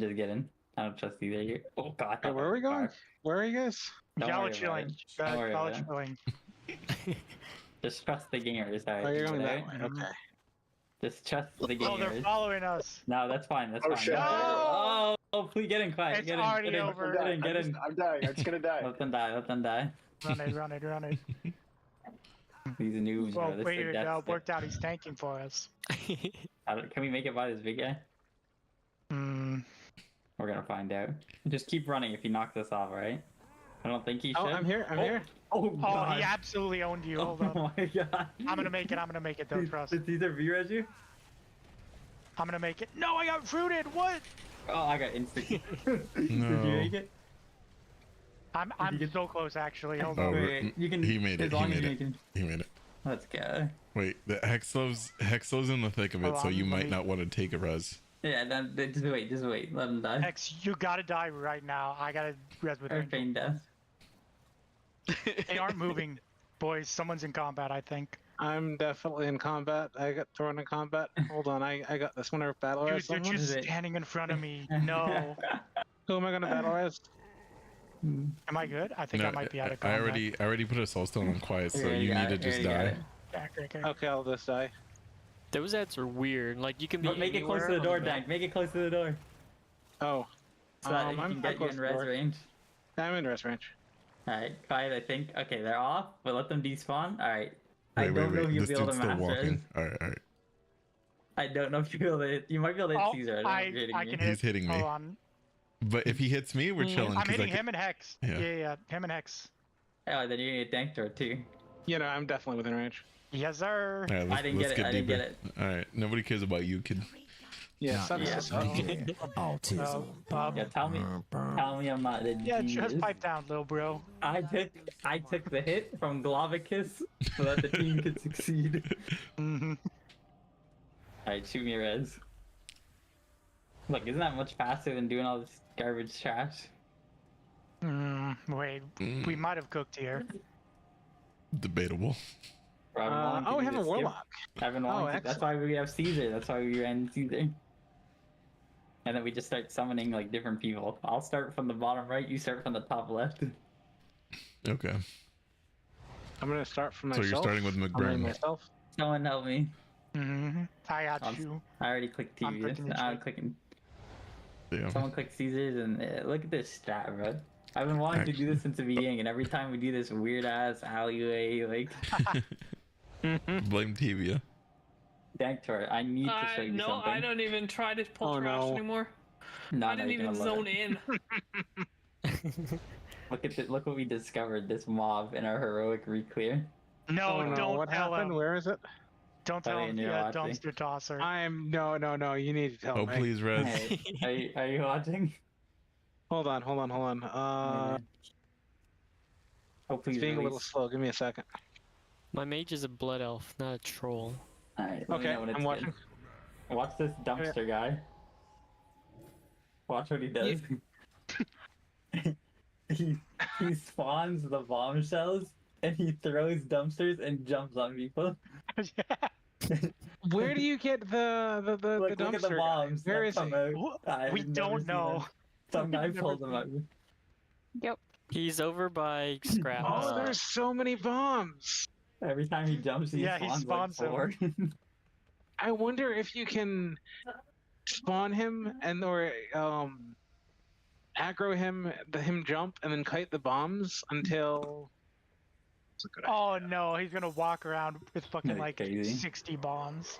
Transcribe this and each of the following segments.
just get in. I don't trust you there. Oh god. Hey, where are we going? Where are you guys? Don't worry chilling. Don't worry about it. Chilling. Just trust the gamers. Oh, you're going that way. Okay. Just trust the gamers. Oh, they're following us. No, that's fine. That's Oh, fine. shit. Oh, please get in, quiet. It's Get in. already Get in. over. Get in. Get in. I'm dying. I'm just gonna die. Let them die. Let them die. Run it. These noobs, Well, bro. This wait, is death stick. worked out. He's tanking for us. Can we make it by this big guy? Hmm. We're gonna find out. Just keep running if he knocks us off, right? I don't think he should. Oh, I'm here. I'm here. Oh, Oh, God. he absolutely owned you. Hold Oh on. my god. I'm gonna make it. Don't trust. Did Caesar V-res you? I'm gonna make it. No, I got fruited. What? Oh, I got instant. Did you No. make it? I'm so close actually. Hold Oh, on. Wait, you can. he made as it. long He as made you it. can- He made it. Let's go. Wait, the Hexlo's in the thick of it, Hold so on, you let might me- not want to take a res. Yeah, then just wait. Let him die. X, you gotta die right now. I gotta res with Or Angel. feign death. They aren't moving, boys. Someone's in combat, I think. I'm definitely in combat. I got thrown in combat. Hold on, I got this one over battle Dude, res. they're Someone? just Is it- standing in front of me. No. Who am I gonna battle res? Am I good? I think I might be out of I combat. already put a soulstone on quiet, so Yeah, you got need to it, just you got die. it. Okay. Okay, I'll just die. Those ads are weird. Like you can be. But make it close to the anywhere door, on map. Dank. Make it close to the door. Oh, So that he I'm can get you close in to the res door. range. I'm in res range. Alright, quiet, I think. Okay, they're off, but let them despawn. Alright. I Wait, don't know if you'll This be able dude's to still master it. walking. Alright. I don't know if you'll be able to hit. You might be able to hit Oh, Caesar. I don't know if you're I hitting can me. He's hitting me. Hold on. But if he hits me, we're chilling. I'm 'cause hitting him and Hex. Yeah. Yeah, him and Hex. Oh, then you're gonna get danked or two. You know, I'm definitely within range. Yes, sir. Alright, I didn't get it. I didn't get it. Alright, nobody cares about you, kid. Yeah, Not sucks. yeah. to suck. Autism. Yeah, tell me I'm not a Yeah, genius. just pipe down, little bro. I took the hit from Glavicus so that the team could succeed. Mm-hmm. Alright, shoot me a res. Look, isn't that much faster than doing all this garbage trash? Wait, we might have cooked here. Debatable. Bro, I've been wanting to Oh, we do have a this skip. warlock. I've been wanting to, that's why we have Caesar. That's why we ran Caesar. And then we just start summoning like different people. I'll start from the bottom right. You start from the top left. Okay. I'm gonna start from So myself. you're starting with I'm running McBurney. myself. Someone help me. I got I'm- you. I already clicked I'm TV. clicking the I'm chat. clicking. Yeah. Someone click Caesars and look at this stat, bro. I've been wanting to do this since the beginning, and every time we do this weird ass alleyway, like Blame Tibia. Danktor, I need to show you No, something. I don't even try to pull Oh, trash no. anymore. No, I no, didn't you're even gonna love zone it. in. Look at look what we discovered. This mob in our heroic reclear. No, Oh no, don't what tell happened? him. Where is it? Don't Tell tell me him. when you're Yeah, watching. dumpster tosser. No, you need to tell Oh, me. please, Res. Hey, are you watching? Hold on. Oh, please It's being a little release. slow. Give me a second. My mage is a blood elf, not a troll. Alright, let me Okay, know when it's I'm watching. good. Watch this dumpster guy. Watch what he does. he spawns the bombshells and he throws dumpsters and jumps on people. Where do you get the Look, dumpster? look at the guy? bombs. Where that is come he? out. I've We never don't seen know. them. Some guy We've pulled never them out. He's over by scrap. Oh, there's so many bombs. Every time he jumps, he Yeah, he spawns like spawns 4. I wonder if you can spawn him and or aggro him, him jump, and then kite the bombs until. That's a good idea. Oh no, he's gonna walk around with fucking That's like crazy. 60 bombs.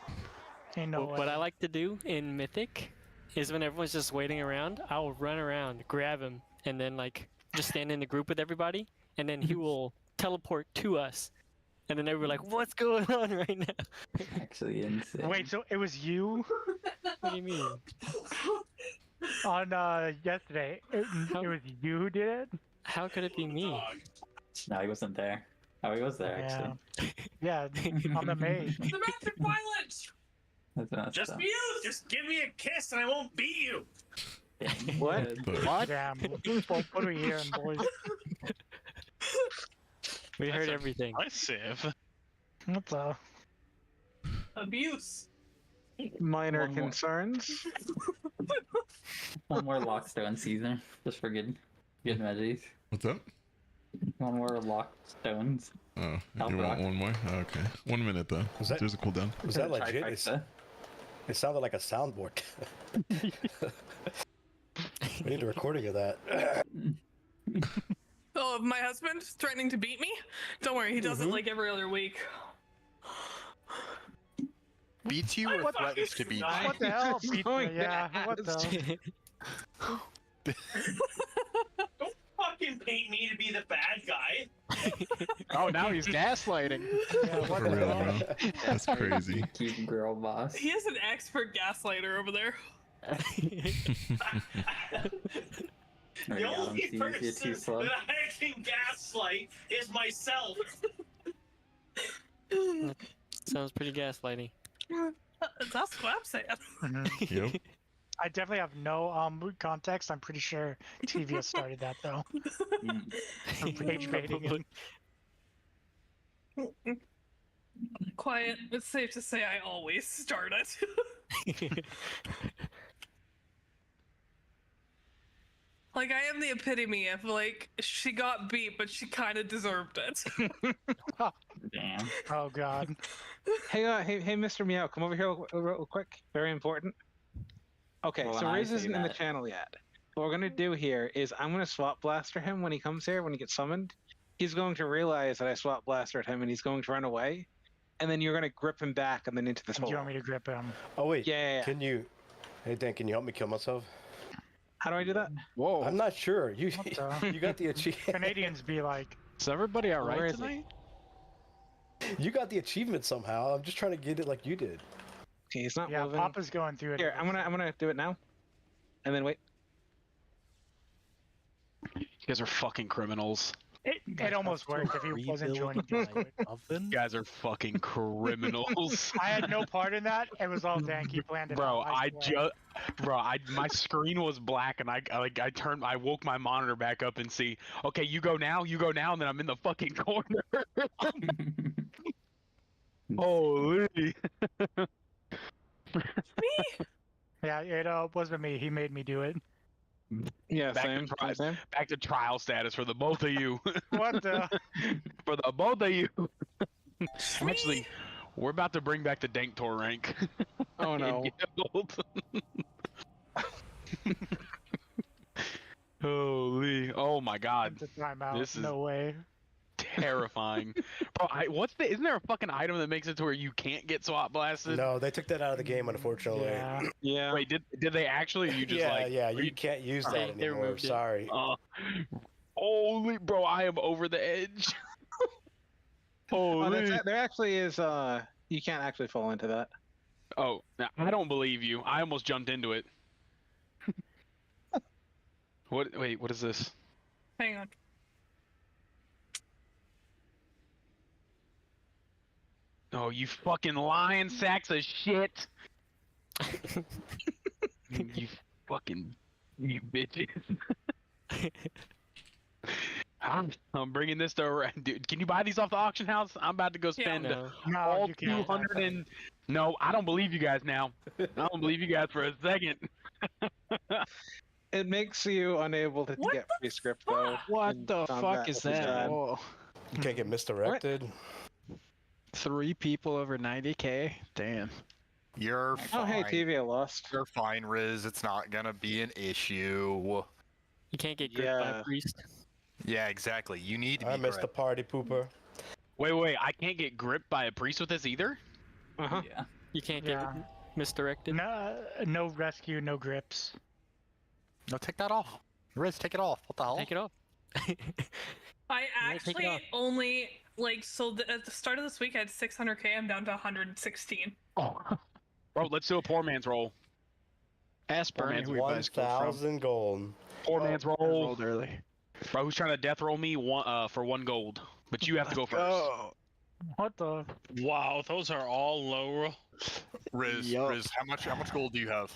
Ain't no way. What I like to do in Mythic is when everyone's just waiting around, I'll run around, grab him, and then like just stand in the group with everybody, and then he will teleport to us. And then everybody like, what's going on right now? Actually insane. Wait, so it was you What do you mean? on yesterday? It was you who did it? How could it be me? No, he wasn't there. Oh, he was there Yeah. actually. Yeah, on the maze. Domestic violence! That's messed Just up. you! Just give me a kiss and I won't beat you! Damn. What? What? Damn. What are we hearing, boys? We heard everything. I save. What's up? Abuse! Minor One more. concerns. One more lockstone season, just for good measures. What's up? One more lockstones. Oh, Health you want rock. one more? Oh, okay. 1 minute though. Was that- There's a cooldown. Was that legit? Trifecta. It sounded like a soundboard. We need a recording of that. Oh, my husband threatening to beat me? Don't worry, he does it like every other week. Beats you or threatens to beat you? What the hell? Pizza, Oh, yeah. What the? Don't fucking paint me to be the bad guy. Oh, now he's gaslighting. Yeah, what For the real, hell? bro. That's crazy. Keep girl boss. He is an expert gaslighter over there. There The you go, only Seas, you're person too slow. that I can gaslight is myself. Sounds pretty gaslighting. That's what I'm saying. Mhm. Yep. I definitely have no context. I'm pretty sure TV has started that though. For rage baiting him. Quiet. It's safe to say I always start it. Like, I am the epitome of, like, she got beat, but she kind of deserved it. Damn. Oh god. Hey, hey, Mr. Meow, come over here real quick. Very important. Okay, Well, so when I Riz say isn't in the that- channel yet. What we're gonna do here is I'm gonna swap blaster him when he comes here, when he gets summoned. He's going to realize that I swap blastered him, and he's going to run away. And then you're gonna grip him back, and then into this Do hole. you want me to grip him? Oh wait, Yeah. can you? Hey Dan, can you help me kill myself? How do I do that? Whoa. I'm not sure. You What the? you got the achievement. Canadians be like, Is everybody all Where right is he? tonight? You got the achievement somehow. I'm just trying to get it like you did. Okay, he's not yeah, moving. Papa's going through it. Here, I'm gonna do it now. And then wait. You guys are fucking criminals. It almost worked if he wasn't joining. Discord. You guys are fucking criminals. I had no part in that. It was all Danky planned it Bro, out. I swear. my screen was black and I woke my monitor back up and see, okay, you go now, and then I'm in the fucking corner. Holy. Yeah, it wasn't me. He made me do it. Yeah, Back same. to try- Same. Back to trial status for the both of you. What the? For the both of you. Actually, we're about to bring back the Dank Tor rank. Oh no. Holy! Oh my God! It's a timeout. This is- No way. Terrifying, bro. Isn't there a fucking item that makes it to where you can't get swap blasted? No, they took that out of the game, unfortunately. Yeah. Yeah. Wait, did they actually? You just yeah, like yeah. You can't use They- that they anymore. removed it. Sorry. Holy, bro! I am over the edge. Oh, Holy! there actually is. You can't actually fall into that. Oh, now, I don't believe you. I almost jumped into it. What? Wait, what is this? Hang on. Oh, you fucking lying sacks of shit! You you bitches! I'm bringing this to. Dude, can you buy these off the auction house? I'm about to go spend No. No, all you can't. 200 and. No, I don't believe you guys now. I don't believe you guys for a second. It makes you unable to What get free script though. What in the combat, fuck is which that? bad. Whoa. You can't get misdirected. 3 people over 90k? Damn. You're Oh hey, fine. TV, I lost. You're fine, Riz. It's not gonna be an issue. You can't get gripped by Yeah. a priest. Yeah, exactly. You need to be I missed the correct. party pooper. Wait, I can't get gripped by a priest with this either? Uh huh. Yeah. You can't get Yeah. misdirected. No rescue, no grips. No, take that off. Riz, take it off. What the hell? Take it off. I Yeah, take it actually off. only, like, so at the start of this week, I had 600k. I'm down to 116. Oh. Bro, let's do a poor man's roll. Ask Bernie man's who he buys gold from. 1,000 gold. Poor man's roll. Rolled early. Bro, who's trying to death roll me for 1 gold? But you have to go first. Oh, What the? Wow, those are all low. Riz, Yup. Riz, how much gold do you have?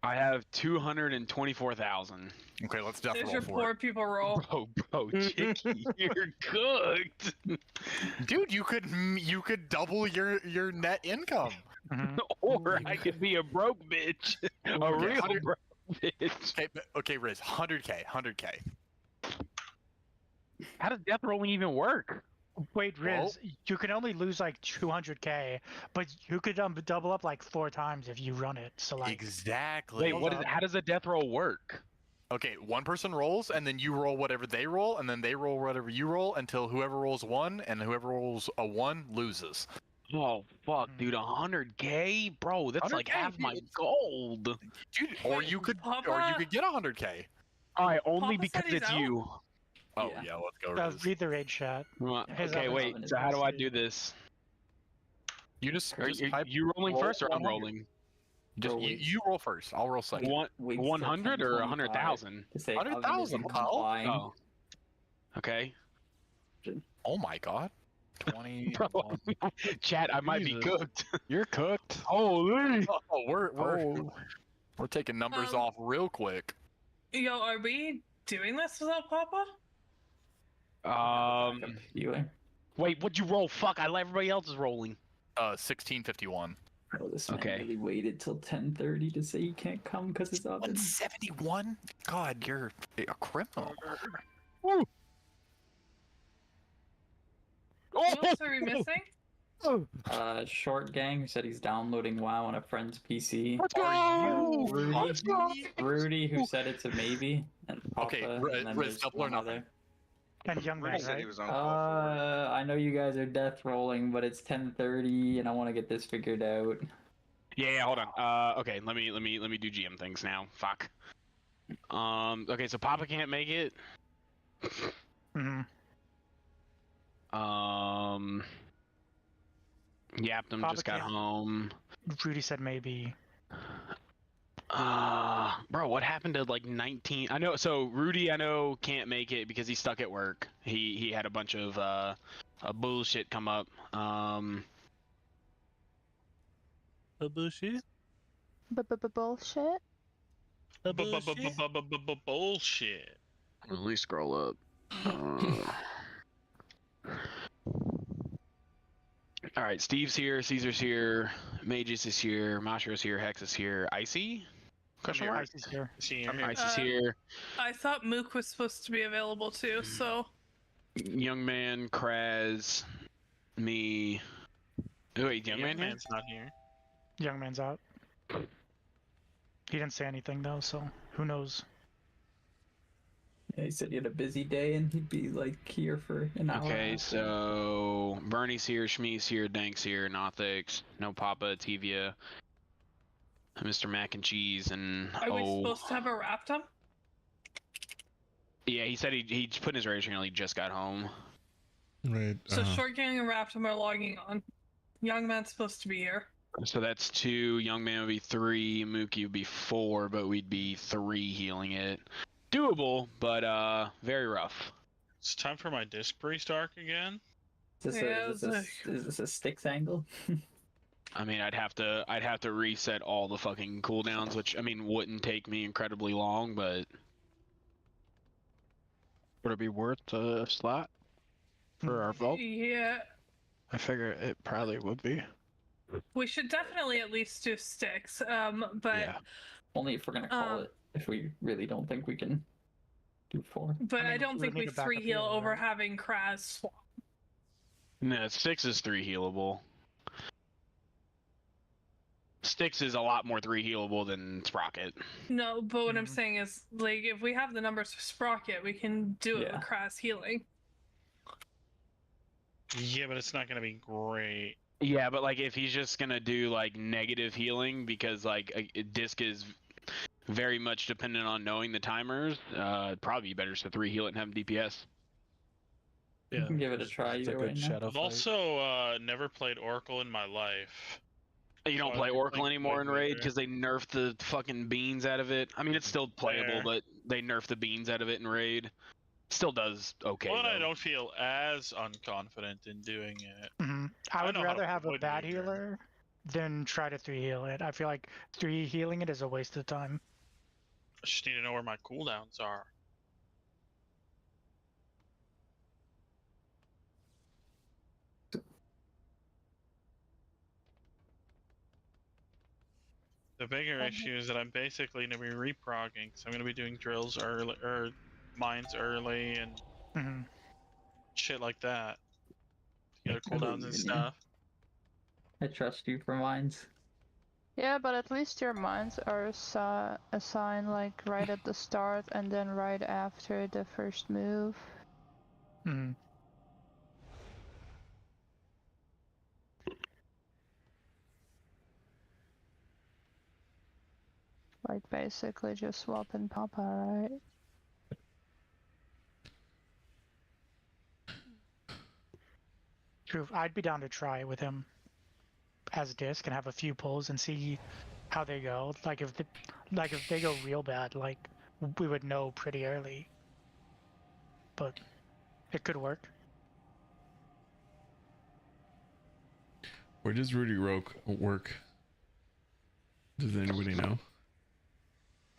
I have 224,000. Okay, let's death There's roll your for poor people roll. Bro, Chicky, you're cooked. it. Dude, you could double your net income. Or I could be a broke bitch. A Okay, real 100 broke bitch. Okay, Riz, 100k, 100k. How does death rolling even work? Wait, Riz, you can only lose like 200k, but you could double up like 4 times if you run it. So like, Exactly. Wait, how does a death roll work? Okay, one person rolls, and then you roll whatever they roll, and then they roll whatever you roll until whoever rolls 1, and whoever rolls a 1 loses. Oh fuck, dude, 100k, bro. That's like 100K, half my gold. Dude, or you could get 100k. All right, only Papa because said he's it's out? you. Oh yeah, let's go. Riz. read the raid chat. His Okay, oven wait. is So how do I rusty. do this? You just Are you rolling roll first or I'm 100. rolling? Just you roll first. I'll roll second. 100 or 100,000? 100,000, pal. Oh. Okay. Oh my god. 20. Chat, I might be Jesus. cooked. You're cooked. Holy. Oh, we're taking numbers off real quick. Yo, are we doing this without Papa? Wait, what'd you roll? Fuck, everybody else is rolling. 1651. Oh, this man Okay. really waited till 10:30 to say he can't come because his oven. 171? God, you're a criminal. Woo. Who else are we missing? Short Gang said he's downloading WoW on a friend's PC. Let's go! Rudy, who said it's a maybe, and Papa. Okay, and then Riz, there's double or one nothing. other. And Young Man, right? I know you guys are death rolling, but it's 10:30, and I want to get this figured out. Yeah, hold on. Okay, let me do GM things now. Fuck. Okay, so Papa can't make it. Yaptum Papa just got can't. home. Rudy said maybe. Bro, what happened to like 19? I know. So Rudy, I know can't make it because he's stuck at work. He had a bunch of bullshit come up. Bullshit. Bullshit. Bullshit. Let me scroll up. All right, Steve's here, Caesar's here, Magus is here, Mastro's here, Hex is here, Icy? Question mark? Icy's here. Icy's here. I thought Mook was supposed to be available too, so. Young Man, Kraz, me. Oh, wait, Young Man here? Man's not here. Young Man's out. He didn't say anything though, so who knows? Yeah, he said he had a busy day and he'd be like here for an hour. Okay, so Bernie's here, Shmee's here, Dank's here, Nothix, no Papa, Tivia, Mr. Mac and Cheese, and Are we supposed to have a Raptum? Yeah, he said he put in his race and he just got home. Right. So Short Gang and Raptum are logging on. Young Man's supposed to be here. So that's 2, Young Man would be 3, Mookie would be 4, but we'd be 3 healing it. Doable, but very rough. It's time for my disc priest arc again. Is this a Styx angle? I mean, I'd have to reset all the fucking cooldowns, which I mean wouldn't take me incredibly long, but would it be worth a slot for our vault? Yeah. I figure it probably would be. We should definitely at least do Styx, but only if we're gonna call it. If we really don't think we can do 4. But I don't think we 3 heal over having Kraz swap. no, 6 is 3 healable. Styx is a lot more 3 healable than Sprocket. No, but what I'm saying is, like, if we have the numbers for Sprocket, we can do it with Kraz healing. Yeah, but it's not gonna be great. Yeah, but like if he's just gonna do like negative healing because like a disc is very much dependent on knowing the timers, it'd probably be better to 3 heal it and have him DPS. You can give it a try either way. I've also never played Oracle in my life. You don't play Oracle anymore in Raid because they nerfed the fucking beans out of it. I mean, it's still playable, but they nerfed the beans out of it in Raid. Still does okay. But though. I don't feel as unconfident in doing it. I would know how rather to have a avoid bad meter. healer than try to 3 heal it. I feel like 3 healing it is a waste of time. I just need to know where my cooldowns are. The bigger issue is that I'm basically going to be reprogging, so I'm going to be doing drills early, or mines early, and shit like that. You know, cooldowns and stuff. I trust you for mines. Yeah, but at least your mines are assigned like right at the start and then right after the first move. Like basically just swapping Papa, right? True. I'd be down to try it with him as disc and have a few pulls and see how they go. Like if they go real bad, like we would know pretty early. But it could work. Where does Rudy Roke work? Does anybody know?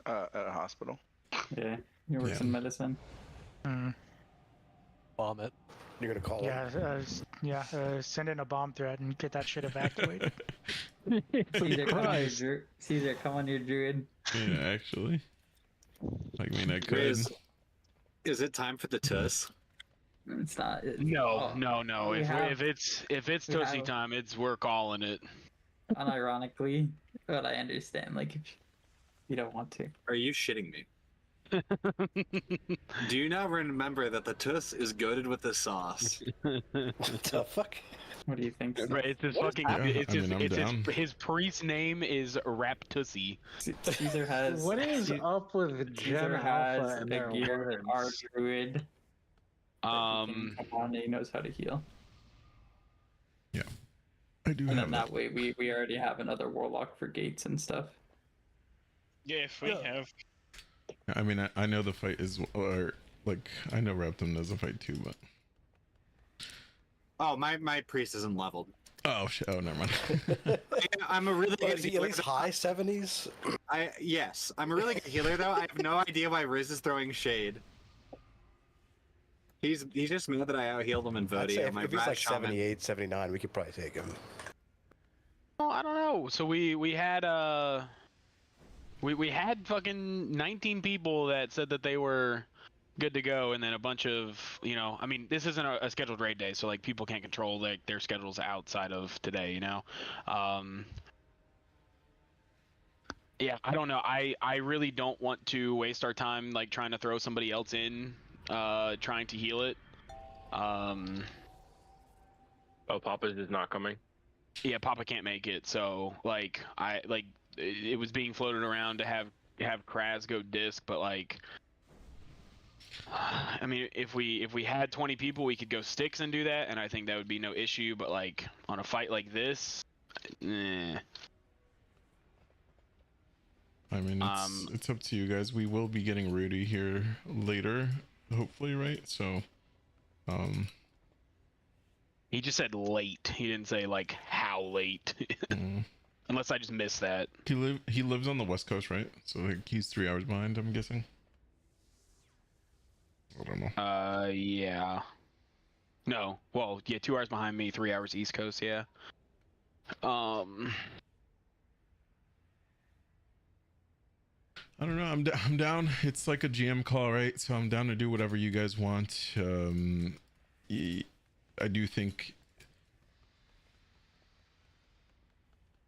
At a hospital. Yeah, he works in medicine. Bomb it. You're gonna call him. Send in a bomb threat and get that shit evacuated. Caesar, come on your druid. Yeah, actually. I mean, I could. Is it time for the tuss? It's not. No. If it's Toasty time, we're calling it. Unironically, but I understand. Like, if you don't want to. Are you shitting me? Do you not remember that the tuss is goated with the sauce? What the fuck? What do you think? Right, it's his fucking. His priest name is Raptussi. Caesar has. What is up with Gen Alpha and their gear, our druid. Come on, he knows how to heal. Yeah, I do. And then that way, we already have another warlock for gates and stuff. Yeah, if we have. I mean, I know the fight is, or like, I know Reptum knows the fight too, but. Oh, my priest isn't leveled. Oh shit! Oh, never mind. I'm a really good Is he at least high 70s? Yes, I'm a really good healer though. I have no idea why Riz is throwing shade. He's just mad that I out-healed him in Vodi. If he's like 78, 79, we could probably take him. Oh, I don't know. So we had we had fucking 19 people that said that they were good to go, and then a bunch of, you know, I mean, this isn't a scheduled raid day, so like people can't control like their schedules outside of today, you know. Yeah, I don't know. I really don't want to waste our time like trying to throw somebody else in trying to heal it. Oh, Papa's is not coming. Yeah, Papa can't make it, so like it was being floated around to have Kraz go disc, but like I mean, if we had 20 people, we could go sticks and do that, and I think that would be no issue. But like on a fight like this, I mean, it's up to you guys. We will be getting Rudy here later, hopefully, right? So, he just said late. He didn't say like how late. Unless I just missed that. He lives on the West Coast, right? So like he's 3 hours behind, I'm guessing. I don't know. Yeah. No. Well, yeah, 2 hours behind me, 3 hours East Coast, yeah. I don't know. I'm down. It's like a GM call, right? So I'm down to do whatever you guys want. I do think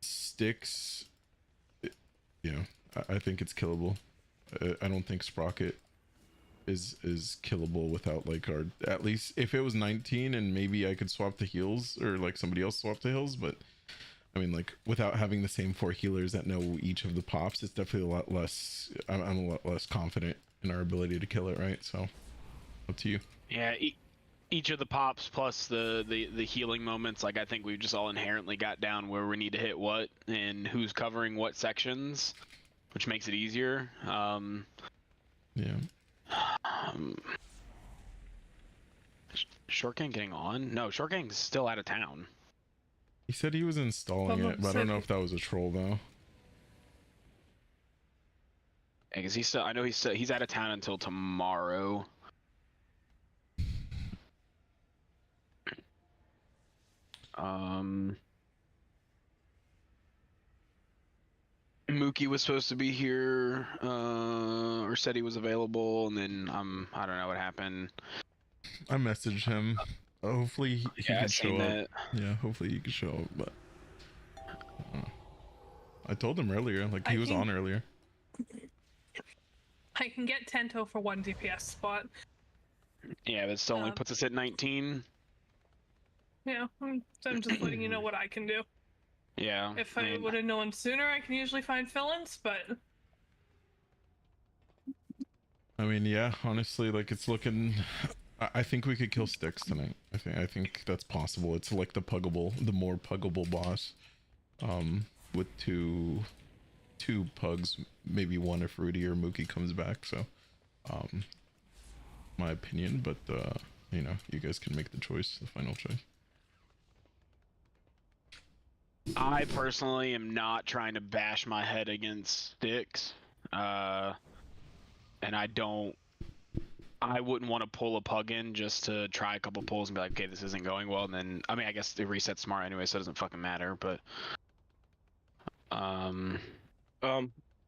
sticks, you know, I think it's killable. I don't think Sprocket is killable without like our, at least if it was 19 and maybe I could swap the heals or like somebody else swap the heals, but I mean, like without having the same 4 healers that know each of the pops, it's definitely a lot less. I'm a lot less confident in our ability to kill it, right? So up to you. Yeah, each of the pops plus the healing moments, like I think we've just all inherently got down where we need to hit what and who's covering what sections, which makes it easier. Yeah. Short Gang getting on? No, Short Gang's still out of town. He said he was installing it, but I don't know if that was a troll though. Yeah, because he's still, I know he's out of town until tomorrow. Mookie was supposed to be here, or said he was available, and then I don't know what happened. I messaged him. Hopefully he Yeah, I can show seen up. that. Yeah, hopefully he can show up. But I told him earlier, like he was on earlier. I can get Tento for 1 DPS spot. Yeah, that still only puts us at 19. Yeah, so I'm just letting you know what I can do. Yeah. If I would have known sooner, I can usually find fill-ins, but I mean, yeah, honestly, like it's looking. I think we could kill Styx tonight. I think that's possible. It's like the more puggable boss, with two pugs, maybe one if Rudy or Mookie comes back. So, my opinion, but you know, you guys can make the choice, the final choice. I personally am not trying to bash my head against Styx, and I wouldn't want to pull a pug in just to try a couple pulls and be like, okay, this isn't going well, and then, I mean, I guess the reset's smart anyway, so it doesn't fucking matter, but...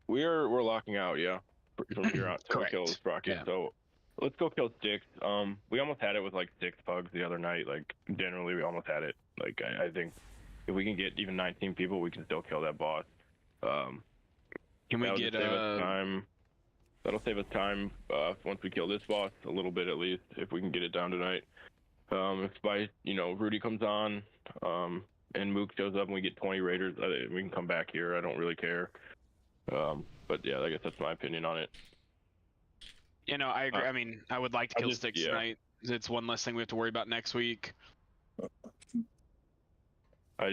We're locking out, yeah. From here out to kill Sprocket, Yeah. so let's go kill Styx. We almost had it with like 6 pugs the other night, like, generally we almost had it. Like, I think if we can get even 19 people, we can still kill that boss. Can we get, That'll save us time once we kill this boss a little bit at least, if we can get it down tonight. If by Rudy comes on, and Mook shows up and we get 20 raiders, we can come back here. I don't really care. But yeah, I guess that's my opinion on it. You know, I agree. I mean, I would like to kill Styx tonight. It's one less thing we have to worry about next week. I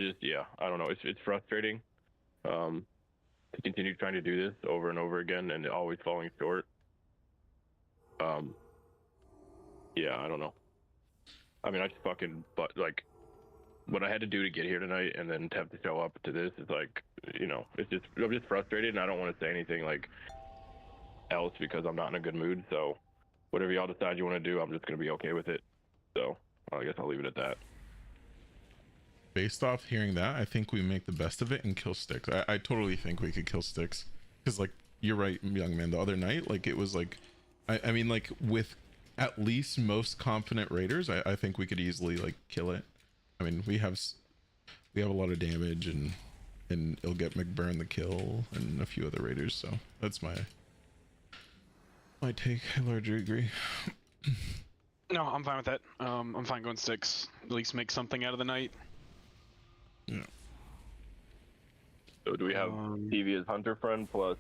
don't know. It's frustrating. To continue trying to do this over and over again and always falling short. Yeah, I don't know. I mean, I just fucking, like, what I had to do to get here tonight and then to have to show up to this is like, I'm just frustrated and I don't want to say anything like else because I'm not in a good mood. So whatever y'all decide you want to do, I'm just going to be okay with it. So I guess I'll leave it at that. Based off hearing that, I think we make the best of it and kill Styx. I totally think we could kill Styx, because like you're right, young man. The other night, like it was like, I mean, like with at least most confident raiders, I think we could easily like kill it. I mean, we have a lot of damage and it'll get McBurn the kill and a few other raiders. So that's my take. I largely agree. No, I'm fine with that. I'm fine going Styx. At least make something out of the night. Yeah. So do we have TV as hunter friend plus?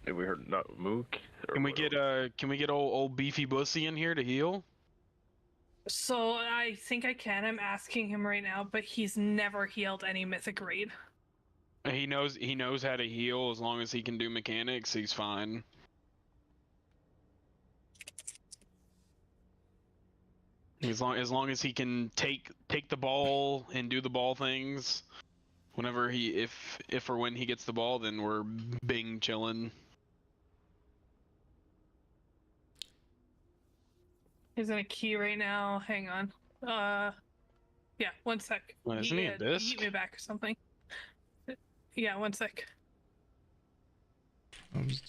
Have we heard not Mook? Can we get old beefy bussy in here to heal? so I think I can. I'm asking him right now, but he's never healed any Mythic raid. He knows how to heal as long as he can do mechanics. He's fine. As long as he can take the ball and do the ball things, whenever if or when he gets the ball, then we're bing chilling. He's in a key right now. Hang on. Yeah, 1 sec. Well, isn't he a disc? Eat me back or something. Yeah, 1 sec. I was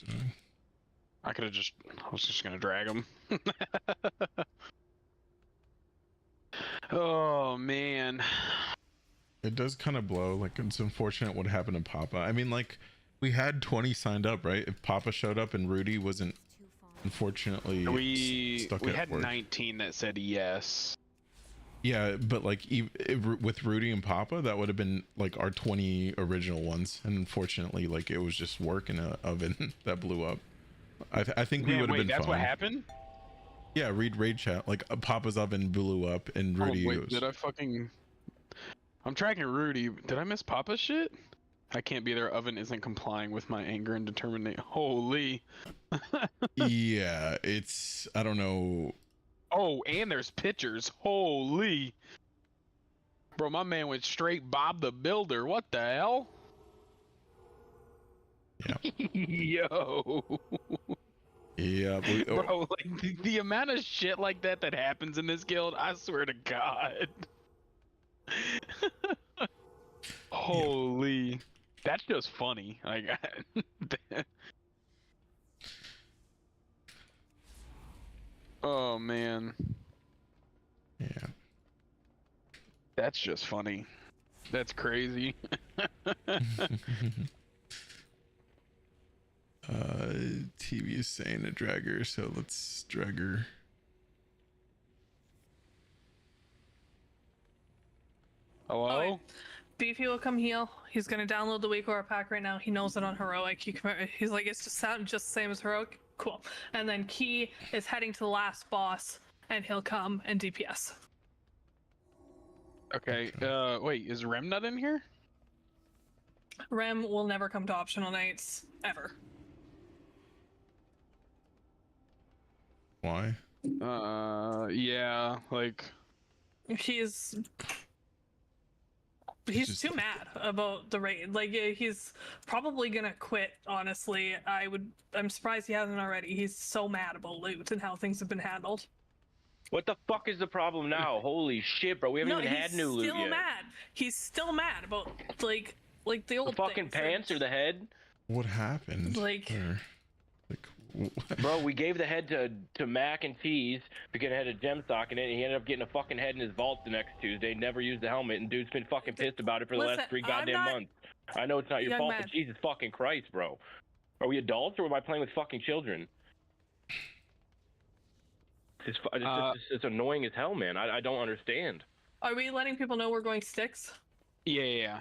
just gonna drag him. Oh man, it does kind of blow. Like, it's unfortunate what happened to Papa. I mean, like, we had 20 signed up, right? If Papa showed up and Rudy wasn't, unfortunately, we at had work. 19 that said yes. Yeah, but like with Rudy and Papa, that would have been like our 20 original ones, and unfortunately, like it was just work in an oven that blew up. I think we would have been that's fine. what happened? Yeah, read raid chat. Like Papa's oven blew up, and Rudy. Oh, wait, did I fucking? I'm tracking Rudy. Did I miss Papa's shit? I can't be there. Oven isn't complying with my anger and determination. Holy. Yeah, it's, I don't know. Oh, and there's pictures. Holy. Bro, my man went straight Bob the Builder. What the hell? Yeah. Yo. Yeah, bro, like the amount of shit like that happens in this guild, I swear to God. Holy. That's just funny. Like, oh man. Yeah. That's just funny. That's crazy. TV is saying a dragger, so let's drag her. Hello? Okay. Beefy will come heal. He's gonna download the weak aura pack right now. He knows it on heroic. He's like, it's just sound just the same as heroic. Cool. And then Key is heading to the last boss, and he'll come and DPS. Okay. Wait, is Rem not in here? Rem will never come to optional nights ever. Why? Yeah, like He's too mad about the raid. Like, he's probably gonna quit, honestly. I'm surprised he hasn't already. He's so mad about loot and how things have been handled. What the fuck is the problem now? Holy shit, bro. We haven't even had new loot yet. He's still mad. He's still mad about, like the old The fucking things. pants or the head? What happened? Like, bro, we gave the head to Mac and Tease because it had a gem stock in it, and he ended up getting a fucking head in his vault the next Tuesday. Never used the helmet, and dude's been fucking pissed about it for the last 3 goddamn months. I know it's not your Young fault, man. but Jesus fucking Christ, bro. Are we adults or am I playing with fucking children? It's annoying as hell, man. I don't understand. are we letting people know we're going sticks? Yeah.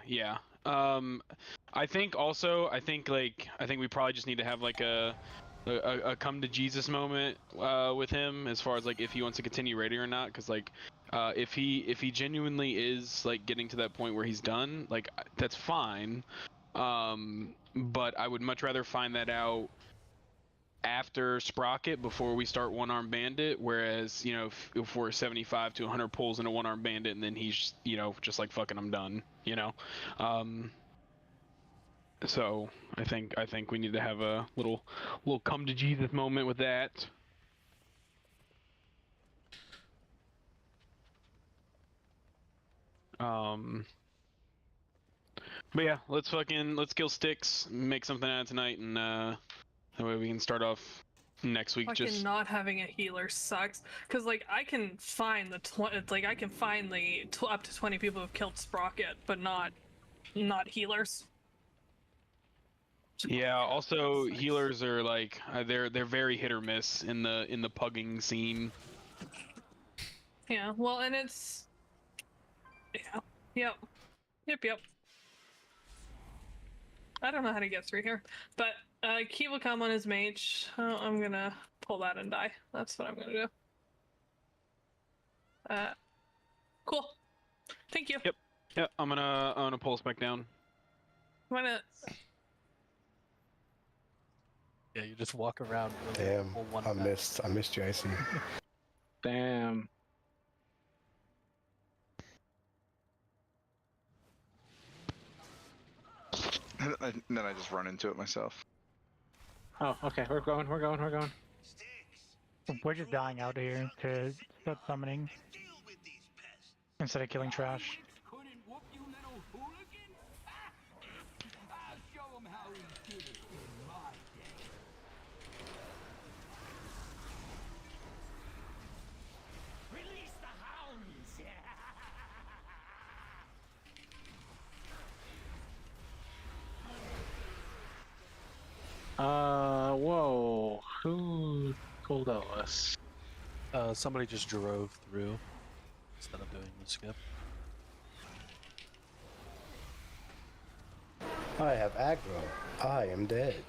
I think we probably just need to have like a come to Jesus moment with him, as far as like if he wants to continue raiding or not, because like if he genuinely is like getting to that point where he's done, like that's fine, but I would much rather find that out after Sprocket before we start One Armed Bandit, whereas, you know, if we're 75 to 100 pulls in a One Armed Bandit and then he's, you know, just like fucking I'm done, you know. So I think we need to have a little come to Jesus moment with that. But yeah, let's kill sticks, make something out of tonight, and that way we can start off next week. Fucking Just not having a healer sucks, because like I can find the up to 20 people who've killed Sprocket, but not healers. yeah. Also, healers are like they're very hit or miss in the pugging scene. Yeah, well, and it's yep. I don't know how to get through here, but Key will come on his mage. I'm gonna pull that and die. That's what I'm gonna do. Cool. Thank you. Yep. I'm gonna pull us back down. Yeah, you just walk around. Damn, I missed Jason. Damn. And then I just run into it myself. Oh, okay. We're going. We're just dying out here to start summoning instead of killing trash. Whoa. Who pulled us? Somebody just drove through instead of doing the skip. I have aggro. I am dead.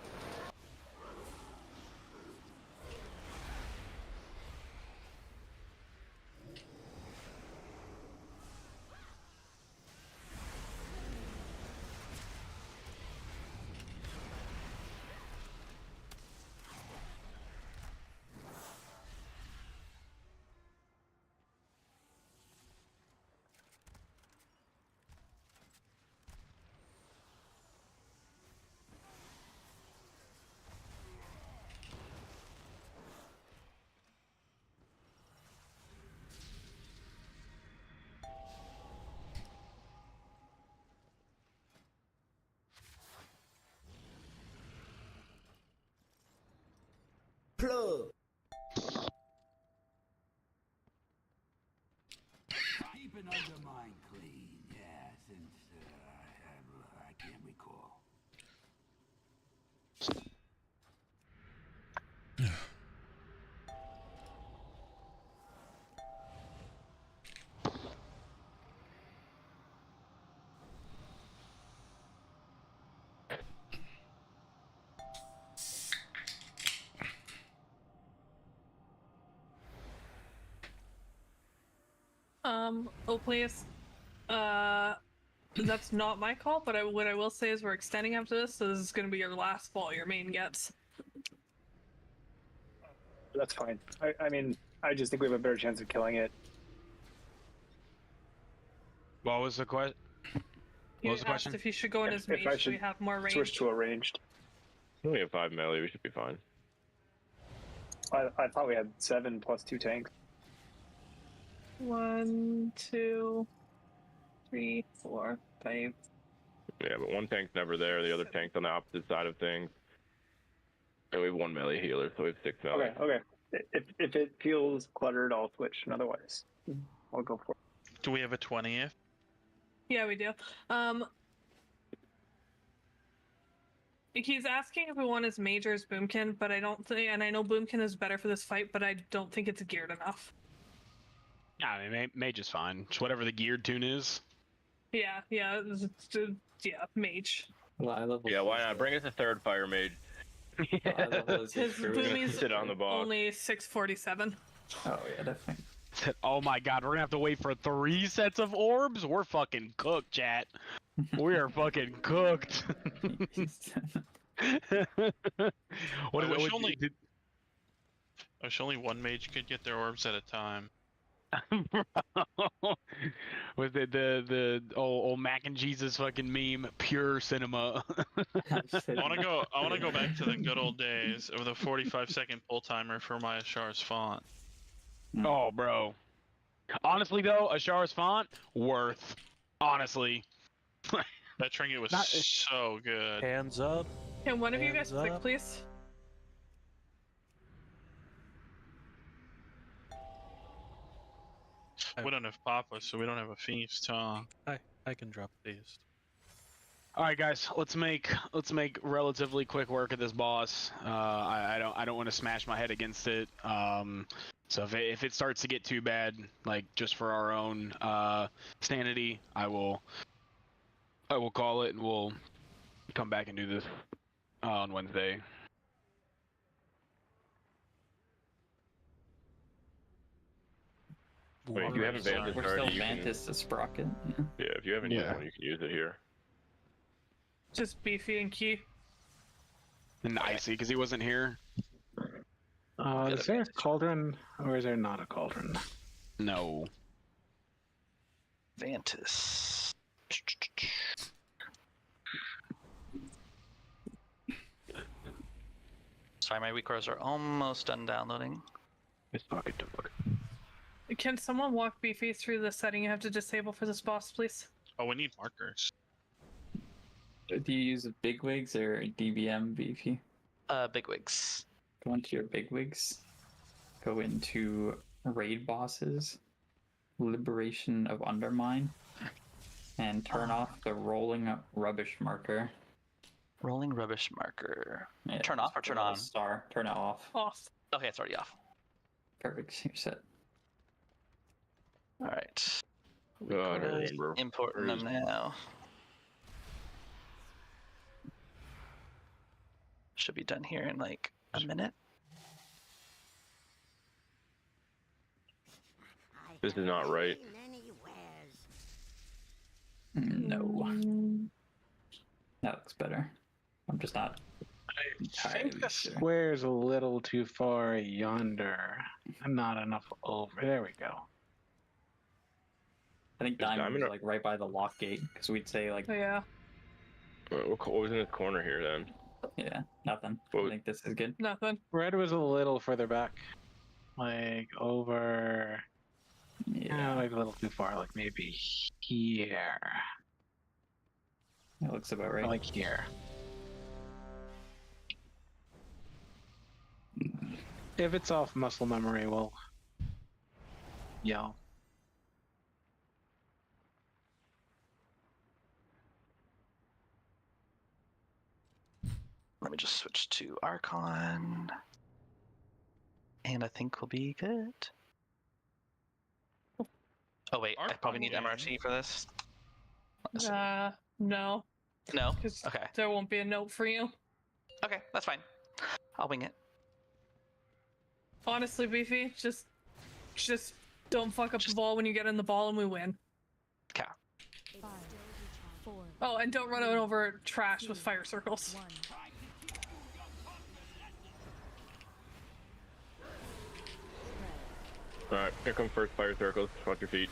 Plug. Keeping undermine clean, yeah, since I can't recall. Oh please. That's not my call, but what I will say is we're extending after this, so this is going to be your last ball your main gets. That's fine. I mean, I just think we have a better chance of killing it. What was the question? You asked if you should go in as If I mage, so should we have more range. switch to a ranged. We only have 5 melee. We should be fine. I thought we had 7 plus 2 tanks. 1, 2, 3, 4, 5. Yeah, but one tank's never there. The other tank's on the opposite side of things. And we have 1 melee healer, so we have 6 melee. Okay. If it feels cluttered, I'll switch, and otherwise, I'll go for it. Do we have a 20th? Yeah, we do. He's asking if we want his mage or his boomkin, but I don't think, and I know boomkin is better for this fight, but I don't think it's geared enough. Yeah, I mean, mage is fine. Just whatever the geared tune is. Yeah, mage. Yeah, why not? Bring us a third fire mage. His boomy's Sit on the boss. only 647. Oh yeah, definitely. Oh my god, we're gonna have to wait for 3 sets of orbs? We're fucking cooked, chat. We are fucking cooked. I wish only one mage could get their orbs at a time. With the old Mac and Jesus fucking meme, pure cinema. I want to go back to the good old days of the 45-second pull timer for my Ashar's font. Oh, bro. Honestly, though, Ashar's font, worth. Honestly. That trinket was so good. Hands up. Can one of you guys Hands click, up. please? We don't have Papa, so we don't have a feast, huh? I can drop these. All right, guys, let's make relatively quick work of this boss. I don't want to smash my head against it. So if it starts to get too bad, like just for our own sanity, I will call it, and we'll come back and do this on Wednesday. Wait, if you have a Vantage We're already, still you can... Mantis to Sprocket. Yeah, if you haven't used one, you can use it here. Just Beefy and Key. And Icy, because he wasn't here. Is there a cauldron, or is there not a cauldron? No. Vantis. Sorry, my recores are almost done downloading. It's pocket to fuck. Can someone walk Beefy through the setting you have to disable for this boss, please? Oh, we need markers. Do you use bigwigs or DBM Beefy? Bigwigs. Go into your bigwigs. Go into raid bosses, liberation of undermine, and turn off the rolling rubbish marker. Rolling rubbish marker. Yeah, Turn off or turn on? Star. Turn it off. Off. Okay, it's already off. Perfect. You're set. All right. I don't remember. Importing them now. Should be done here in like a minute. This is not right. No. That looks better. I'm just not I think the square's a little too far yonder. Not enough over. There we go. I think diamond was like right by the lock gate, because we'd say like. Oh, yeah. What was in this corner here then? Yeah, nothing. I think this is good. Nothing. Red was a little further back. Like over. Yeah, like a little too far. Like maybe here. That looks about right. Like here. If it's off muscle memory, we'll yell. Let me just switch to Archon. And I think we'll be good. Oh wait, I probably need MRT for this. No. No? Because Okay. there won't be a note for you. Okay, that's fine. I'll wing it. Honestly, Beefy, just don't fuck up the ball when you get in the ball and we win. Okay. Oh, and don't run it over trash with fire circles. Alright, here come first fire circles. Watch your feet.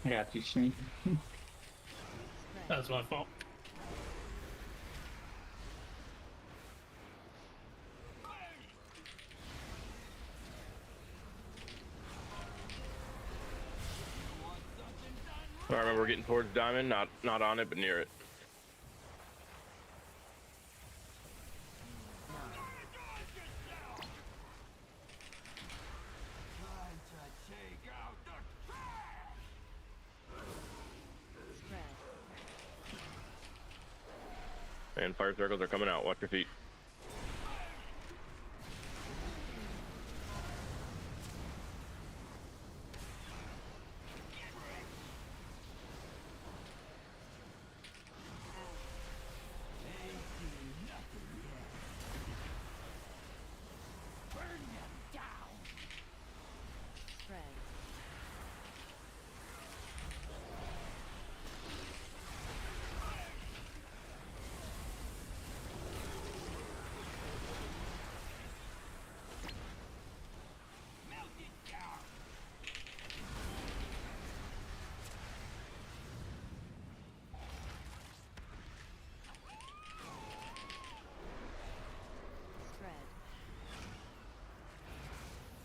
I got you, Shmi. That was my fault. Alright, remember we're getting towards diamond, not on it, but near it. And fire circles are coming out. Watch your feet.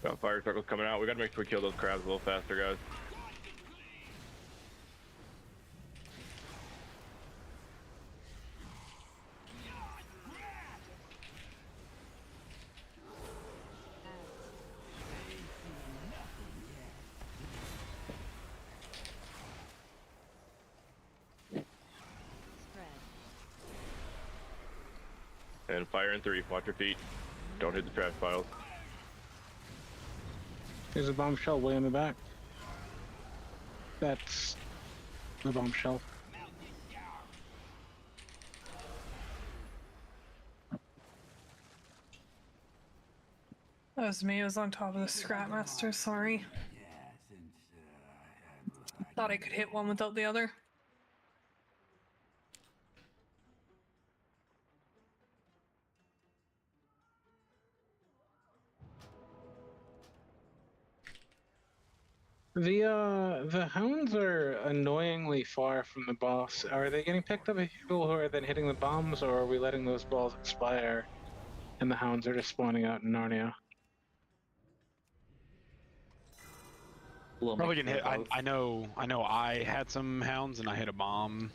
Got fire circles coming out. We gotta make sure we kill those crabs a little faster, guys. And fire in 3. Watch your feet. Don't hit the trash piles. There's a bombshell way in the back. That's the bombshell. That was me. I was on top of the Scrapmaster. Sorry. Thought I could hit one without the other. The hounds are annoyingly far from the boss. Are they getting picked up by people who are then hitting the bombs, or are we letting those balls expire and the hounds are just spawning out in Narnia? Probably getting hit. I know I had some hounds and I hit a bomb.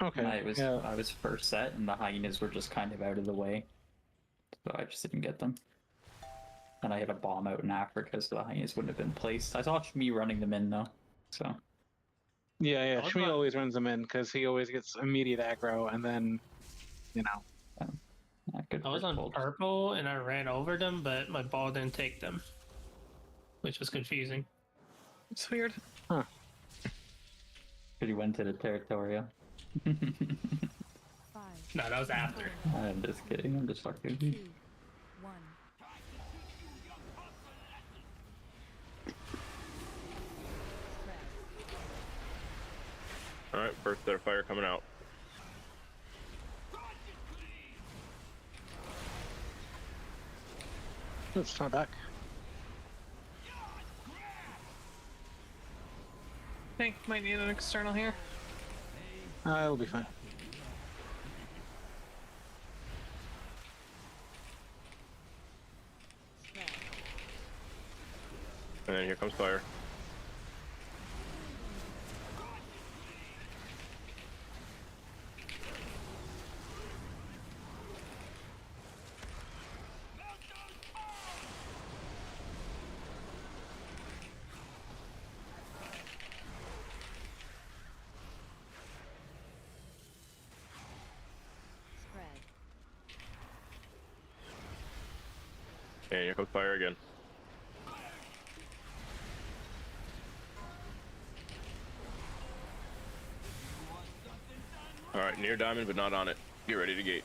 Okay. I was first set, and the hyenas were just kind of out of the way, so I just didn't get them. And I hit a bomb out in Africa, so the hyenas wouldn't have been placed. I saw Shmi running them in though, so. Yeah. Shmi always runs them in because he always gets immediate aggro, and then, you know. I was on purple and I ran over them, but my ball didn't take them, which was confusing. It's weird. Huh. But he went to the territorial. No, that was after. I'm just kidding. I'm just fucking. first set of fire coming out. It's not back. I think might need an external here. It'll be fine. And then here comes fire. And here comes fire again. Alright, near diamond, but not on it. Get ready to gate.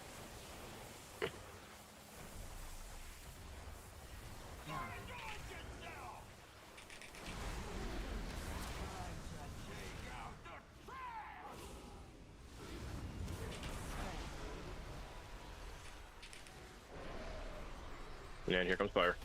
And here comes fire.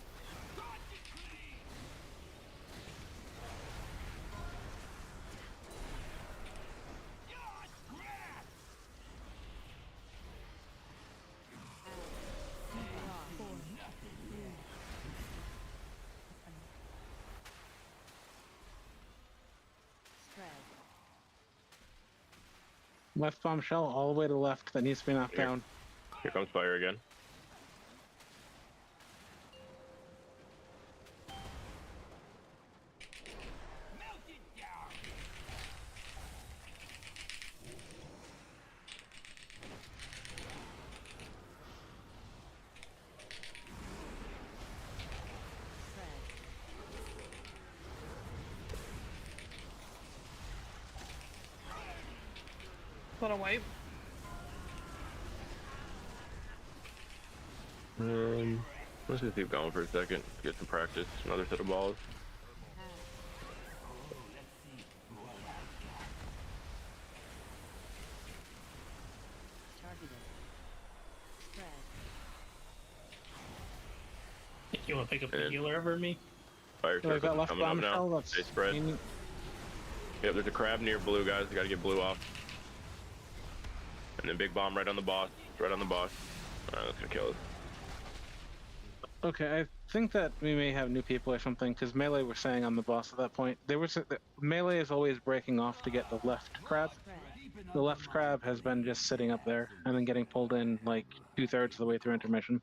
Left bombshell all the way to the left that needs to be knocked down. Here comes fire again. What a wipe. Let's just keep going for a second. Get some practice. Another set of balls. You want to pick up the healer over me? Fire So I got circles left coming up now. bombshell. That's Stay spread. Yep, there's a crab near blue, guys. Gotta get blue off. And then big bomb right on the boss. Right on the boss. Alright, that's gonna kill us. Okay, I think that we may have new people or something, because melee were saying on the boss at that point. Melee is always breaking off to get the left crab. The left crab has been just sitting up there and then getting pulled in like 2/3 of the way through intermission.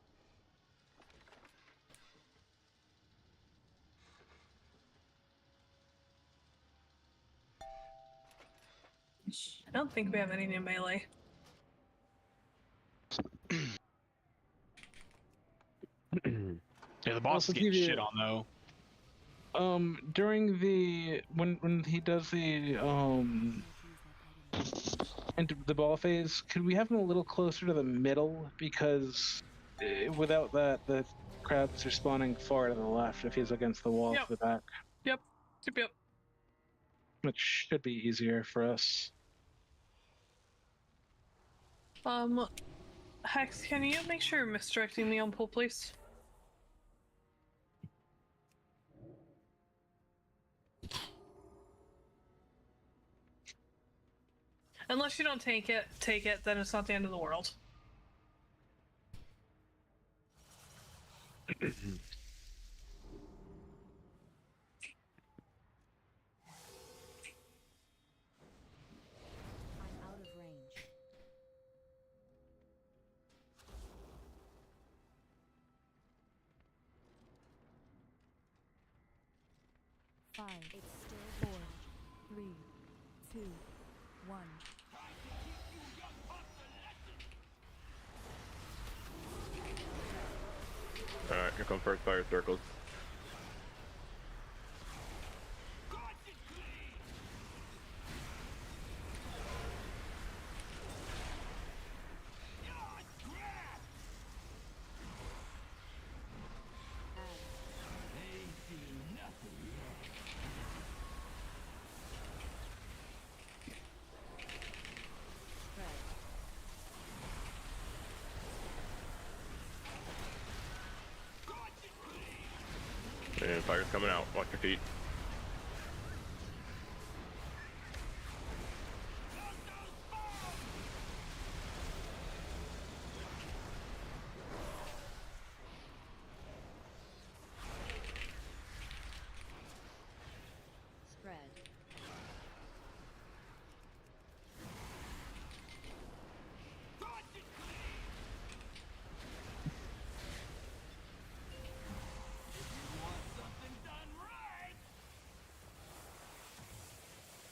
I don't think we have any new melee. Yeah, the boss is getting shit on though. During the when he does the into the ball phase, could we have him a little closer to the middle, because without that the crabs are spawning far to the left if he's against the wall to the back. Yep. Which should be easier for us. Hex, can you make sure you're misdirecting me on pull, please? Unless you don't take it, then it's not the end of the world. out of range. Five. It's still 4, 3, 2, 1. Alright, here come first fire circles. And fire's coming out. Watch your feet. Spread.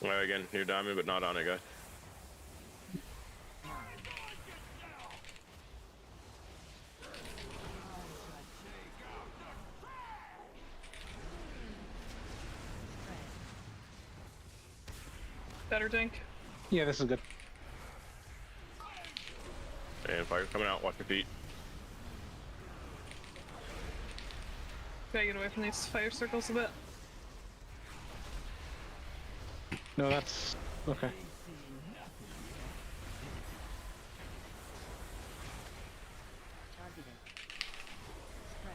Alright, again, near diamond, but not on it, guys. Better dink. Yeah, this is good. And fire's coming out. Watch your feet. Gotta get away from these fire circles a bit. No, that's okay. Targeted. Spread.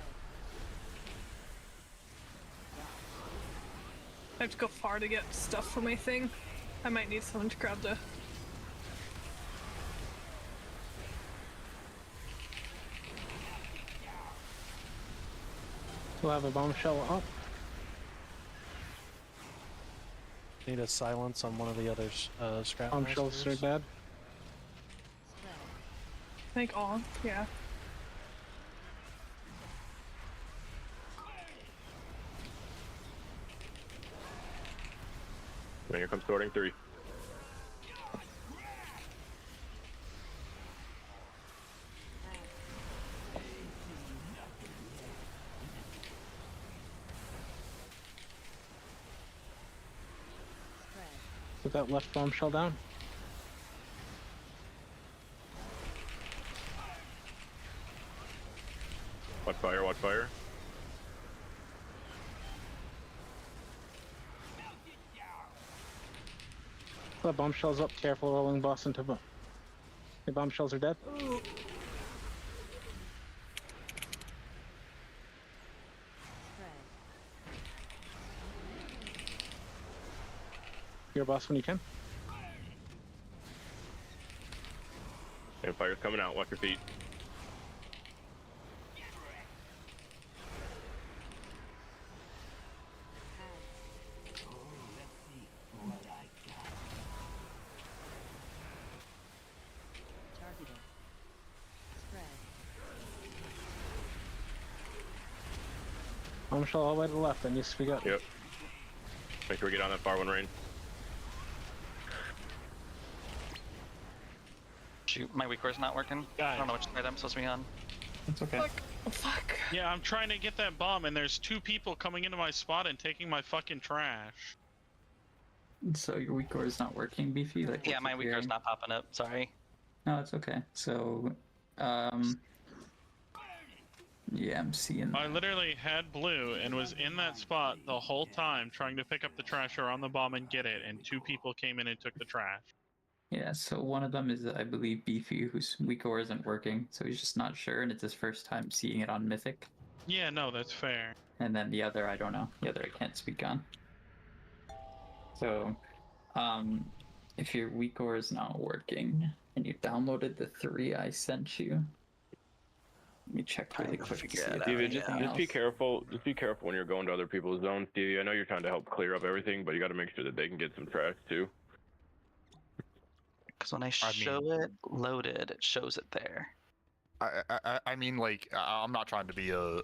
I have to go far to get stuff for my thing. I might need someone to grab the... We'll have a bombshell up. Need a silence on one of the others. Scrap Bombshells are bad. I think all, yeah. And here comes sorting 3. Put that left bombshell down. Watch fire, watch fire. Put that bombshells up. Careful rolling boss into bomb. The bombshells are dead. Your boss when you can. And fire's coming out. Watch your feet. Targeted. Spread. Bombshell all the way to the left. That needs to be good. Yep. Make sure we get on that far one range. Shoot, my weak core's not working. I don't know which side I'm supposed to be on. It's okay. Fuck. Yeah, I'm trying to get that bomb, and there's 2 people coming into my spot and taking my fucking trash. So your weak core is not working, Beefy? Like, Yeah, what my you're weak core's hearing? not popping up. Sorry. No, it's okay. So, yeah, I'm seeing I literally had blue and was in that spot the whole time trying to pick up the trash or on the bomb and get it, and 2 people came in and took the trash. Yeah, so one of them is, I believe, Beefy, whose weak core isn't working, so he's just not sure, and it's his first time seeing it on Mythic. Yeah, no, that's fair. And then the other, I don't know. The other I can't speak on. So, if your weak core is not working, and you downloaded the 3 I sent you, let me check really quick to see if Stevie, there's just anything be else. careful. Just be careful when you're going to other people's zones, Stevie. I know you're trying to help clear up everything, but you got to make sure that they can get some trash too. Because when I show it loaded, it shows it there. I mean, like, I'm not trying to be a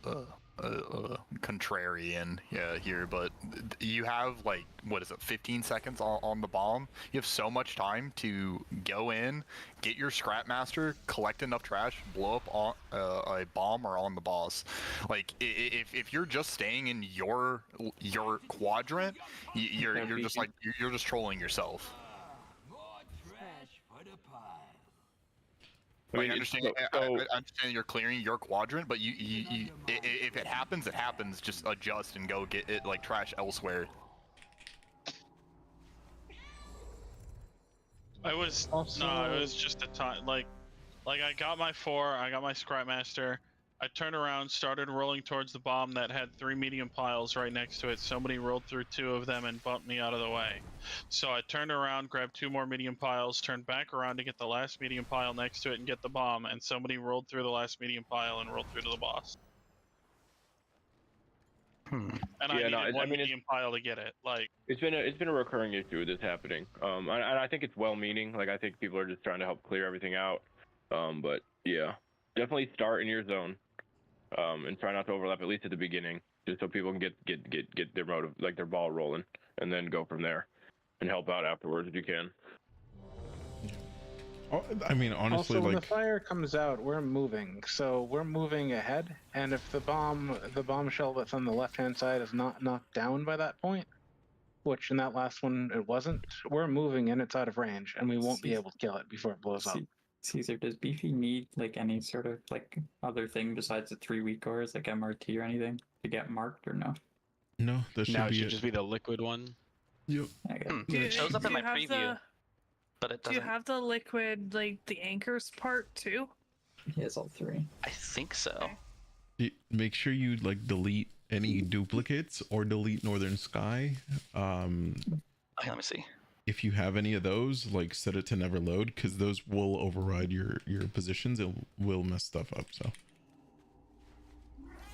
contrarian here, but you have, like, what is it, 15 seconds on the bomb? You have so much time to go in, get your scrap master, collect enough trash, blow up on a bomb or on the boss. Like, if you're just staying in your quadrant, you're just like you're just trolling yourself. Like, I understand you're clearing your quadrant, but if it happens, it happens. Just adjust and go get it like trash elsewhere. It was just a time. Like I got my 4, I got my scrap master. I turned around, started rolling towards the bomb that had 3 medium piles right next to it. Somebody rolled through 2 of them and bumped me out of the way. So I turned around, grabbed 2 more medium piles, turned back around to get the last medium pile next to it and get the bomb, and somebody rolled through the last medium pile and rolled through to the boss. And I needed one medium pile to get it. Like, it's been a recurring issue with this happening. And I think it's well-meaning. Like, I think people are just trying to help clear everything out. But yeah, definitely start in your zone. And try not to overlap, at least at the beginning, just so people can get their motive, like their ball rolling, and then go from there, and help out afterwards if you can. I mean, honestly, also, when like the fire comes out, we're moving, so we're moving ahead. And if the bombshell that's on the left-hand side is not knocked down by that point, which in that last one it wasn't, we're moving and it's out of range, and we won't be able to kill it before it blows up. Caesar, does Beefy need like any sort of like other thing besides the 3-week cores, like MRT or anything, to get marked or no? No, that should now it be should it. just be the liquid one. Yep. It shows up in my have preview, but it Do doesn't. you have the liquid, like the anchors part too? He has all 3. I think so. Make sure you like delete any duplicates or delete Northern Sky. Okay, let me see. If you have any of those, like set it to never load, because those will override your positions. It will mess stuff up. So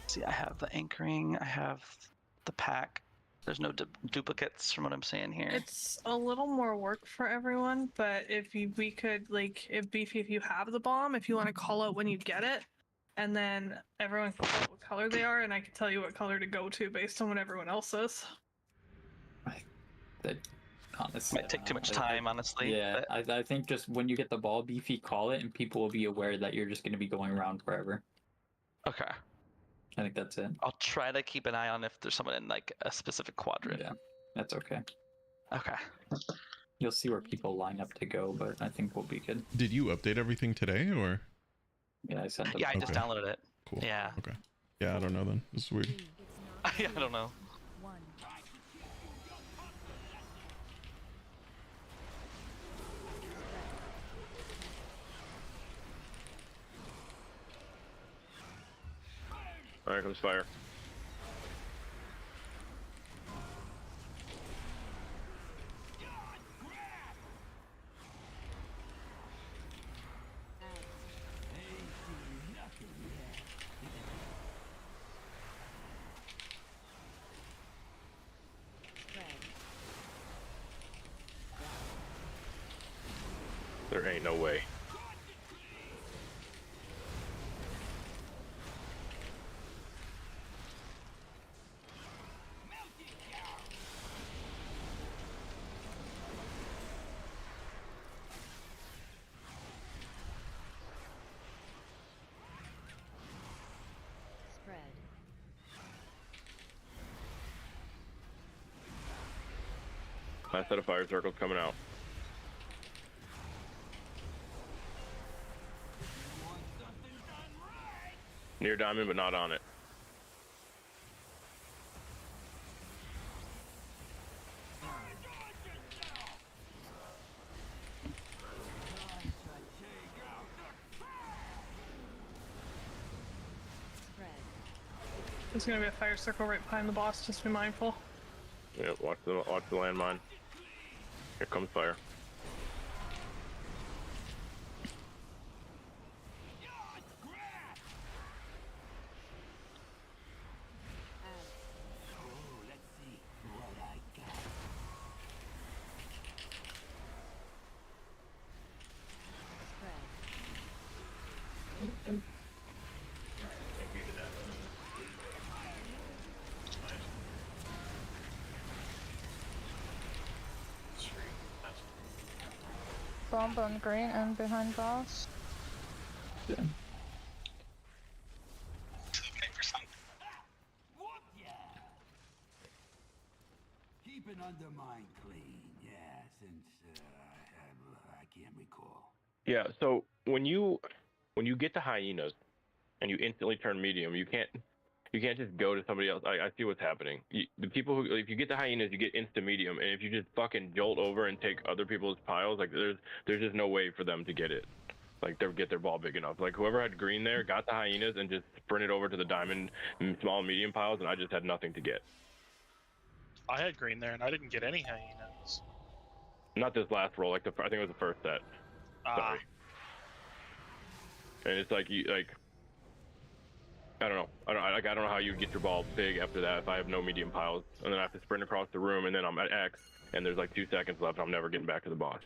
See, I have the anchoring. I have the pack. There's no duplicates from what I'm seeing here. It's a little more work for everyone, but if we could, like, if Beefy, if you have the bomb, if you want to call out when you get it, and then everyone can tell what color they are, and I can tell you what color to go to based on what everyone else says. Honestly, might take too much time, honestly. Yeah, I think just when you get the ball, Beefy, call it, and people will be aware that you're just going to be going around forever. Okay. I think that's it. I'll try to keep an eye on if there's someone in like a specific quadrant. Yeah, that's okay. Okay. You'll see where people line up to go, but I think we'll be good. did you update everything today, or? Yeah, I sent them. Yeah, I just downloaded it. Cool. Yeah. Okay. Yeah, I don't know then. This is weird. Yeah, I don't know. Alright, comes fire. There ain't no way. Spread. Last set of fire circles coming out. Near diamond, but not on it. There's gonna be a fire circle right behind the boss, just be mindful. Yeah, watch the landmine. Here comes fire. Bomb on green and behind boss. Yeah. Keep an undermine clean, yeah, since I can't recall. Yeah, so when you get the hyenas and you instantly turn medium, you can't just go to somebody else. I see what's happening. The people who, if you get the hyenas, you get instant medium, and if you just fucking jolt over and take other people's piles, like there's just no way for them to get it. Like, they get their ball big enough. Like, whoever had green there got the hyenas and just sprinted over to the diamond, small and medium piles, and I just had nothing to get. I had green there, and I didn't get any hyenas. Not this last roll. Like, I think it was the first set. Sorry. And it's like I don't know. I don't know how you get your ball big after that if I have no medium piles, and then I have to sprint across the room, and then I'm at X, and there's like 2 seconds left. And I'm never getting back to the boss.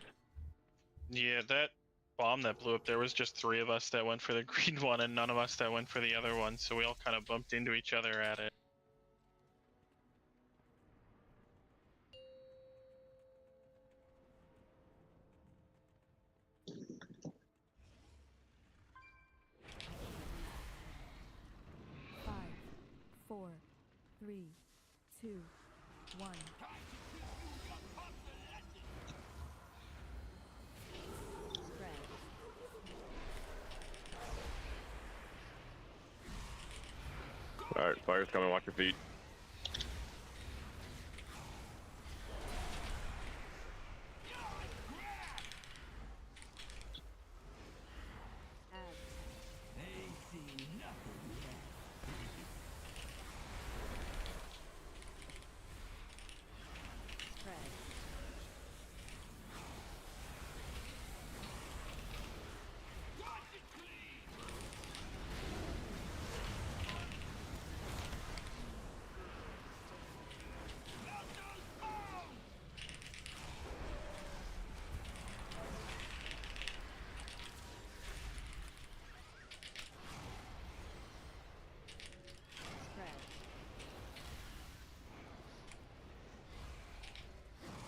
Yeah, that bomb that blew up there was just 3 of us that went for the green one, and none of us that went for the other one. So we all kind of bumped into each other at it. Five, 4, 3, 2, 1. Spread. All right, fire's coming. Watch your feet.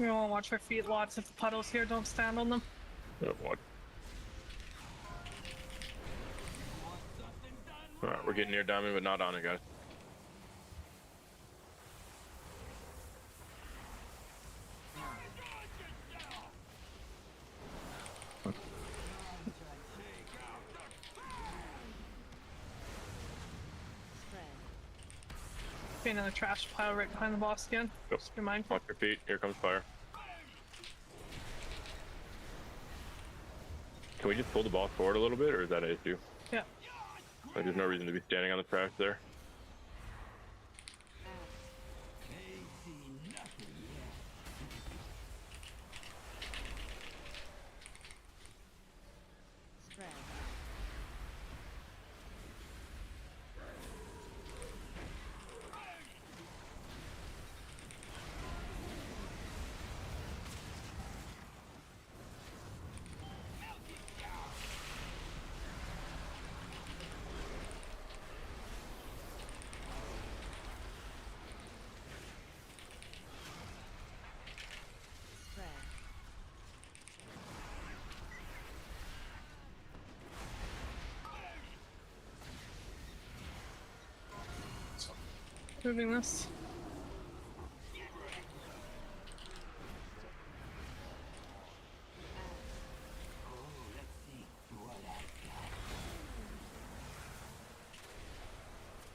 We want to watch our feet lots. If the puddles here, don't stand on them. Oh, what? All right, we're getting near diamond, but not on it, guys. Be another trash pile right behind the boss again. Go. Just be mindful. Watch your feet. Here comes fire. Can we just pull the boss forward a little bit, or is that an issue? Yeah. Like, there's no reason to be standing on the trash there. Moving this.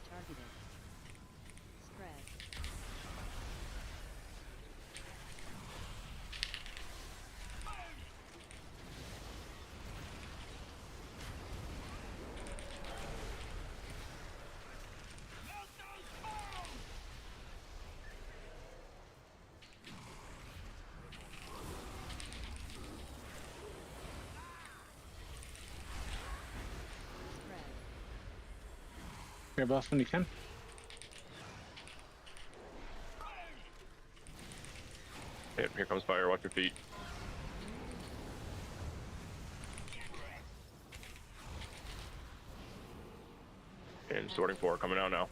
Targeted. Spread. Your buff when you can. Yep, here comes fire. Watch your feet. And sorting 4 coming out now.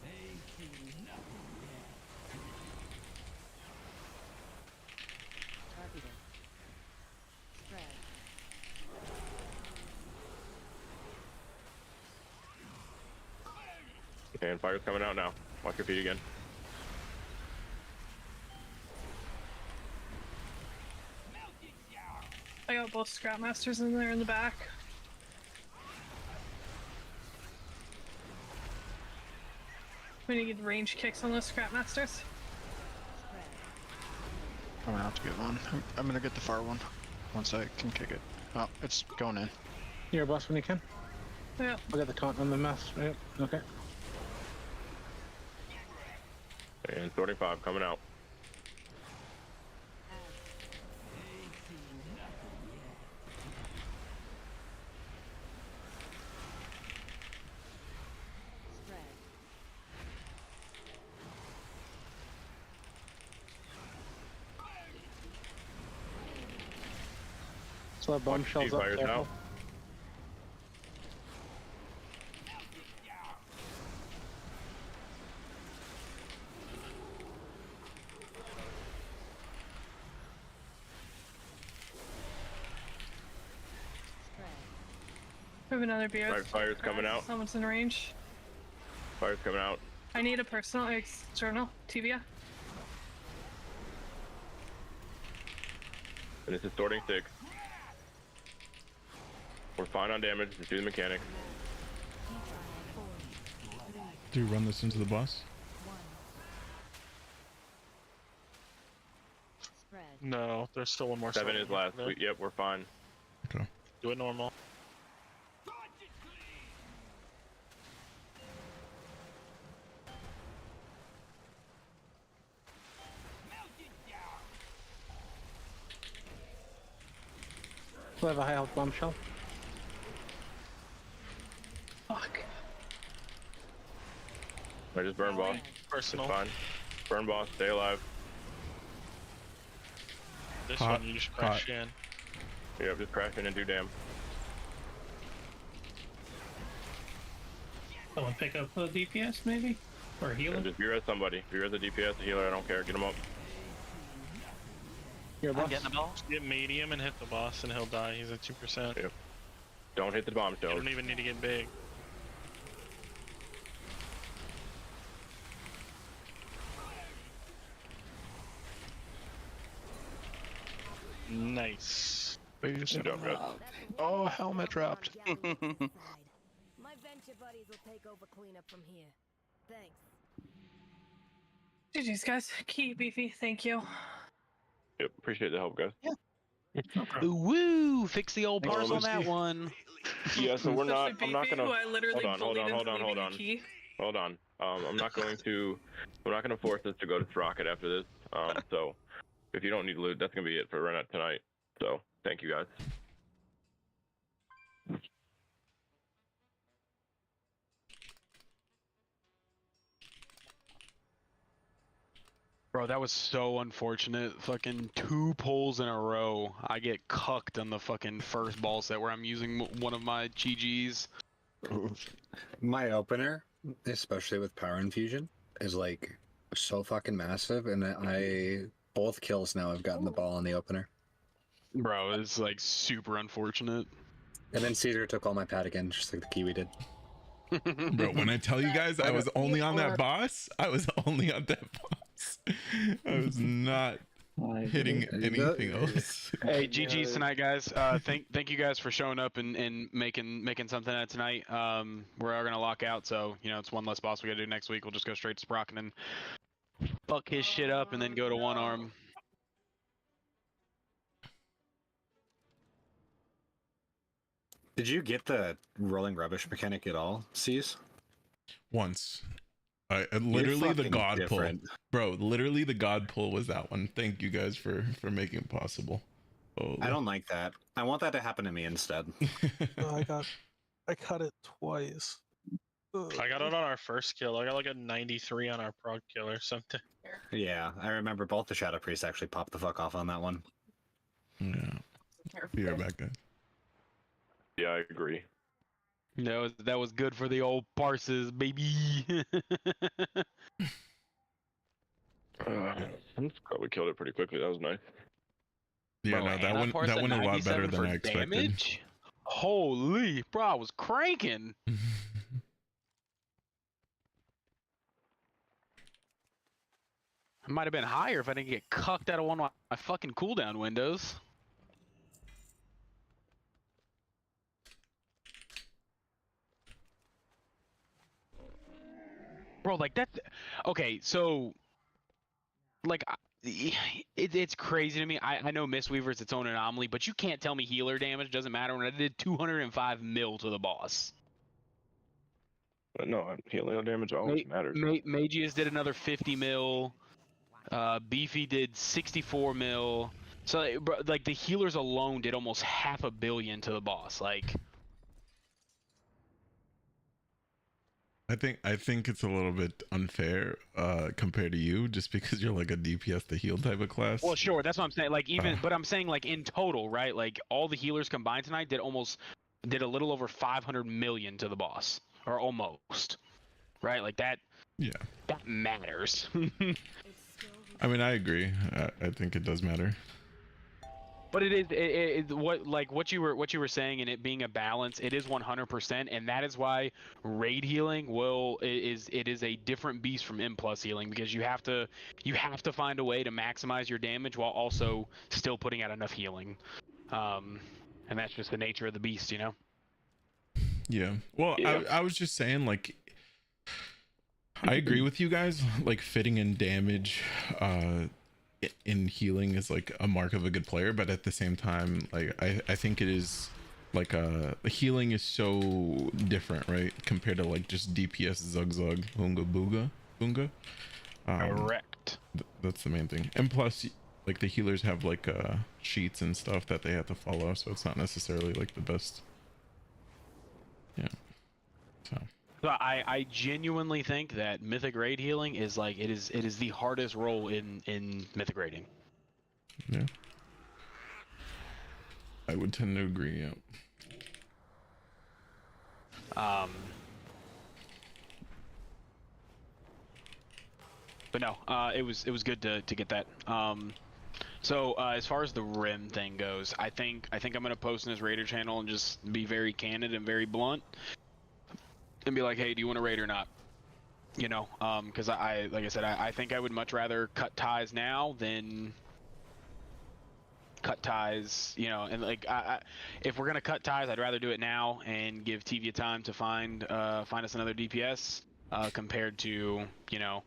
Targeted. Spread. And fire's coming out now. Watch your feet again. I got both Scrap Masters in there in the back. We need to get range kicks on those Scrap Masters. I'm gonna have to get one. I'm gonna get the far one once I can kick it. Oh, it's going in. You're a boss when you can. Yeah. I'll get the taunt on the mess. Right. Okay. And 35 coming out. So that bombshells up. Fires Careful. out. We have another beard. Right, fire's coming out. Someone's in range. Fire's coming out. I need a personal external tibia. And it's distorting 6. We're fine on damage. Just do the mechanics. Do you run this into the boss? No, there's still one more. 7 is last. Yep, we're fine. Okay. Do it normal. We'll have a high health bombshell. Fuck. I just burn boss. Personal. It's fine. Burn boss. Stay alive. This Hot, one you just crash in. Yep, just crash in and do damn. Someone pick up a DPS maybe? Or healer? Just be res somebody. Be res a DPS, a healer, I don't care. Get him up. You're a boss. Getting the ball. Get medium and hit the boss and he'll die. He's at 2%. Yep. Don't hit the You bombshell. don't even need to get big. Nice. Boost. Good job, guys. Oh, helmet dropped. My venture buddies will take over cleanup from here. Thanks. GG's guys. Key beefy. Thank you. Yep, appreciate the help, guys. Woo! Fix the old parse on that one. Yeah, so we're not. I'm not Beefy, gonna. who I literally Hold bullied on, into hold leaving on. a key. Hold on. I'm not going to. I'm not gonna force us to go to Sprocket after this. So if you don't need loot, that's gonna be it for run out tonight. So thank you guys. Bro, that was so unfortunate. Fucking 2 pulls in a row. I get cucked on the fucking first ball set where I'm using one of my GGs. My opener, especially with power infusion, is like so fucking massive, and I both kills now I've gotten the ball on the opener. Bro, it's like super unfortunate. And then Caesar took all my pad again, just like the Kiwi did. Bro, when I tell you guys I was only on that boss, I was only on that boss. I was not hitting anything else. Hey, GG's tonight, guys. Thank you guys for showing up and making something out of tonight. We're gonna lock out, so you know it's one less boss we gotta do next week. We'll just go straight to Sprocken and fuck his shit up, and then go to one arm. Did you get the rolling rubbish mechanic at all, Cease? Once. Literally the fucking god different. pull. Bro, literally the god pull was that one. Thank you guys for making it possible. Oh. I don't like that. I want that to happen to me instead. I cut it twice. I got it on our first kill. I got like a 93 on our prog kill or something. Yeah, I remember both the Shadow Priests actually popped the fuck off on that one. Yeah. Be right back, guys. Yeah, I agree. That was good for the old parses, baby. I'm just glad we killed it pretty quickly. That was nice. Yeah, Bro, no, and that I went parsed a lot 97 better than for I expected. damage? Holy, bro, I was cranking. It might have been higher if I didn't get cucked out of one of my fucking cooldown windows. Bro, like that's okay. So, like, it's crazy to me. I know Mistweaver is its own anomaly, but you can't tell me healer damage doesn't matter when I did 205 mil to the boss. But no, healing damage always matters. Magius did another 50 mil. Beefy did 64 mil. So like the healers alone did almost 500 million to the boss. Like, I think it's a little bit unfair compared to you, just because you're like a DPS to heal type of class. well, sure, that's what I'm saying. Like but I'm saying like in total, right? Like all the healers combined tonight did a little over 500 million to the boss, or almost, right? Like that. Yeah. That matters. I mean, I agree. I think it does matter. But it is what you were saying, and it being a balance. It is 100%, and that is why raid healing is a different beast from M+ healing, because you have to find a way to maximize your damage while also still putting out enough healing, and that's just the nature of the beast, you know. Yeah. Well, yeah. I was just saying, like, I agree with you guys. Like, fitting in damage in healing is like a mark of a good player, but at the same time, like, I think it is like healing is so different, right, compared to like just DPS zug hunga boonga. Correct. That's the main thing. And plus, like, the healers have like sheets and stuff that they have to follow, so it's not necessarily like the best. Yeah. So I genuinely think that Mythic raid healing is like it is the hardest role in Mythic raiding. Yeah. I would tend to agree, yeah. But no, it was good to get that. So as far as the rim thing goes, I think I'm gonna post in his Raider channel and just be very candid and very blunt, and be like, hey, do you want to raid or not? You know, because like I said, I think I would much rather cut ties now than cut ties, you know, and like if we're gonna cut ties, I'd rather do it now and give Tevia time to find us another DPS compared to, you know,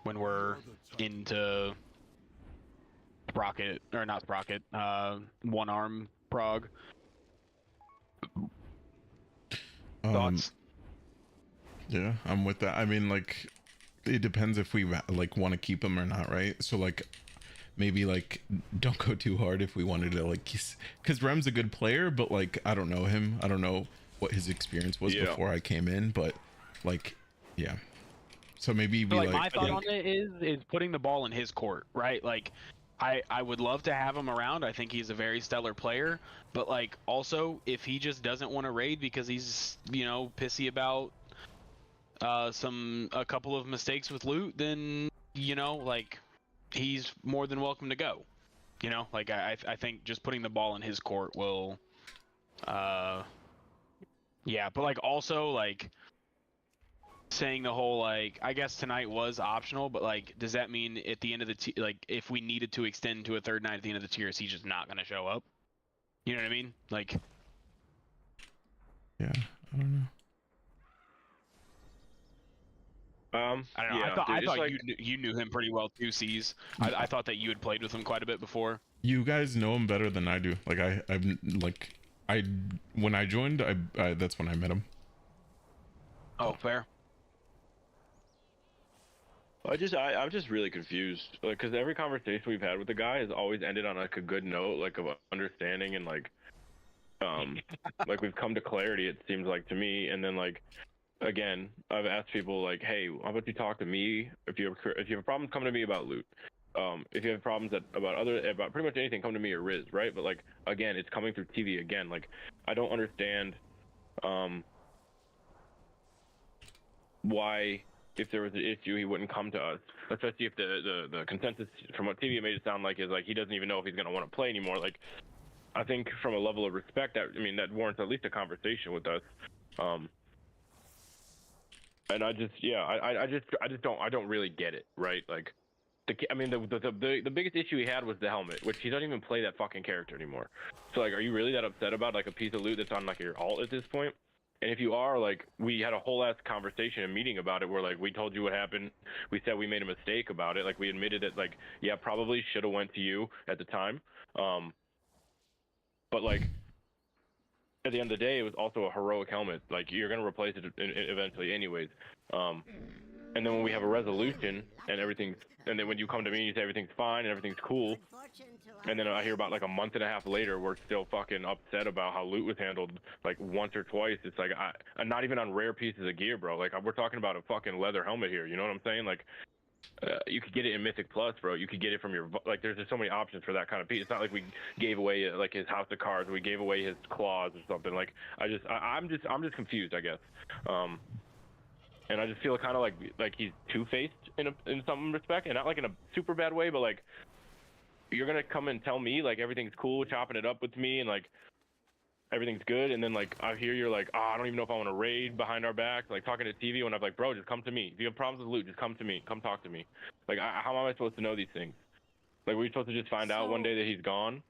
when we're into Sprocket, or not Sprocket, one arm prog. Thoughts? Yeah, I'm with that. I mean, like, it depends if we like want to keep him or not, right? So like, maybe like don't go too hard if we wanted to, like, because Rem's a good player, but like, I don't know him. I don't know what his experience was before I came in, but like, yeah. So maybe be like my thought on it is putting the ball in his court, right? Like, I would love to have him around. I think he's a very stellar player, but like also if he just doesn't want to raid because he's, you know, pissy about a couple of mistakes with loot, then, you know, like, he's more than welcome to go. You know, like I think just putting the ball in his court will, yeah. But like also like saying the whole, like, I guess tonight was optional, but like, does that mean at the end of the like if we needed to extend to a third night at the end of the tiers, he's just not gonna show up? You know what I mean? Like, yeah, I don't know. I don't know. Yeah, I dude, thought like, you knew him pretty well too, C's. I thought that you had played with him quite a bit before. You guys know him better than I do. Like, when I joined, I that's when I met him. Oh, fair. I'm just really confused, like, because every conversation we've had with the guy has always ended on like a good note, like of understanding and like like we've come to clarity, it seems like to me. And then like, again, I've asked people like, hey, how about you talk to me if you have problems, come to me about loot. If you have problems about pretty much anything, come to me or Riz, right? But like, again, it's coming through TV again. Like, I don't understand why, if there was an issue, he wouldn't come to us, especially if the consensus from what TV made it sound like is like he doesn't even know if he's going to want to play anymore. Like, I think from a level of respect, that warrants at least a conversation with us. And I don't really get it, right? Like, the biggest issue he had was the helmet, which he doesn't even play that fucking character anymore. So like, are you really that upset about like a piece of loot that's on like your alt at this point? And if you are, like, we had a whole ass conversation and meeting about it where, like, we told you what happened. We said we made a mistake about it. Like, we admitted that, like, yeah, probably should have went to you at the time. But, like, at the end of the day, it was also a heroic helmet. Like, you're going to replace it eventually anyways. And then when we have a resolution and everything's, and then when you come to me and you say everything's fine and everything's cool, and then I hear about like a month and a half later, we're still fucking upset about how loot was handled like once or twice. It's like, I'm not even on rare pieces of gear, bro. Like, we're talking about a fucking leather helmet here. You know what I'm saying? Like, you could get it in Mythic Plus, bro. You could get it from your, like, there's just so many options for that kind of piece. It's not like we gave away like his house of cards, or we gave away his claws or something. Like, I'm just confused, I guess. And I just feel kind of like he's two-faced in some respect, and not like in a super bad way, but like, you're gonna come and tell me like everything's cool, chopping it up with me, and like everything's good, and then like I hear you're like, I don't even know if I want to raid behind our back, like talking to TV, when I'm like, bro, just come to me. If you have problems with loot, just come to me. Come talk to me. Like, how am I supposed to know these things? Like, were you supposed to just find out one day that he's gone?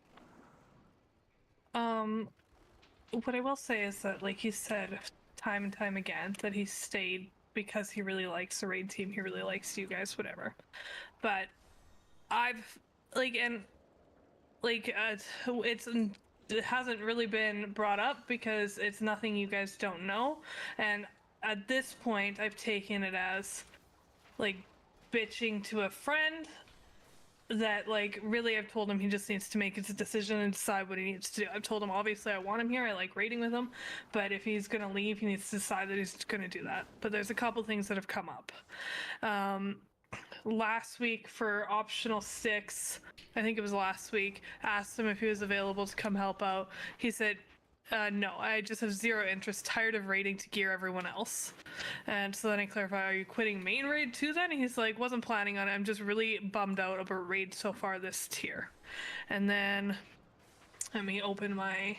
What I will say is that, like he said time and time again, that he stayed because he really likes the raid team, he really likes you guys, whatever. But I've it hasn't really been brought up because it's nothing you guys don't know, and at this point I've taken it as like bitching to a friend that, like, really I've told him he just needs to make his decision and decide what he needs to do. I've told him obviously I want him here, I like raiding with him, but if he's gonna leave, he needs to decide that he's gonna do that. But there's a couple things that have come up. Last week for optional 6, I think it was last week, asked him if he was available to come help out. He said, no, I just have zero interest, tired of raiding to gear everyone else. And so then I clarify, are you quitting main raid too then? And he's like, wasn't planning on it, I'm just really bummed out about raid so far this tier. And then, let me open my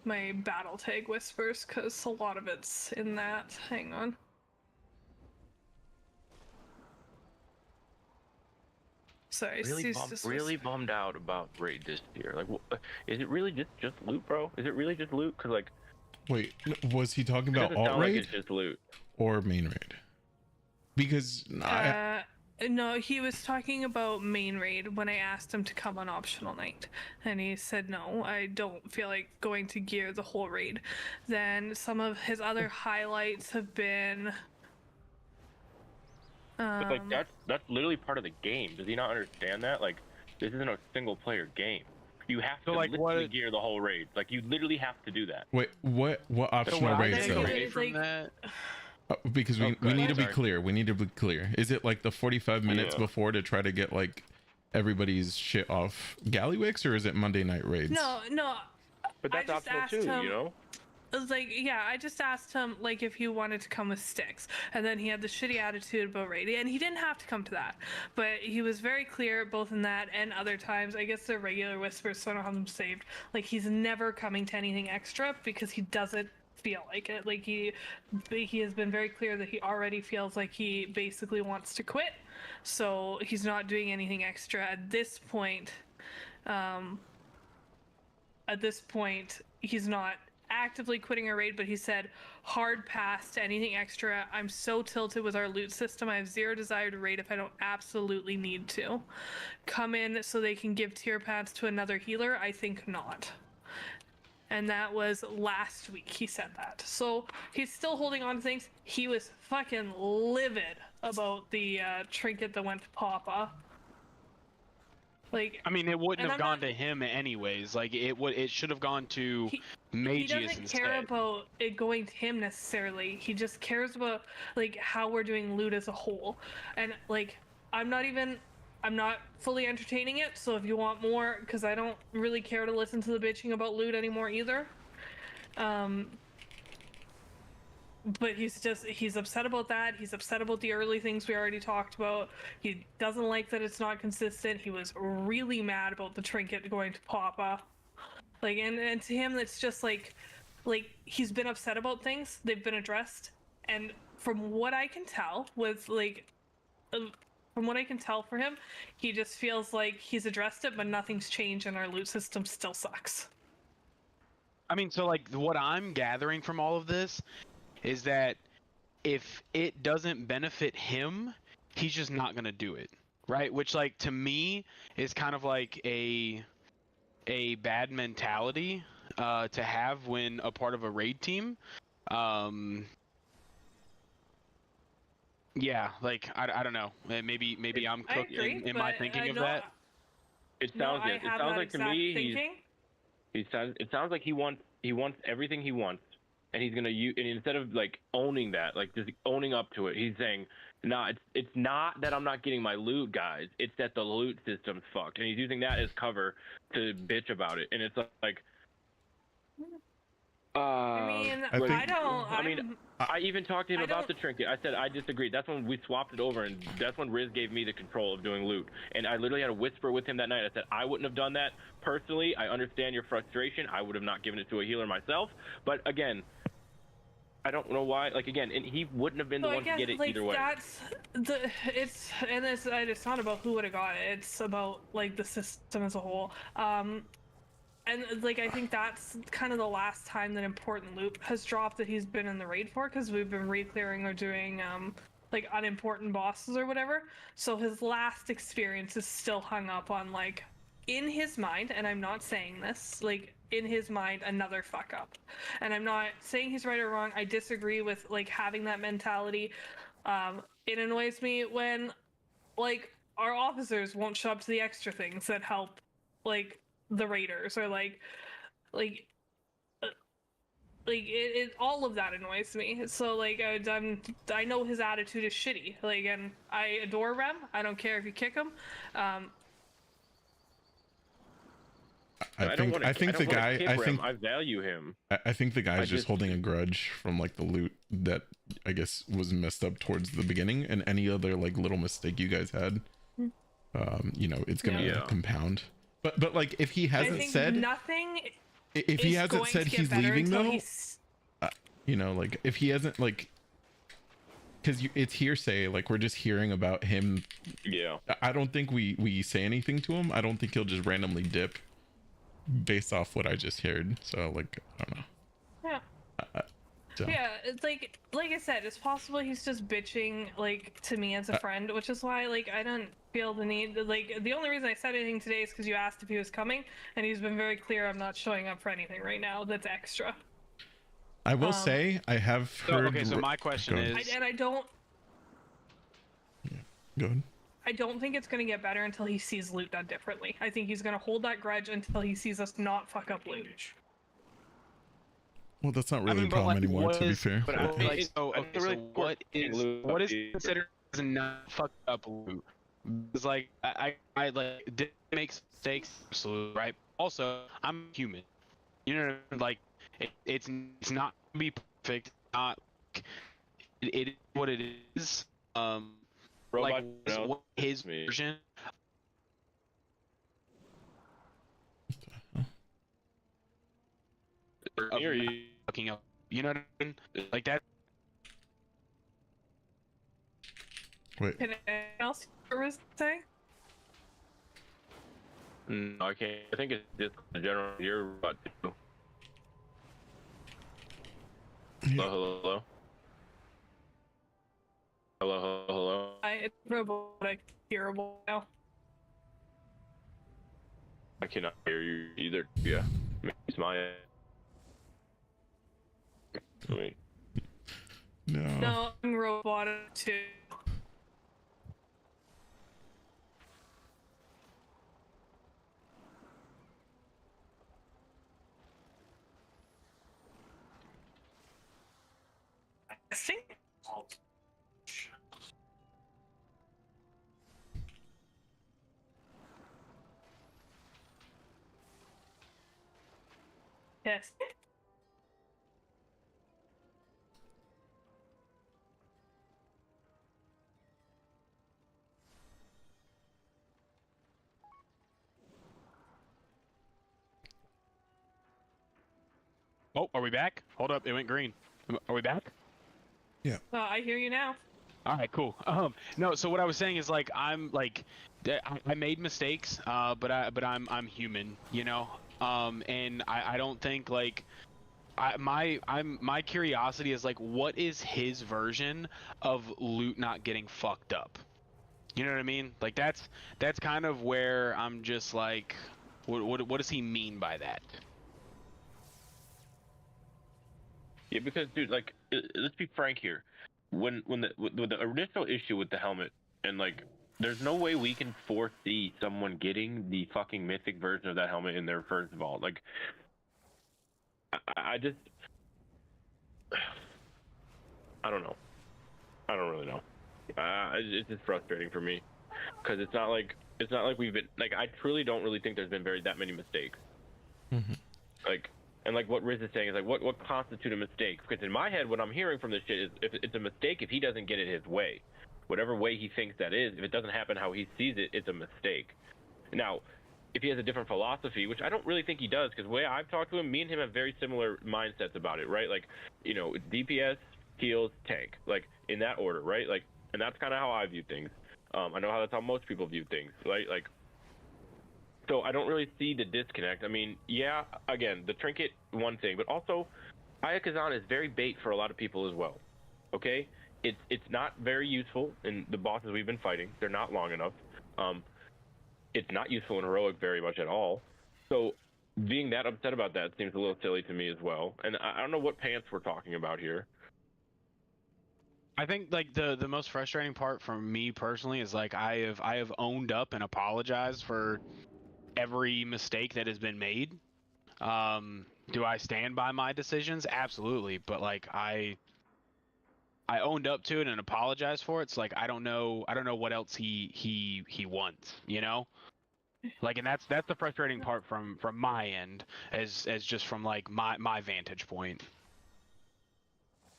battle tag whispers, because a lot of it's in that. Hang on. Sorry, really bummed out about raid this year. Like, is it really just loot, bro? Is it really just loot? Cause like, wait, was he talking about alt raid? Like it's just loot or main raid? Because no, he was talking about main raid when I asked him to come on optional night, and he said no, I don't feel like going to gear the whole raid. Then some of his other highlights have been. But like that's literally part of the game. Does he not understand that? Like, this isn't a single player game. You have to like literally gear the whole raid. Like, you literally have to do that. Wait, what optional raids though? Because we need to be clear. We need to be clear. Is it like the 45 minutes before to try to get like everybody's shit off Gallywix, or is it Monday night raids? No. But that's optional too, you know? I was like, yeah, I just asked him like if he wanted to come with sticks, and then he had the shitty attitude about raiding, and he didn't have to come to that, but he was very clear both in that and other times. I guess they're regular whispers, so I don't have them saved. Like, he's never coming to anything extra because he doesn't feel like it. Like, he has been very clear that he already feels like he basically wants to quit, so he's not doing anything extra at this point. He's not actively quitting a raid, but he said hard pass to anything extra. I'm so tilted with our loot system, I have zero desire to raid if I don't absolutely need to. Come in so they can give tier pads to another healer? I think not. And that was last week he said that. So he's still holding on to things. He was fucking livid about the trinket that went to Papa. Like, I mean, it wouldn't have gone to him anyways. Like, it should have gone to Magius He doesn't care about it going to him necessarily. He just cares about like how we're doing loot as a whole. And like, I'm not fully entertaining it. So if you want more, because I don't really care to listen to the bitching about loot anymore either. But he's upset about that. He's upset about the early things we already talked about. He doesn't like that it's not consistent. He was really mad about the trinket going to Papa. Like, and to him, it's just like he's been upset about things. They've been addressed. And from what I can tell for him, he just feels like he's addressed it, but nothing's changed and our loot system still sucks. I mean, so like what I'm gathering from all of this is that if it doesn't benefit him, he's just not gonna do it, right? Which, like, to me is kind of like a bad mentality to have when a part of a raid team. Yeah, like I don't know. Maybe I'm I cooked agree, in my but thinking I of know- that. It No, sounds I it have sounds that like to exact me thinking. it sounds like he wants everything he wants, and he's gonna use, and instead of like owning that, like just owning up to it, he's saying, nah, it's not that I'm not getting my loot, guys, it's that the loot system's fucked, and he's using that as cover to bitch about it. And it's like I even talked to him about the trinket. I said I disagreed. That's when we swapped it over, and that's when Riz gave me the control of doing loot. And I literally had a whisper with him that night. I said I wouldn't have done that personally. I understand your frustration. I would have not given it to a healer myself. But again, I don't know why. Like again, and he wouldn't have been the one to get it either way. It's not about who would have got it. It's about like the system as a whole. And like I think that's kind of the last time that important loot has dropped that he's been in the raid for, because we've been re-clearing or doing like unimportant bosses or whatever. So his last experience is still hung up on, like, in his mind, and I'm not saying this, like, in his mind, another fuck up. And I'm not saying he's right or wrong. I disagree with like having that mentality. It annoys me when like our officers won't show up to the extra things that help like the raiders, or like it all of that annoys me. So like I know his attitude is shitty, like, and I adore Rem. I don't care if you kick him. I think the guy. I value him. I think the guy's just holding a grudge from like the loot that I guess was messed up towards the beginning, and any other like little mistake you guys had. You know, it's gonna compound. But like if he hasn't said nothing, if he hasn't said he's leaving though, you know, like if he hasn't, like, because it's hearsay, like we're just hearing about him. Yeah. I don't think we say anything to him. I don't think he'll just randomly dip based off what I just heard. So like I don't know. Yeah. So. Yeah, it's like I said, it's possible he's just bitching like to me as a friend, which is why like I don't feel the need. Like the only reason I said anything today is because you asked if he was coming, and he's been very clear I'm not showing up for anything right now that's extra. I will say I have heard. Okay, so my question is, I don't. Yeah, go ahead. I don't think it's going to get better until he sees loot done differently. I think he's going to hold that grudge until he sees us not fuck up loot. Well, that's not really a problem anymore, to be fair. But what is considered as a not fucked up loot? It's like I like did make mistakes, absolutely, right? Also, I'm human. You know, like it's not to be perfect. Not it is what it is. Like what his version. Fucking up, you know what I mean? Like that. Wait. Anything else you were saying? No, I can't. I think it's just the general you're about to. Hello. It's robotic, hearable now. I cannot hear you either. Yeah, maybe it's my end. Wait. No, I'm robotic too. I think. Yes. Oh, are we back? Hold up, it went green. Are we back? Yeah. I hear you now. All right, cool. No, so what I was saying is like I'm like I made mistakes, but I'm human, you know. And I don't think like my curiosity is like, what is his version of loot not getting fucked up? You know what I mean? Like that's kind of where I'm just like, what does he mean by that? Yeah, because dude, like, let's be frank here. When the initial issue with the helmet, and like, there's no way we can foresee someone getting the fucking mythic version of that helmet in their first vault. Like, I just, I don't know. I don't really know. It's just frustrating for me, because it's not like we've been like, I truly don't really think there's been that many mistakes. Like, and like what Riz is saying is like, what constitutes a mistake? Because in my head, what I'm hearing from this shit is, if it's a mistake if he doesn't get it his way, whatever way he thinks that is, if it doesn't happen how he sees it, it's a mistake. Now, if he has a different philosophy, which I don't really think he does, because the way I've talked to him, me and him have very similar mindsets about it, right? Like, you know, DPS, heals, tank, like in that order, right? Like, and that's kind of how I view things. I know how that's how most people view things, right? Like, so I don't really see the disconnect. I mean, yeah, again, the trinket, one thing, but also, Ayakazan is very bait for a lot of people as well. Okay, it's not very useful in the bosses we've been fighting. They're not long enough. It's not useful in heroic very much at all. So being that upset about that seems a little silly to me as well. And I don't know what pants we're talking about here. I think like the most frustrating part for me personally is like I have owned up and apologized for every mistake that has been made. Do I stand by my decisions? Absolutely, but like I owned up to it and apologized for it. It's like I don't know what else he wants, you know? Like, and that's the frustrating part from my end, as just from like my vantage point.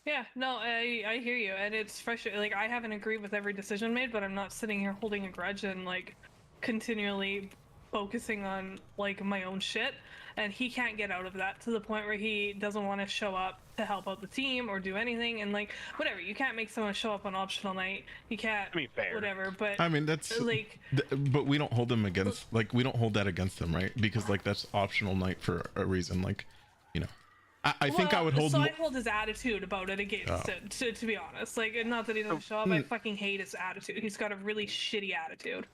Yeah, no, I hear you, and it's frustrating. Like, I haven't agreed with every decision made, but I'm not sitting here holding a grudge and like continually focusing on like my own shit. And he can't get out of that to the point where he doesn't want to show up to help out the team or do anything. And like, whatever, you can't make someone show up on optional night. You can't. I mean, fair. Whatever, but I mean, that's like, but we don't hold them against, like, we don't hold that against them, right? Because like that's optional night for a reason. Like, you know, I think I would hold. So I hold his attitude about it against it. To be honest, like, not that he doesn't show up. I fucking hate his attitude. He's got a really shitty attitude.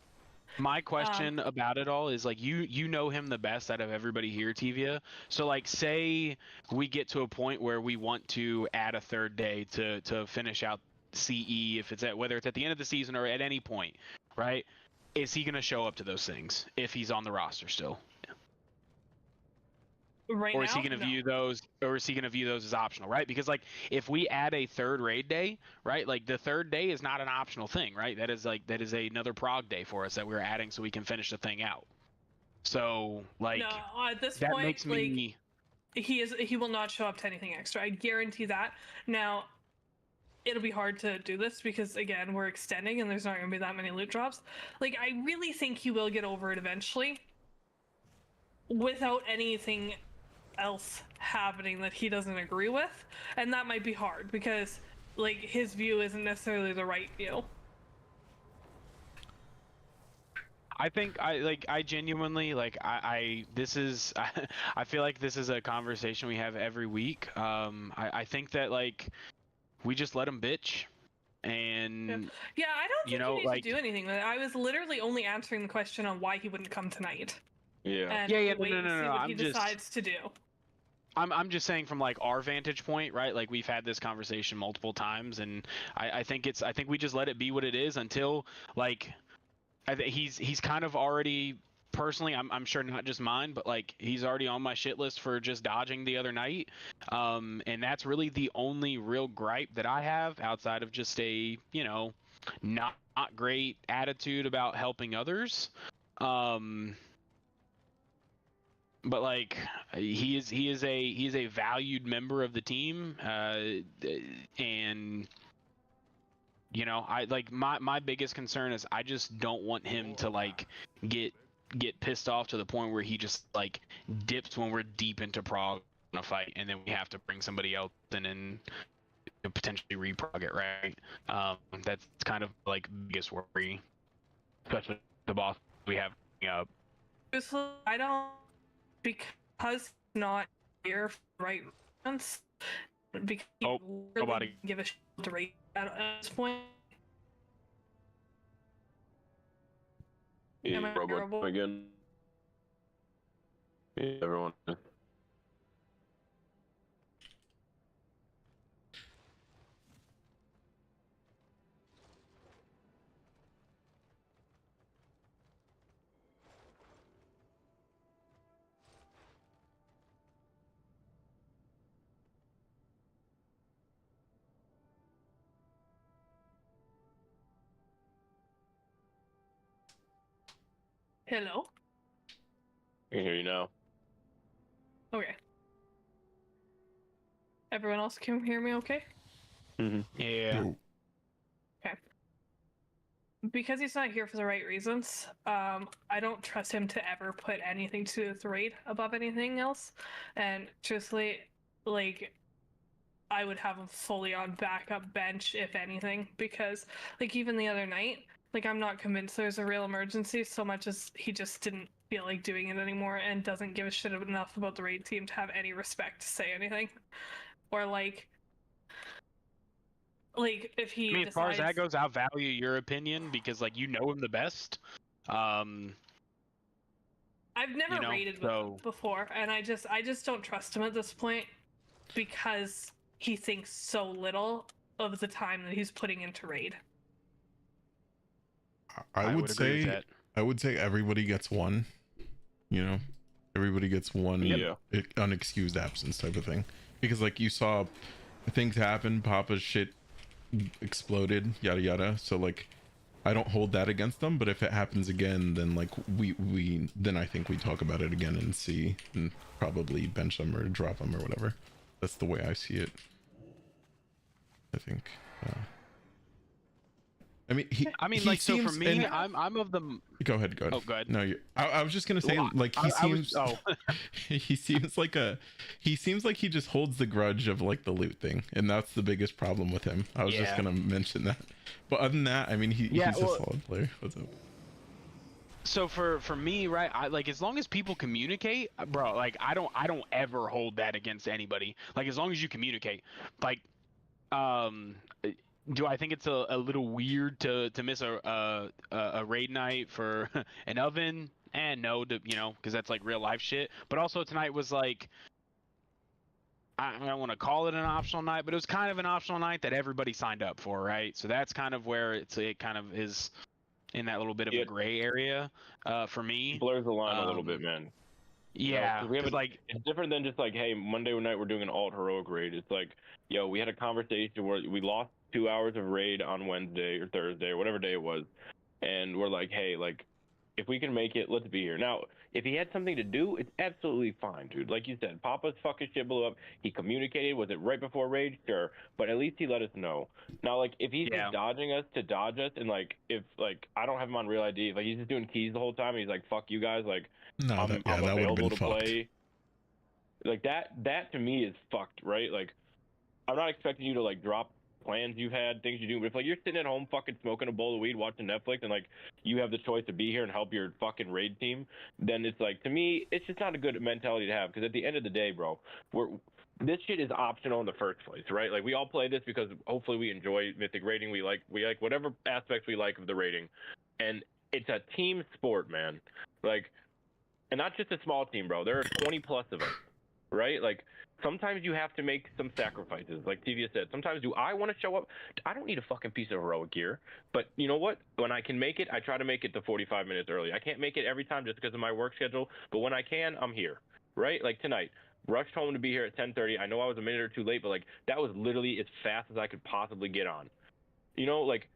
My question about it all is like, you know him the best out of everybody here, Tivia. So like, say we get to a point where we want to add a third day to finish out CE, if it's whether it's at the end of the season or at any point, right? Is he gonna show up to those things if he's on the roster still? Right or is now? he going to No. view those, or is he going to view those as optional, right? Because like, if we add a third raid day, right, like the third day is not an optional thing, right? That is another prog day for us that we're adding so we can finish the thing out. So like, no, at this that point, makes me he will not show up to anything extra. I guarantee that. Now, it'll be hard to do this because again, we're extending and there's not going to be that many loot drops. Like, I really think he will get over it eventually without anything else happening that he doesn't agree with, and that might be hard because like his view isn't necessarily the right view. I think I genuinely like this is I feel like this is a conversation we have every week. I think that like we just let him bitch, and yeah, I don't think you know, you need like, to do anything with it. I was literally only answering the question on why he wouldn't come tonight. Yeah. And Yeah. wait and see No. what he decides to do. I'm just saying from like our vantage point, right? Like we've had this conversation multiple times, and I think we just let it be what it is until like he's kind of already personally, I'm sure not just mine, but like he's already on my shit list for just dodging the other night, and that's really the only real gripe that I have outside of just a, you know, not great attitude about helping others. But like he is a valued member of the team, and you know, I like my biggest concern is I just don't want him to like get pissed off to the point where he just like dips when we're deep into prog in a fight, and then we have to bring somebody else in and potentially reprog it, right? That's kind of like biggest worry, especially the boss we have coming up. I don't, because because not here for the right reasons, because he really nobody. give a shit to rate at this point. Am I Robot terrible? again. Yeah, everyone. Hello? I can hear you now. Okay. Everyone else can hear me okay? Yeah. Okay. Because he's not here for the right reasons, I don't trust him to ever put anything to do with the raid above anything else. And truthfully, like, I would have him fully on backup bench, if anything, because, like, even the other night, like, I'm not convinced there's a real emergency so much as he just didn't feel like doing it anymore and doesn't give a shit enough about the raid team to have any respect to say anything. Or, like if he I mean, as far as that decides, goes, I'll value your opinion because, like, you know him the best. I've never you know, raided with him before, and I just don't trust him at this point because he thinks so little of the time that he's putting into raid. I would agree with say that. I would say everybody gets one. You know, everybody gets one unexcused absence type of thing, because like you saw things happen, Papa's shit exploded, yada yada. So like, I don't hold that against them, but if it happens again, then like then I think we talk about it again and see, and probably bench them or drop them or whatever. That's the way I see it. I think. I mean, he like, so for seems, me, and I'm of the. Go ahead. Oh, go ahead. No, I was just gonna say, like, he seems. He seems like he just holds the grudge of like the loot thing, and that's the biggest problem with him. I was just gonna mention that, but other than that, I mean, he's a solid player. What's up? So for me, right, I like, as long as people communicate, bro, like I don't ever hold that against anybody. Like, as long as you communicate, like, do I think it's a little weird to miss a raid night for an oven? And no, because that's like real life shit. But also tonight was like, I don't want to call it an optional night, but it was kind of an optional night that everybody signed up for, right? So that's kind of where it kind of is in that little bit of a gray area for me. Blurs the line a little bit, man. Yeah, we have it's different than just like, hey, Monday night we're doing an alt heroic raid. It's like, yo, we had a conversation where we lost 2 hours of raid on Wednesday or Thursday or whatever day it was, and we're like, hey, like, if we can make it, let's be here. Now, if he had something to do, it's absolutely fine, dude. Like you said, Papa's fucking shit blew up. He communicated. Was it right before raid? Sure. But at least he let us know. Now, like, if he's just dodging us to dodge us, and like, if like I don't have him on real ID, like he's just doing keys the whole time, and he's like, fuck you guys, like, I'm available to play. Like that to me is fucked, right? Like, I'm not expecting you to like drop plans you've had, things you do, but if like you're sitting at home fucking smoking a bowl of weed, watching Netflix, and like you have the choice to be here and help your fucking raid team, then it's like, to me, it's just not a good mentality to have. Because at the end of the day, bro, this shit is optional in the first place, right? Like, we all play this because hopefully we enjoy Mythic raiding. We like whatever aspects we like of the raiding, and it's a team sport, man. Like, and not just a small team, bro. There are 20 plus of us, right? Like, sometimes you have to make some sacrifices. Like Tivia said, sometimes do I want to show up? I don't need a fucking piece of heroic gear. But you know what? When I can make it, I try to make it to 45 minutes early. I can't make it every time just because of my work schedule. But when I can, I'm here, right? Like tonight, rushed home to be here at 10:30. I know I was a minute or two late, but like that was literally as fast as I could possibly get on. You know, like,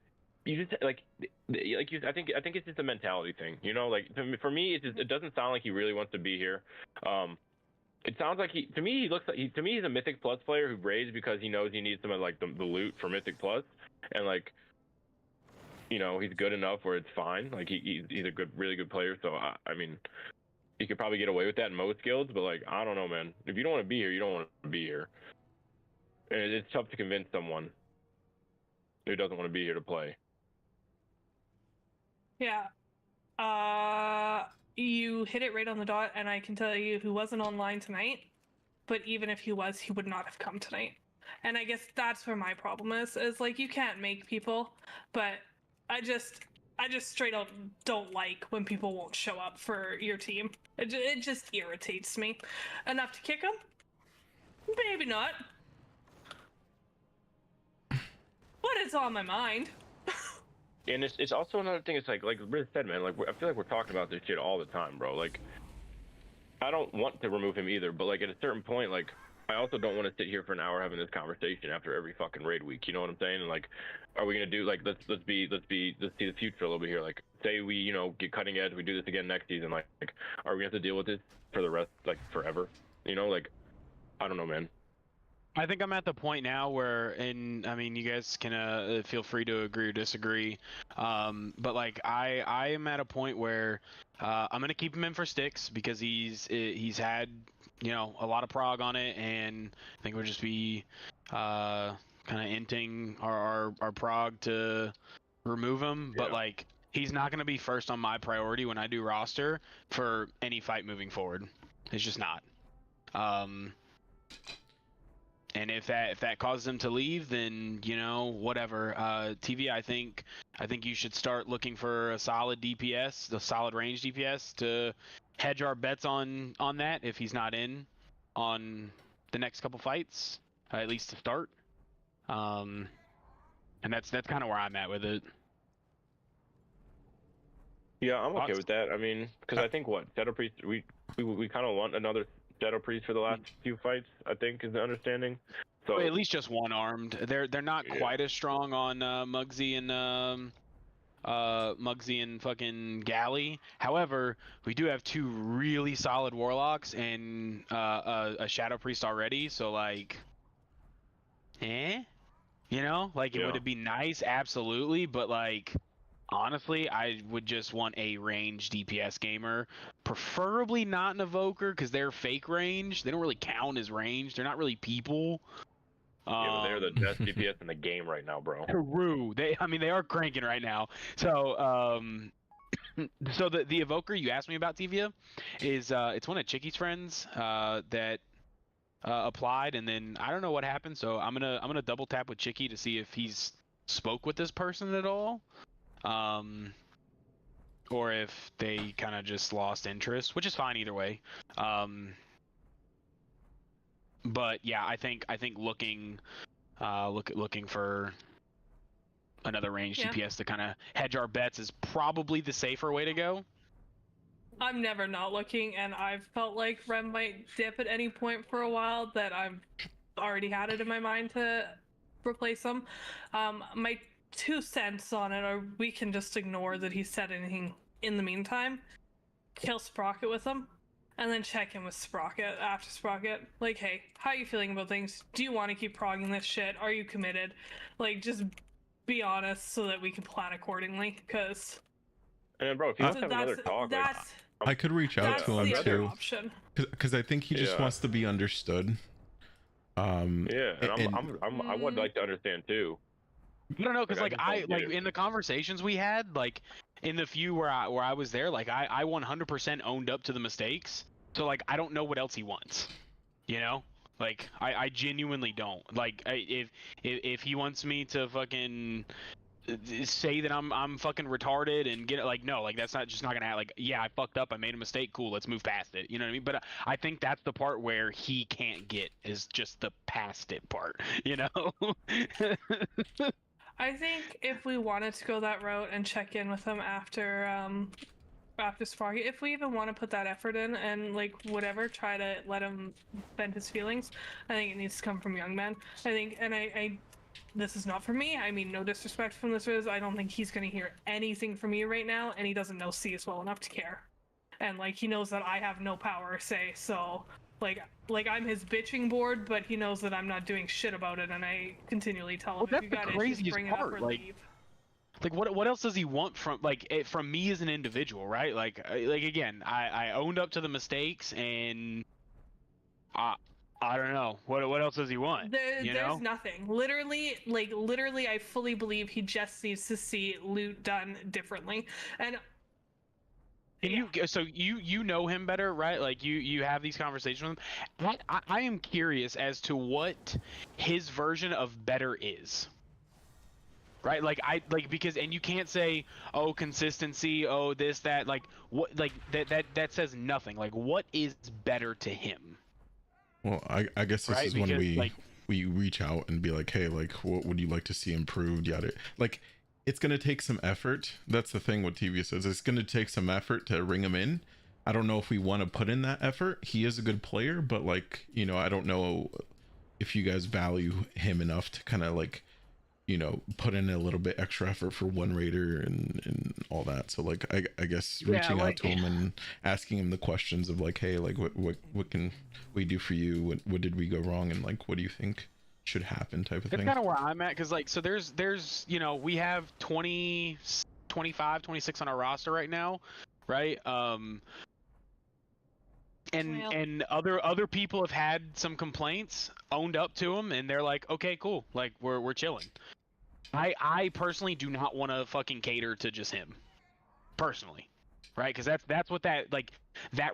you just I think it's just a mentality thing. You know, like for me, it doesn't sound like he really wants to be here. It sounds like he looks like to me he's a Mythic Plus player who raids because he knows he needs some of like the loot for Mythic Plus, and like, you know, he's good enough where it's fine. Like he's a really good player. So I mean, he could probably get away with that in most guilds, but like, I don't know, man. If you don't want to be here, you don't want to be here. And it's tough to convince someone who doesn't want to be here to play. Yeah. you hit it right on the dot, and I can tell you who wasn't online tonight, but even if he was, he would not have come tonight. And I guess that's where my problem is like, you can't make people, but I just straight up don't like when people won't show up for your team. It just irritates me. Enough to kick them? Maybe not. But it's on my mind. And it's also another thing. It's like Riz said, man. Like I feel like we're talking about this shit all the time, bro. Like I don't want to remove him either, but like at a certain point, like I also don't want to sit here for an hour having this conversation after every fucking raid week. You know what I'm saying? And like, are we gonna do like let's see the future a little bit here. Like say we get cutting edge, we do this again next season. Like are we gonna have to deal with this for the rest forever? Like I don't know, man. I think I'm at the point now where, and I mean, you guys can feel free to agree or disagree, but like I am at a point where I'm gonna keep him in for sticks because he's had a lot of prog on it, and I think we'll just be kind of inting our prog to remove him. But like he's not gonna be first on my priority when I do roster for any fight moving forward. It's just not. And if that causes him to leave, then whatever. TV, I think you should start looking for a solid DPS, the solid range DPS, to hedge our bets on that if he's not in on the next couple fights, at least to start. And that's kind of where I'm at with it. Yeah, I'm okay with that. I mean, because I think Shadow Priest, we kind of want another Shadow Priest for the last few fights, I think, is the understanding. So at least just one armed. They're not quite as strong on Muggsy and fucking Galley. However, we do have two really solid warlocks and a Shadow Priest already. So like, would it be nice? Absolutely, but like, honestly, I would just want a range DPS gamer, preferably not an evoker because they're fake range. They don't really count as range. They're not really people. But they're the best DPS in the game right now, bro. True. They are cranking right now. So, so the evoker you asked me about, Tivia, is it's one of Chicky's friends that applied, and then I don't know what happened. So I'm gonna double tap with Chicky to see if he's spoke with this person at all. Or if they kind of just lost interest, which is fine either way. But yeah, I think looking for another range DPS to kind of hedge our bets is probably the safer way to go. I'm never not looking, and I've felt like Rem might dip at any point for a while that I've already had it in my mind to replace him. My 2 cents on it are we can just ignore that he said anything in the meantime, kill Sprocket with him, and then check in with Sprocket after Sprocket. Like, hey, how are you feeling about things? Do you want to keep progging this shit? Are you committed? Like, just be honest so that we can plan accordingly, because... And bro, if you want to have another talk, I could reach out to him too, because I think he just wants to be understood. I would like to understand too. I don't know, because like in the conversations we had, like in the few where I was there, like I 100% owned up to the mistakes. So like I don't know what else he wants, like I genuinely don't. Like if he wants me to fucking say that I'm fucking retarded and get it, like no, like that's not gonna happen. Like yeah, I fucked up, I made a mistake, cool, let's move past it, you know what I mean? But I think that's the part where he can't get, is just the past it part, I think if we wanted to go that route and check in with him after Sparky, if we even want to put that effort in and like whatever, try to let him vent his feelings, I think it needs to come from young men. I think, and I this is not for me, I mean no disrespect from this is, I don't think he's gonna hear anything from me right now, and he doesn't know CS well enough to care. And like he knows that I have no power to say, so like I'm his bitching board, but he knows that I'm not doing shit about it, and I continually tell him, if you got issues, bring it up or leave. Like what else does he want from from me as an individual, right? Like again, I owned up to the mistakes, and I don't know what else does he want. There's nothing. Literally, I fully believe he just needs to see loot done differently, and Can you? So you know him better, right? Like you have these conversations with him. I am curious as to what his version of better is. Right, because you can't say, oh, consistency, oh, this, that, like what, like that says nothing. Like, what is better to him? Well, I guess this is when we reach out and be like, hey, like, what would you like to see improved? Yada. Like, it's gonna take some effort. That's the thing with TV says. It's gonna take some effort to ring him in. I don't know if we want to put in that effort. He is a good player, but like, you know, I don't know if you guys value him enough to kind of like, you know, put in a little bit extra effort for one raider and all that. So like, I guess reaching out to him and asking him the questions of like, hey, like what can we do for you? What did we go wrong? And like, what do you think should happen type of thing? That's kind of where I'm at. Cause like, so there's, you know, we have 20, 25, 26 on our roster right now. Right. And other people have had some complaints, owned up to them, and they're like, okay, cool, like we're chilling. I personally do not want to fucking cater to just him, personally, right? Because that's what that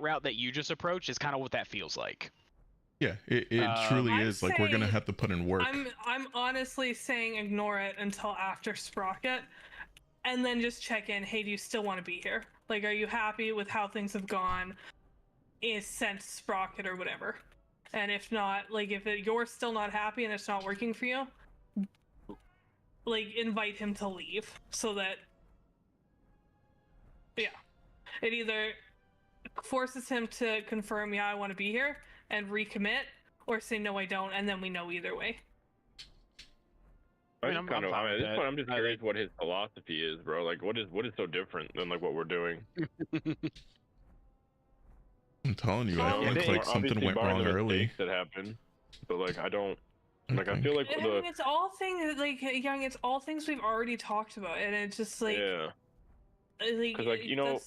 route that you just approached is kind of what that feels like. Yeah, it truly is. Like, we're gonna have to put in work. I'm honestly saying ignore it until after Sprocket, and then just check in. Hey, do you still want to be here? Like, are you happy with how things have gone? Is sent Sprocket or whatever, and if not, like if you're still not happy and it's not working for you, like invite him to leave so that it either forces him to confirm, yeah, I want to be here and recommit, or say no, I don't, and then we know either way. I'm just curious what his philosophy is, bro. Like, what is so different than like what we're doing? I'm telling you, I think like something went wrong early. That happened, but like I don't like. I feel like I mean, it's all things like Young. It's all things we've already talked about, and it's just like because like you know,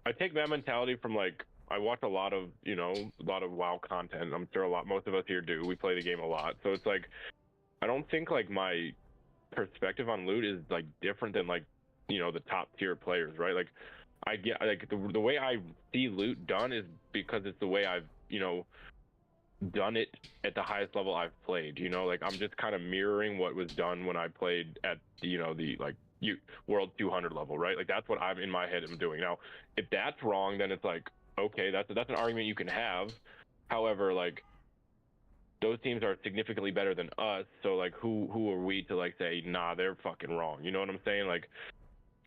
I take that mentality from like I watch a lot of WoW content. I'm sure most of us here do. We play the game a lot, so it's like I don't think like my perspective on loot is like different than like the top tier players, right? Like. I get like the way I see loot done is because it's the way I've done it at the highest level I've played. Like I'm just kind of mirroring what was done when I played at the like World 200 level, right? Like that's what I'm in my head am doing. Now, if that's wrong, then it's like okay, that's an argument you can have. However, like those teams are significantly better than us, so like who are we to like say nah, they're fucking wrong? You know what I'm saying? Like.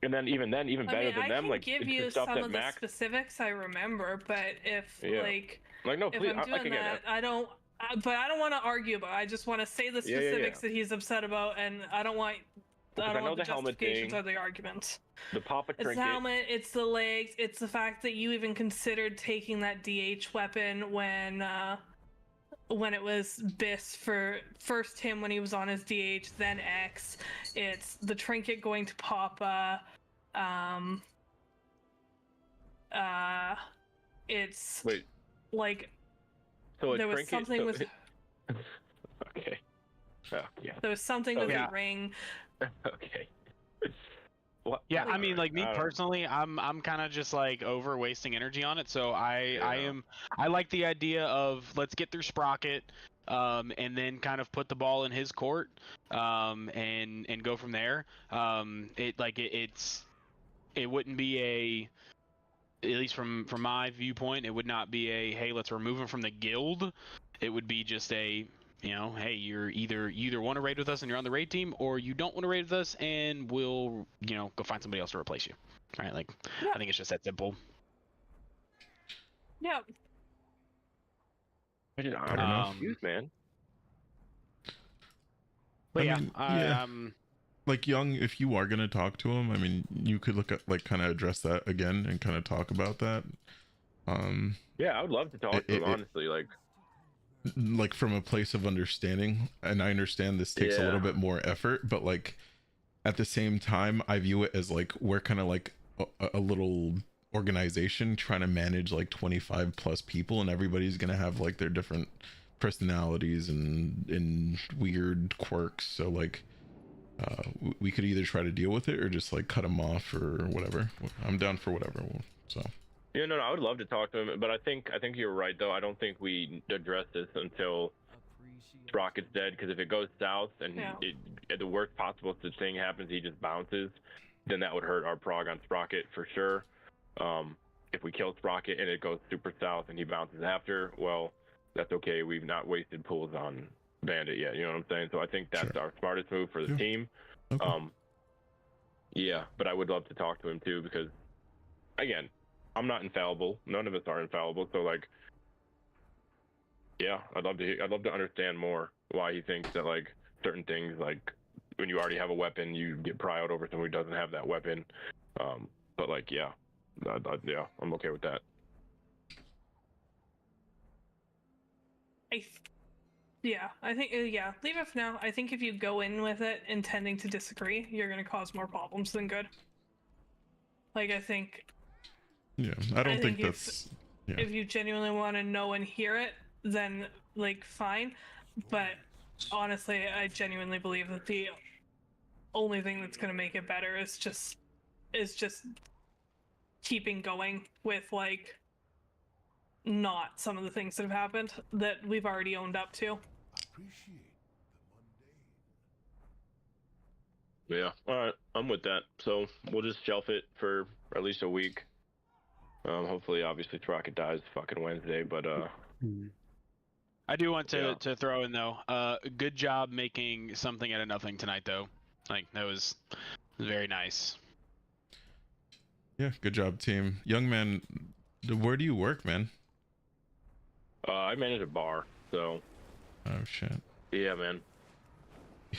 And then even better than them, like I can give you some of the specifics I remember, but if no, please, if I'm doing that, I don't want to argue about it. I just want to say the specifics that he's upset about, and I don't want the justifications or the arguments. The Papa trinket. It's the helmet, it's the legs, it's the fact that you even considered taking that DH weapon when it was Biss for first him when he was on his DH, then X. It's the trinket going to Papa. It's like so there was something with. Okay. Oh, yeah. There was something with the ring. Okay. Yeah, I mean, like me personally, I'm kind of just like over wasting energy on it. So I like the idea of let's get through Sprocket, and then kind of put the ball in his court, and go from there. It wouldn't be at least from my viewpoint, it would not be hey, let's remove him from the guild. It would be just hey, you either want to raid with us and you're on the raid team, or you don't want to raid with us and we'll, go find somebody else to replace you. All right, like I think it's just that simple. Yeah. I don't know, man. But like Young, if you are gonna talk to him, I mean, you could look at like kind of address that again and kind of talk about that. Yeah, I would love to talk to him, honestly, like from a place of understanding, and I understand this takes a little bit more effort, but like at the same time I view it as like we're kind of like a little organization trying to manage like 25 plus people, and everybody's gonna have like their different personalities and weird quirks. So like we could either try to deal with it or just like cut him off or whatever. I'm down for whatever. So. Yeah, no, I would love to talk to him, but I think you're right though. I don't think we address this until Sprocket's dead, because if it goes south and the worst possible thing happens, he just bounces, then that would hurt our prog on Sprocket for sure. If we kill Sprocket and it goes super south and he bounces after, well, that's okay. We've not wasted pools on Bandit yet. You know what I'm saying? So I think that's our smartest move for the team. Okay. Yeah, but I would love to talk to him too, because again, I'm not infallible. None of us are infallible. So like, yeah, I'd love to understand more why he thinks that like certain things, like when you already have a weapon, you get prioed over someone who doesn't have that weapon. But like, yeah, I'm okay with that. I think leave it for now. I think if you go in with it intending to disagree, you're gonna cause more problems than good. Like I think. Yeah, I don't think that's. If you genuinely want to know and hear it, then like fine. But honestly, I genuinely believe that the only thing that's gonna make it better is just keeping going with like not some of the things that have happened that we've already owned up to. Yeah, all right, I'm with that. So we'll just shelf it for at least a week. Hopefully, obviously, Sprocket dies fucking Wednesday, but I do want to throw in though. Good job making something out of nothing tonight, though. Like that was very nice. Yeah, good job, team. Young man, where do you work, man? I manage a bar, so. Oh shit. Yeah, man.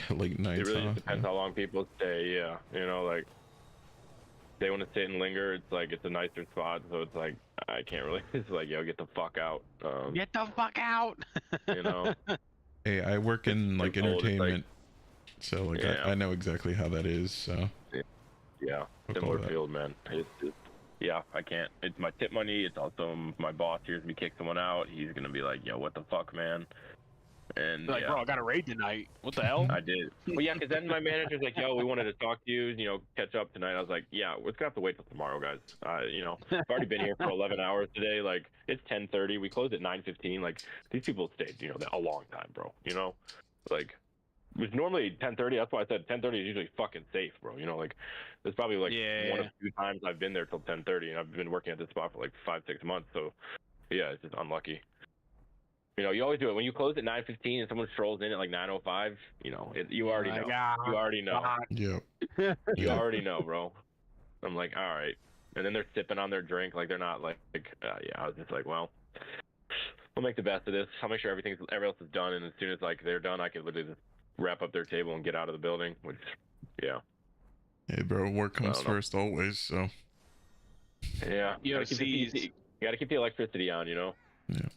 Late nights. It really just depends how long people stay. Yeah, you know, like they want to sit and linger. It's like it's a nicer spot, so it's like I can't really. It's like, yo, get the fuck out. Get the fuck out. You know. Hey, I work in like entertainment, so like yeah. I know exactly how that is. So. Yeah, similar field, man. Yeah, I can't. It's my tip money. It's also my boss hears me kick someone out. He's gonna be like, "Yo, what the fuck, man?" And like, bro, I got a raid tonight. What the hell? I did. Well, yeah, because then my manager's like, "Yo, we wanted to talk to you. You know, catch up tonight." I was like, "Yeah, we're gonna have to wait till tomorrow, guys. You know, I've already been here for 11 hours today. Like, it's 10:30. We closed at 9:15. Like, these people stayed, you know, a long time, bro. You know, like." It was normally 10:30. That's why I said 10:30 is usually fucking safe, bro. You know, like there's probably like one of 2 times I've been there till 10:30, and I've been working at this spot for like 5-6 months. So, yeah, it's just unlucky. You know, you always do it when you close at 9:15 and someone strolls in at like 9:05. You know, you already know. You already know. Yeah. You already know, bro. I'm like, all right, and then they're sipping on their drink like they're not like yeah. I was just like, well, we'll make the best of this. I'll make sure everything else is done, and as soon as like they're done, I can literally just wrap up their table and get out of the building, which, yeah. Hey, bro, work comes first always, so. Yeah. You gotta keep the electricity on, you know? Yeah.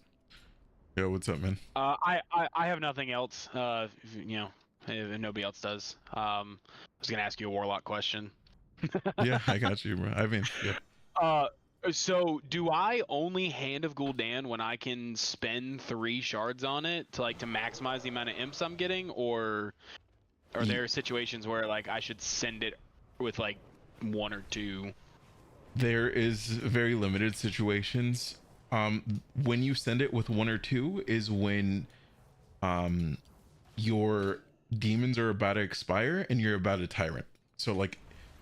Yo, what's up, man? I have nothing else, you know, if nobody else does. I was gonna ask you a Warlock question. Yeah, I got you, bro. I mean, yeah. So do I only Hand of Gul'dan when I can spend 3 shards on it to maximize the amount of imps I'm getting, or are there situations where like I should send it with like 1 or 2? There is very limited situations. When you send it with 1 or 2 is when your demons are about to expire and you're about a tyrant. So like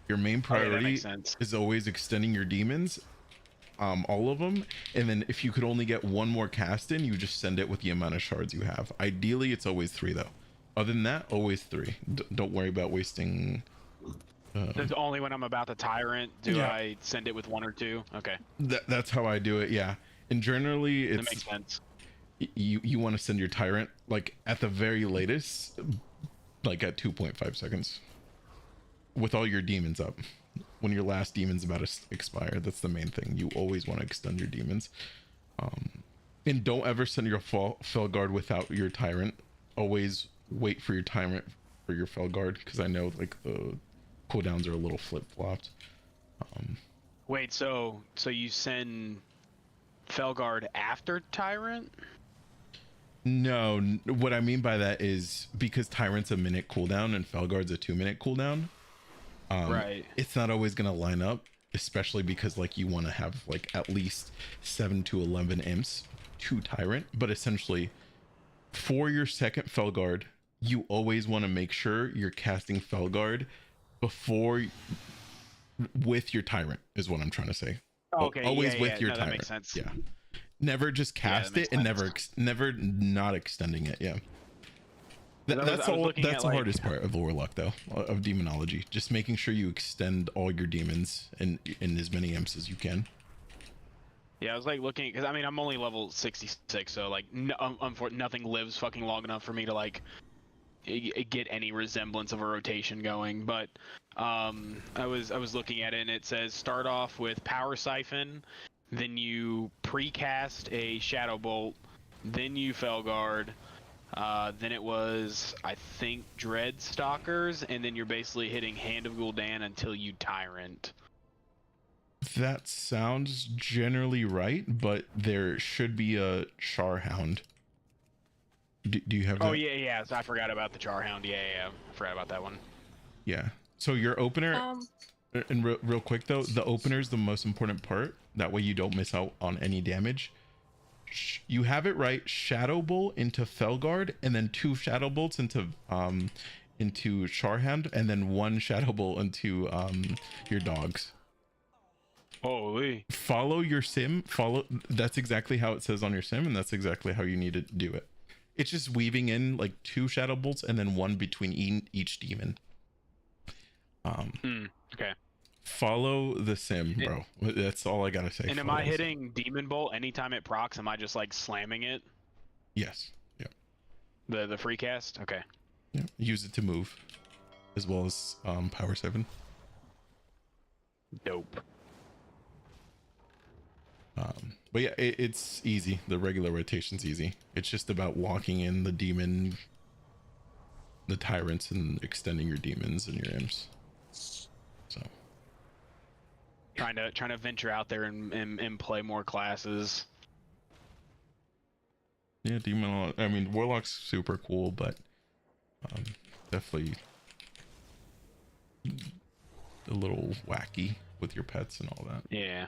your main priority is always extending your demons. All of them, and then if you could only get 1 more cast in, you just send it with the amount of shards you have. Ideally it's always 3 though. Other than that, always 3. Don't worry about wasting That's only when I'm about to tyrant do I send it with 1 or 2. Okay, that's how I do it. Yeah, and generally it's, that makes sense. You want to send your tyrant like at the very latest, like at 2.5 seconds with all your demons up. When your last demon's about to expire, that's the main thing. You always want to extend your demons. And don't ever send your Felguard without your tyrant. Always wait for your tyrant for your Felguard, because I know like the cooldowns are a little flip-flopped. Wait, so you send Felguard after tyrant? No, what I mean by that is because Tyrant's a minute cooldown and Felguard's a 2-minute cooldown. Right. It's not always gonna line up, especially because like you want to have like at least 7 to 11 imps to Tyrant, but essentially for your second Felguard, you always want to make sure you're casting Felguard before with your Tyrant is what I'm trying to say. Okay. Always yeah, with yeah. your No, Tyrant. that makes sense. Yeah. Never just cast it and never not extending it. Yeah. That's the hardest part of Warlock though, of demonology. Just making sure you extend all your demons in as many imps as you can. Yeah, I was like looking because I mean I'm only level 66, so like nothing lives fucking long enough for me to like get any resemblance of a rotation going. But I was looking at it and it says start off with Power Siphon, then you precast a Shadow Bolt, then you Felguard, then it was I think Dread Stalkers, and then you're basically hitting Hand of Gul'dan until you Tyrant. That sounds generally right, but there should be a Charhound. Do you have that? Oh yeah. So I forgot about the Charhound. Yeah. I forgot about that one. Yeah. So your opener, and real quick though, the opener is the most important part. That way you don't miss out on any damage. You have it right. Shadow Bolt into Felguard, and then 2 Shadow Bolts into Charhound, and then 1 Shadow Bolt into your dogs. Holy. Follow your sim. That's exactly how it says on your sim, and that's exactly how you need to do it. It's just weaving in like 2 Shadow Bolts and then 1 between each demon. Okay. Follow the sim, bro. That's all I gotta say. And am I hitting Demon Bolt anytime it procs? Am I just like slamming it? Yes. Yeah. The free cast? Okay. Yeah. Use it to move, as well as Power 7. Dope. But yeah, it's easy. The regular rotation's easy. It's just about walking in the demon, the tyrants, and extending your demons and your imps. So trying to venture out there and play more classes. Yeah, I mean, Warlock's super cool, but definitely a little wacky with your pets and all that. Yeah.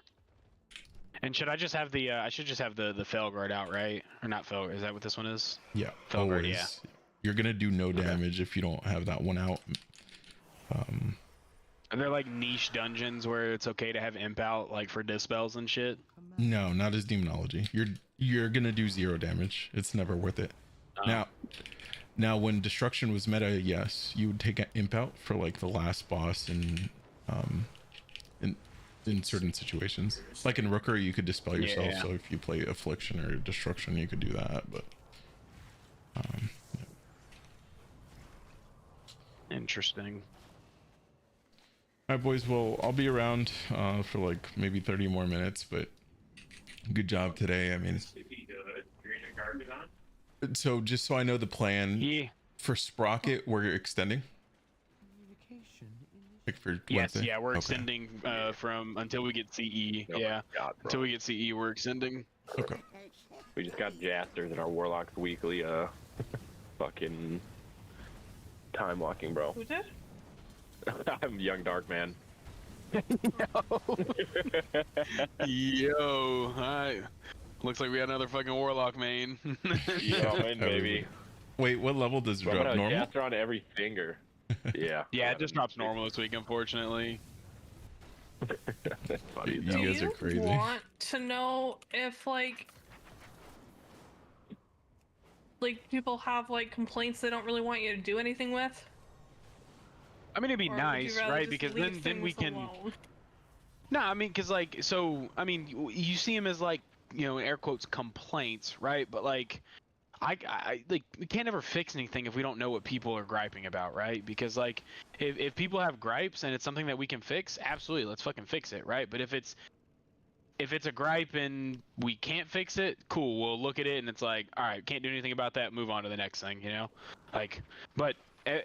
And should I just have the I should just have the Felguard out, right? Or not Felguard, is that what this one is? Yeah. Felguard, always. yeah. You're gonna do no damage if you don't have that one out. Are there like niche dungeons where it's okay to have imp out, like for dispels and shit? No, not as demonology. You're gonna do 0 damage. It's never worth it. Now when destruction was meta, yes, you would take an imp out for like the last boss and in certain situations, like in Rooker, you could dispel yourself. Yeah. So if you play affliction or destruction, you could do that. But Interesting. all right, boys. Well, I'll be around for like maybe 30 more minutes. But good job today. I mean, so just so I know the plan for Sprocket, we're extending. Like for Yes, Wednesday? yeah, we're Okay. extending from until we get CE. Until we get CE, we're extending. Okay. We just got Jasters in our Warlock's weekly fucking time walking, bro. Who did? I'm Young Dark Man. Yo, hi. Looks like we got another fucking Warlock main. Baby. Wait, what level does it I'm drop? gonna Normal? Jaster on every finger. Yeah. Yeah, it just drops normal this week, unfortunately. That's funny. You Do guys are crazy. want to know if like people have like complaints they don't really want you to do anything with? I mean, it'd be Or would you nice, rather right? just Because leave then we things can. alone? No, I mean, because like, so I mean, you see them as like, you know, air quotes complaints, right? But like, I like we can't ever fix anything if we don't know what people are griping about, right? Because like, if people have gripes and it's something that we can fix, absolutely, let's fucking fix it, right? But if it's a gripe and we can't fix it, cool, we'll look at it and it's like, all right, can't do anything about that, move on to the next thing, you know? Like, but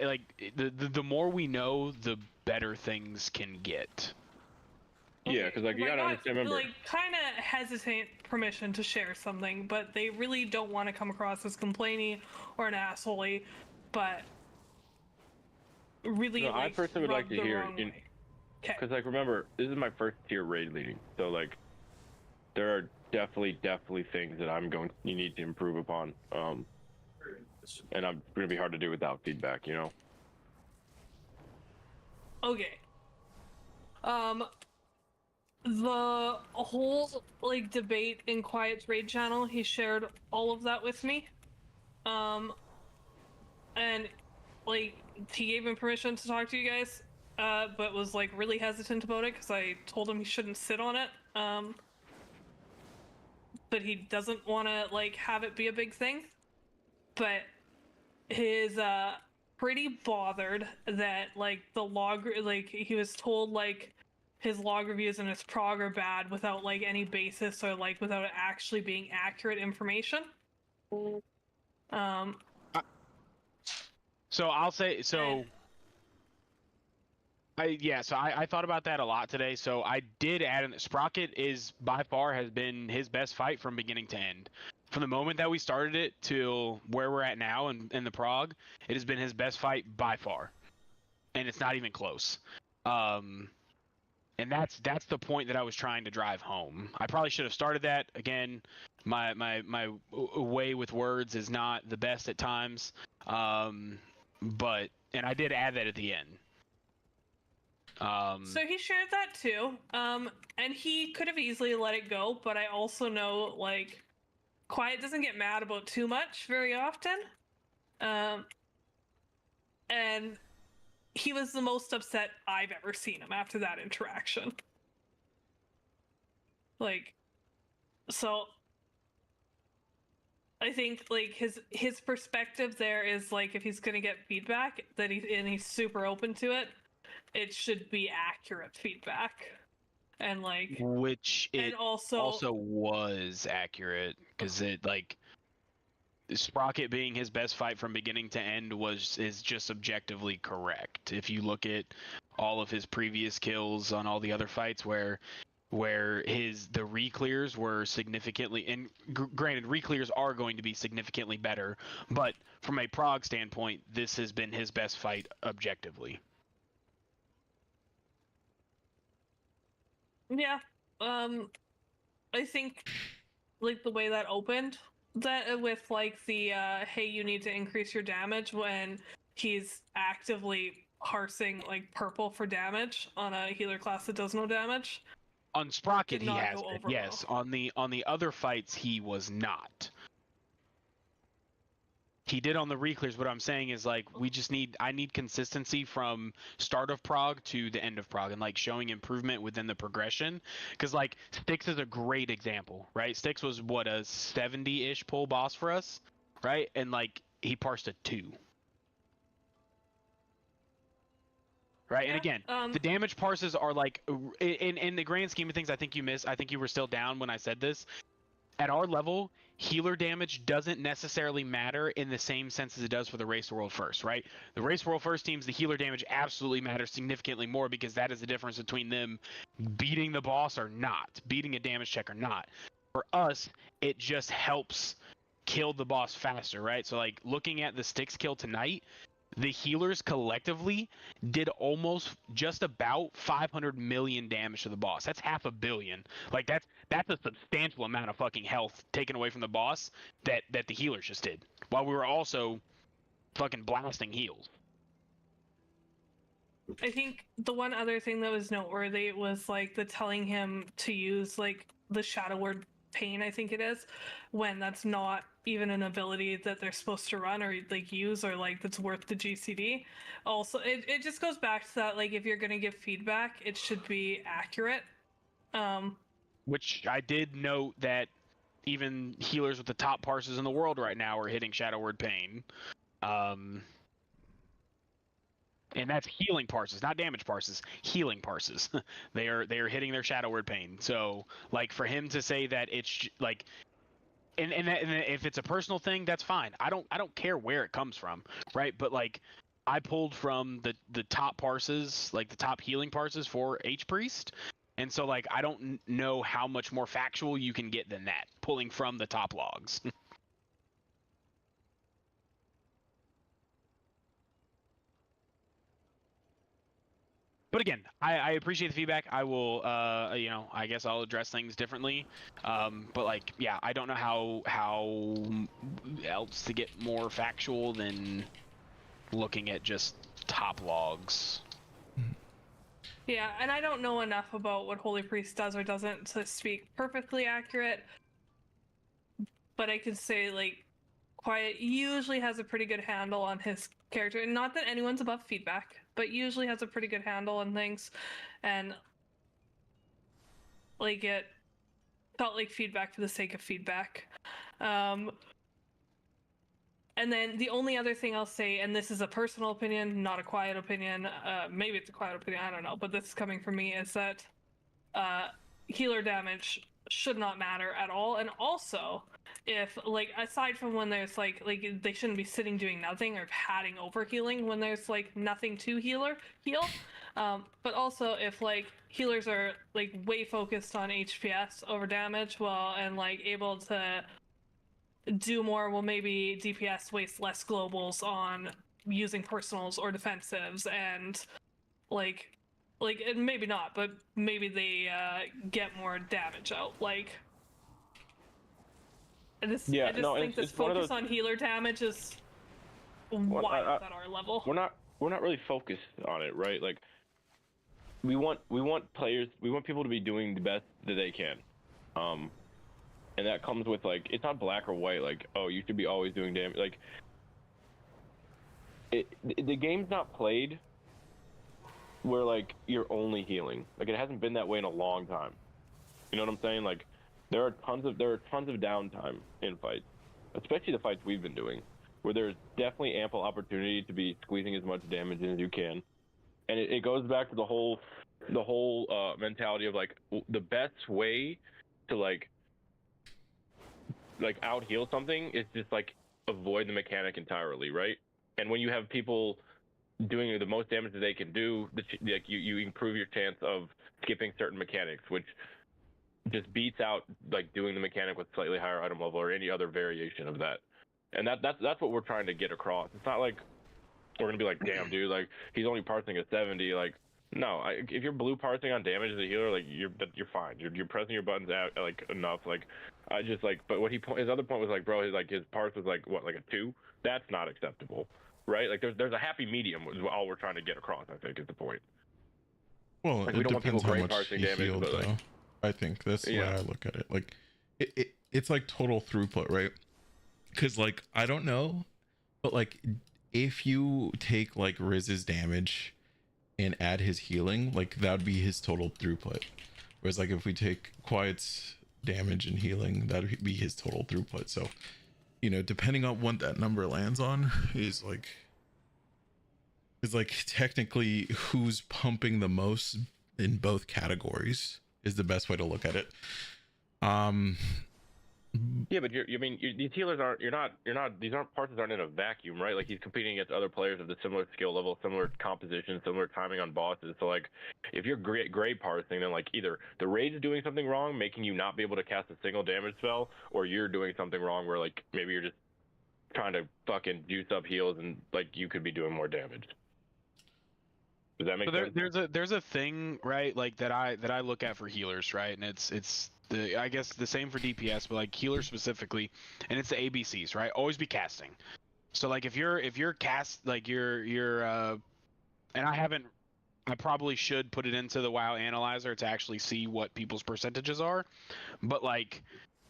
like the more we know, the better things can get. Yeah, because like you gotta understand. Remember, like kind of hesitant permission to share something, but they really don't want to come across as complainy or an assholey, but really no, I like personally would like to the hear wrong way. Okay. because like remember, this is my first tier raid leading, so like there are definitely things that you need to improve upon. And I'm gonna be hard to do without feedback, you know. Okay. The whole like debate in Quiet's raid channel, he shared all of that with me. And like he gave him permission to talk to you guys, but was like really hesitant about it because I told him he shouldn't sit on it. But he doesn't want to like have it be a big thing. But he's pretty bothered that like the log, like he was told like his log reviews and his prog are bad without like any basis or like without it actually being accurate information. So I'll say so. I thought about that a lot today. So I did add in Sprocket is by far has been his best fight from beginning to end. From the moment that we started it till where we're at now in the prog, it has been his best fight by far, and it's not even close. And that's the point that I was trying to drive home. I probably should have started that again. My way with words is not the best at times, but I did add that at the end. So he shared that too, and he could have easily let it go, but I also know like Quiet doesn't get mad about too much very often, and he was the most upset I've ever seen him after that interaction. Like, so I think like his perspective there is like if he's gonna get feedback that he's super open to it, it should be accurate feedback, and like which it and also was accurate because it like Sprocket being his best fight from beginning to end is just objectively correct. If you look at all of his previous kills on all the other fights where the re-clears were significantly, and granted re-clears are going to be significantly better, but from a prog standpoint, this has been his best fight objectively. Yeah, I think like the way that opened that with like the hey, you need to increase your damage when he's actively parsing like purple for damage on a healer class that does no damage. On Sprocket, he has been, yes. On the other fights, he was not. He did on the re-clears. What I'm saying is like I need consistency from start of prog to the end of prog and like showing improvement within the progression. Because like Styx is a great example, right? Styx was what, a 70-ish pull boss for us, right? And like he parsed a 2. Right, yeah, and again, the damage parses are like in the grand scheme of things. I think you missed. I think you were still down when I said this. At our level, healer damage doesn't necessarily matter in the same sense as it does for the Race the World First, right? The Race the World First teams, the healer damage absolutely matters significantly more because that is the difference between them beating the boss or not, beating a damage check or not. For us, it just helps kill the boss faster, right? So like looking at the Styx kill tonight, the healers collectively did almost just about 500 million damage to the boss. That's 500 million. Like that's a substantial amount of fucking health taken away from the boss that the healers just did, while we were also fucking blasting heals. I think the one other thing that was noteworthy was like the telling him to use like the Shadow Word Pain, I think it is, when that's not even an ability that they're supposed to run or like use or like that's worth the GCD. Also, it just goes back to that, like if you're gonna give feedback, it should be accurate. Which I did note that even healers with the top parses in the world right now are hitting Shadow Word Pain. And that's healing parses, not damage parses. Healing parses. they are hitting their Shadow Word Pain. So like for him to say that it's like, and if it's a personal thing, that's fine. I don't care where it comes from, right? But like I pulled from the top parses, like the top healing parses for H Priest, And so like I don't know how much more factual you can get than that, pulling from the top logs. But again, I appreciate the feedback. I will, you know, I guess I'll address things differently. But like, yeah, I don't know how else to get more factual than looking at just top logs. Yeah, and I don't know enough about what Holy Priest does or doesn't to speak perfectly accurate. But I can say, like, Quiet usually has a pretty good handle on his character. And not that anyone's above feedback, but usually has a pretty good handle on things. And, like, it felt like feedback for the sake of feedback. And then the only other thing I'll say, and this is a personal opinion, not a Quiet opinion, maybe it's a Quiet opinion, I don't know, but this is coming from me, is that healer damage should not matter at all. And also, if, like, aside from when there's like they shouldn't be sitting doing nothing or padding over healing when there's like nothing to heal. But also if like healers are like way focused on HPS over damage, well, and like able to do more, well, maybe DPS wastes less globals on using personals or defensives, and like and maybe not, but maybe they get more damage out. Like, I just think this focus on healer damage is wild at our level. We're not really focused on it, right? Like, we want players, we want people to be doing the best that they can, and that comes with, like, it's not black or white. Like, oh, you should be always doing damage. Like, the game's not played where like you're only healing. Like, it hasn't been that way in a long time. You know what I'm saying? Like, there are tons of downtime in fights, especially the fights we've been doing, where there's definitely ample opportunity to be squeezing as much damage as you can. And it goes back to the whole mentality of like the best way to like out heal something is just like avoid the mechanic entirely, right? And when you have people doing the most damage that they can do, like you improve your chance of skipping certain mechanics, which just beats out like doing the mechanic with slightly higher item level or any other variation of that. And that's what we're trying to get across. It's not like we're gonna be like, damn dude, like he's only parsing a 70. Like, no, if you're blue parsing on damage as a healer, like you're fine. You're pressing your buttons out like enough. Like, I just like, but what his other point was like, bro, his parse was like what, like a 2? That's not acceptable. Right? Like, there's a happy medium is all we're trying to get across, I think, is the point. Well, like, it we don't want people depends how great much parsing he damage, healed, but, like, though. I think that's the way I look at it. Like, it's like total throughput, right? Because, like, I don't know, but, like, if you take, like, Riz's damage and add his healing, like, that would be his total throughput. Whereas, like, if we take Quiet's damage and healing, that would be his total throughput. So, you know, depending on what that number lands on is like technically who's pumping the most in both categories is the best way to look at it. Yeah, but these healers these parses aren't in a vacuum, right? Like, he's competing against other players of the similar skill level, similar composition, similar timing on bosses. So like, if you're great parsing, then like either the raid is doing something wrong, making you not be able to cast a single damage spell, or you're doing something wrong where like maybe you're just trying to fucking juice up heals and like you could be doing more damage. Does that make sense? There's a thing, right, like that I look at for healers, right? And it's I guess the same for DPS, but like healers specifically, and it's the ABCs, right? Always be casting. So like if you're cast, like you're and I probably should put it into the WoW analyzer to actually see what people's percentages are, but like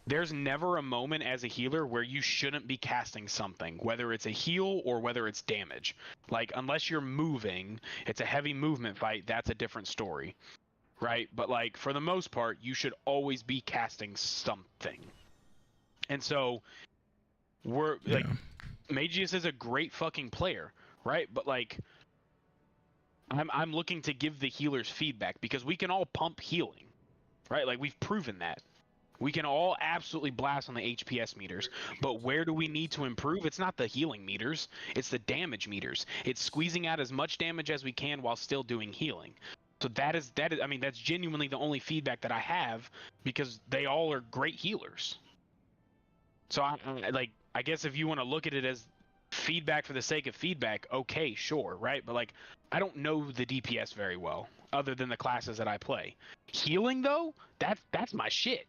there's never a moment as a healer where you shouldn't be casting something, whether it's a heal or whether it's damage. Like, unless you're moving, it's a heavy movement fight, that's a different story, right? But like, for the most part, you should always be casting something. And so, like, Magius is a great fucking player, right? But like, I'm looking to give the healers feedback because we can all pump healing, right? Like, we've proven that. We can all absolutely blast on the HPS meters, but where do we need to improve? It's not the healing meters, it's the damage meters. It's squeezing out as much damage as we can while still doing healing. So that is I mean, that's genuinely the only feedback that I have, because they all are great healers. So I guess if you want to look at it as feedback for the sake of feedback, okay, sure, right? But like, I don't know the DPS very well, other than the classes that I play. Healing though, that's my shit.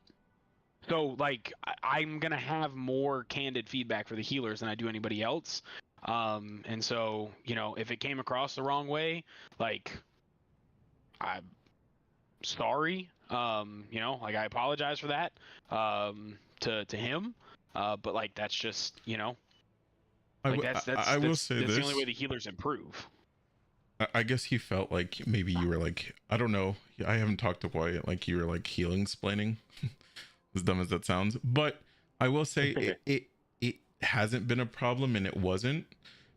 So like, I'm gonna have more candid feedback for the healers than I do anybody else. And so, you know, if it came across the wrong way, like, I'm sorry. You know, like, I apologize for that. To him. But like, that's just, you know, like I will say that's this. the only way the healers improve. I guess he felt like maybe you were like, I don't know. I haven't talked to Wyatt. Like you were like healing splaining, as dumb as that sounds. But I will say it hasn't been a problem, and it wasn't,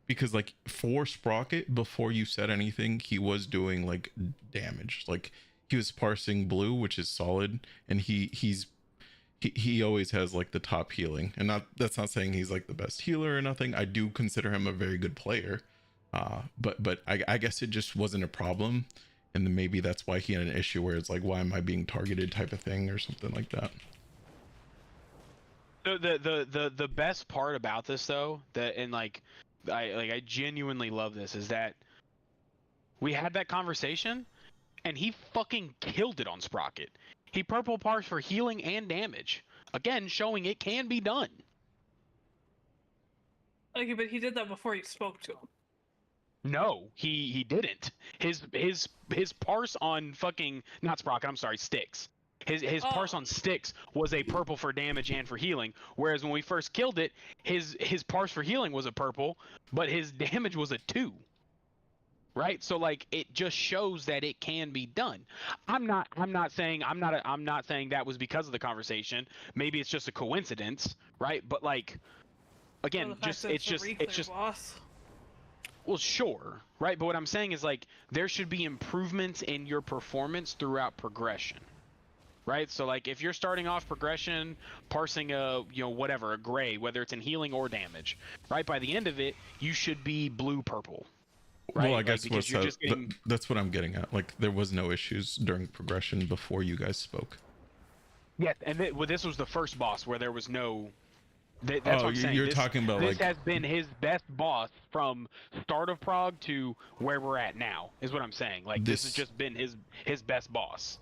because like for Sprocket, before you said anything, he was doing like damage. Like he was parsing blue, which is solid, and he always has like the top healing. And that's not saying he's like the best healer or nothing. I do consider him a very good player. But I guess it just wasn't a problem, and then maybe that's why he had an issue where it's like, why am I being targeted type of thing or something like that. The best part about this though, I genuinely love this, is that we had that conversation and he fucking killed it on Sprocket. He purple parsed for healing and damage, again showing it can be done. Okay, but he did that before you spoke to him. No, he didn't. His parse on fucking, not Sprocket, I'm sorry, Styx. His parse on Styx was a purple for damage and for healing, whereas when we first killed it, his parse for healing was a purple, but his damage was a 2. Right? So like, it just shows that it can be done. I'm not saying that was because of the conversation. Maybe it's just a coincidence, right? But like, again, it's just boss. Well, sure, right? But what I'm saying is, like, there should be improvements in your performance throughout progression, right? So, like, if you're starting off progression, parsing a gray, whether it's in healing or damage, right? By the end of it, you should be blue-purple, right? Well, I guess getting... that's what I'm getting at. Like, there was no issues during progression before you guys spoke. Yeah, and this was the first boss where there was no... That's what I'm saying. You're talking about this like... has been his best boss from start of prog to where we're at now, is what I'm saying. Like, this has just been his best boss.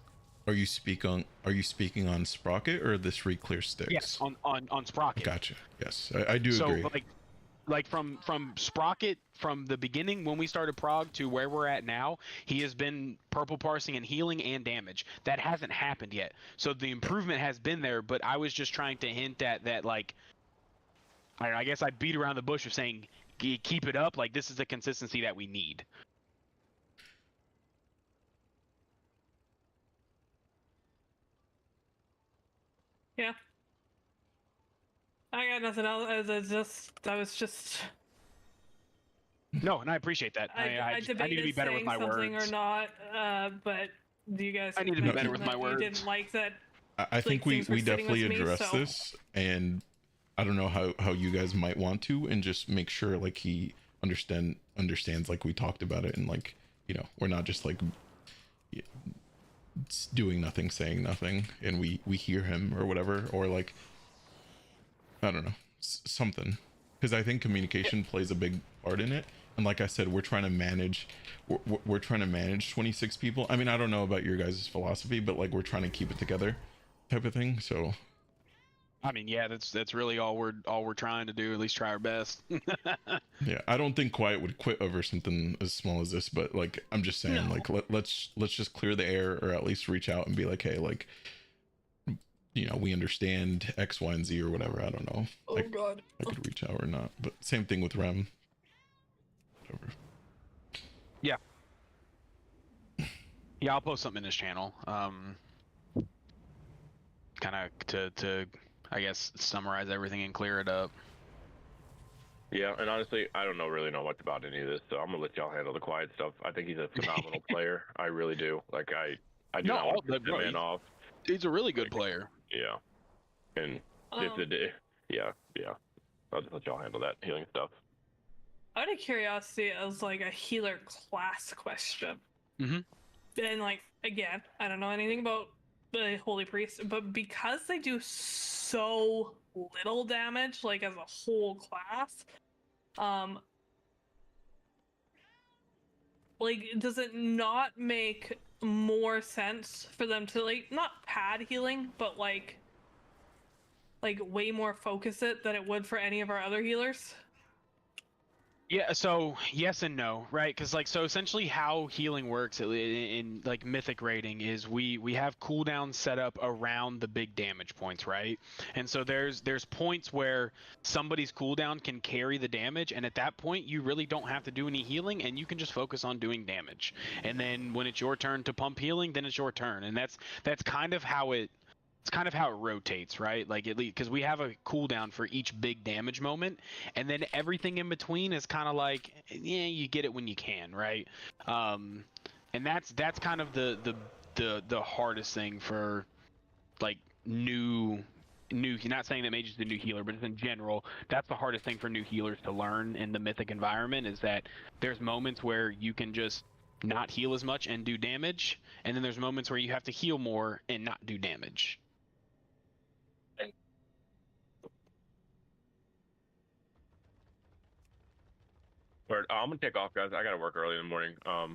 Are you speaking on Sprocket or this Reclear Styx? Yes, on Sprocket. Gotcha. Yes, I do agree. So like from Sprocket, from the beginning when we started prog to where we're at now, he has been purple parsing and healing and damage. That hasn't happened yet. So the improvement has been there, but I was just trying to hint at that, like, I guess I beat around the bush of saying, keep it up. Like, this is the consistency that we need. Yeah. I got nothing else. I was just. No, and I appreciate that. I need to be better with my words. Or not, but do you guys? I need to be better with my words. You didn't like that. I think we definitely address this, and I don't know how you guys might want to, and just make sure like he understands like we talked about it, and like, you know, we're not just like doing nothing, saying nothing, and we hear him or whatever, or like, I don't know, something, because I think communication plays a big part in it. And like I said, we're trying to manage 26 people. I mean, I don't know about your guys' philosophy, but like, we're trying to keep it together type of thing. So I mean, yeah, that's really all we're trying to do, at least try our best. Yeah, I don't think Quiet would quit over something as small as this, but like, I'm just saying, like, let's just clear the air, or at least reach out and be like, hey, like, you know, we understand X, Y, and Z or whatever. I don't know. Oh God, I could reach out or not, but same thing with Rem. Whatever. Yeah. Yeah, I'll post something in this channel. Kind of to I guess summarize everything and clear it up. Yeah, and honestly, I don't really know much about any of this, so I'm gonna let y'all handle the Quiet stuff. I think he's a phenomenal player. I really do. Like, I do not want to put the man off. He's a really good player. Yeah, and yeah. I'll just let y'all handle that healing stuff. Out of curiosity, as like a healer class question. Mm-hmm. and like again, I don't know anything about the Holy Priest, but because they do so little damage, like as a whole class, like does it not make more sense for them to like not pad healing, but like way more focus it than it would for any of our other healers? Yeah, so yes and no, right? Because like so essentially how healing works in like Mythic rating is we have cooldowns set up around the big damage points, right? And so there's points where somebody's cooldown can carry the damage, and at that point you really don't have to do any healing, and you can just focus on doing damage. And then when it's your turn to pump healing, then it's your turn, and that's kind of how it. It's kind of how it rotates, right? Like at least because we have a cooldown for each big damage moment, and then everything in between is kind of like, yeah, you get it when you can, right? And that's kind of the hardest thing for like new. You're not saying that Mage is the new healer, but just in general, that's the hardest thing for new healers to learn in the Mythic environment is that there's moments where you can just not heal as much and do damage, and then there's moments where you have to heal more and not do damage. I'm gonna take off, guys. I gotta work early in the morning. All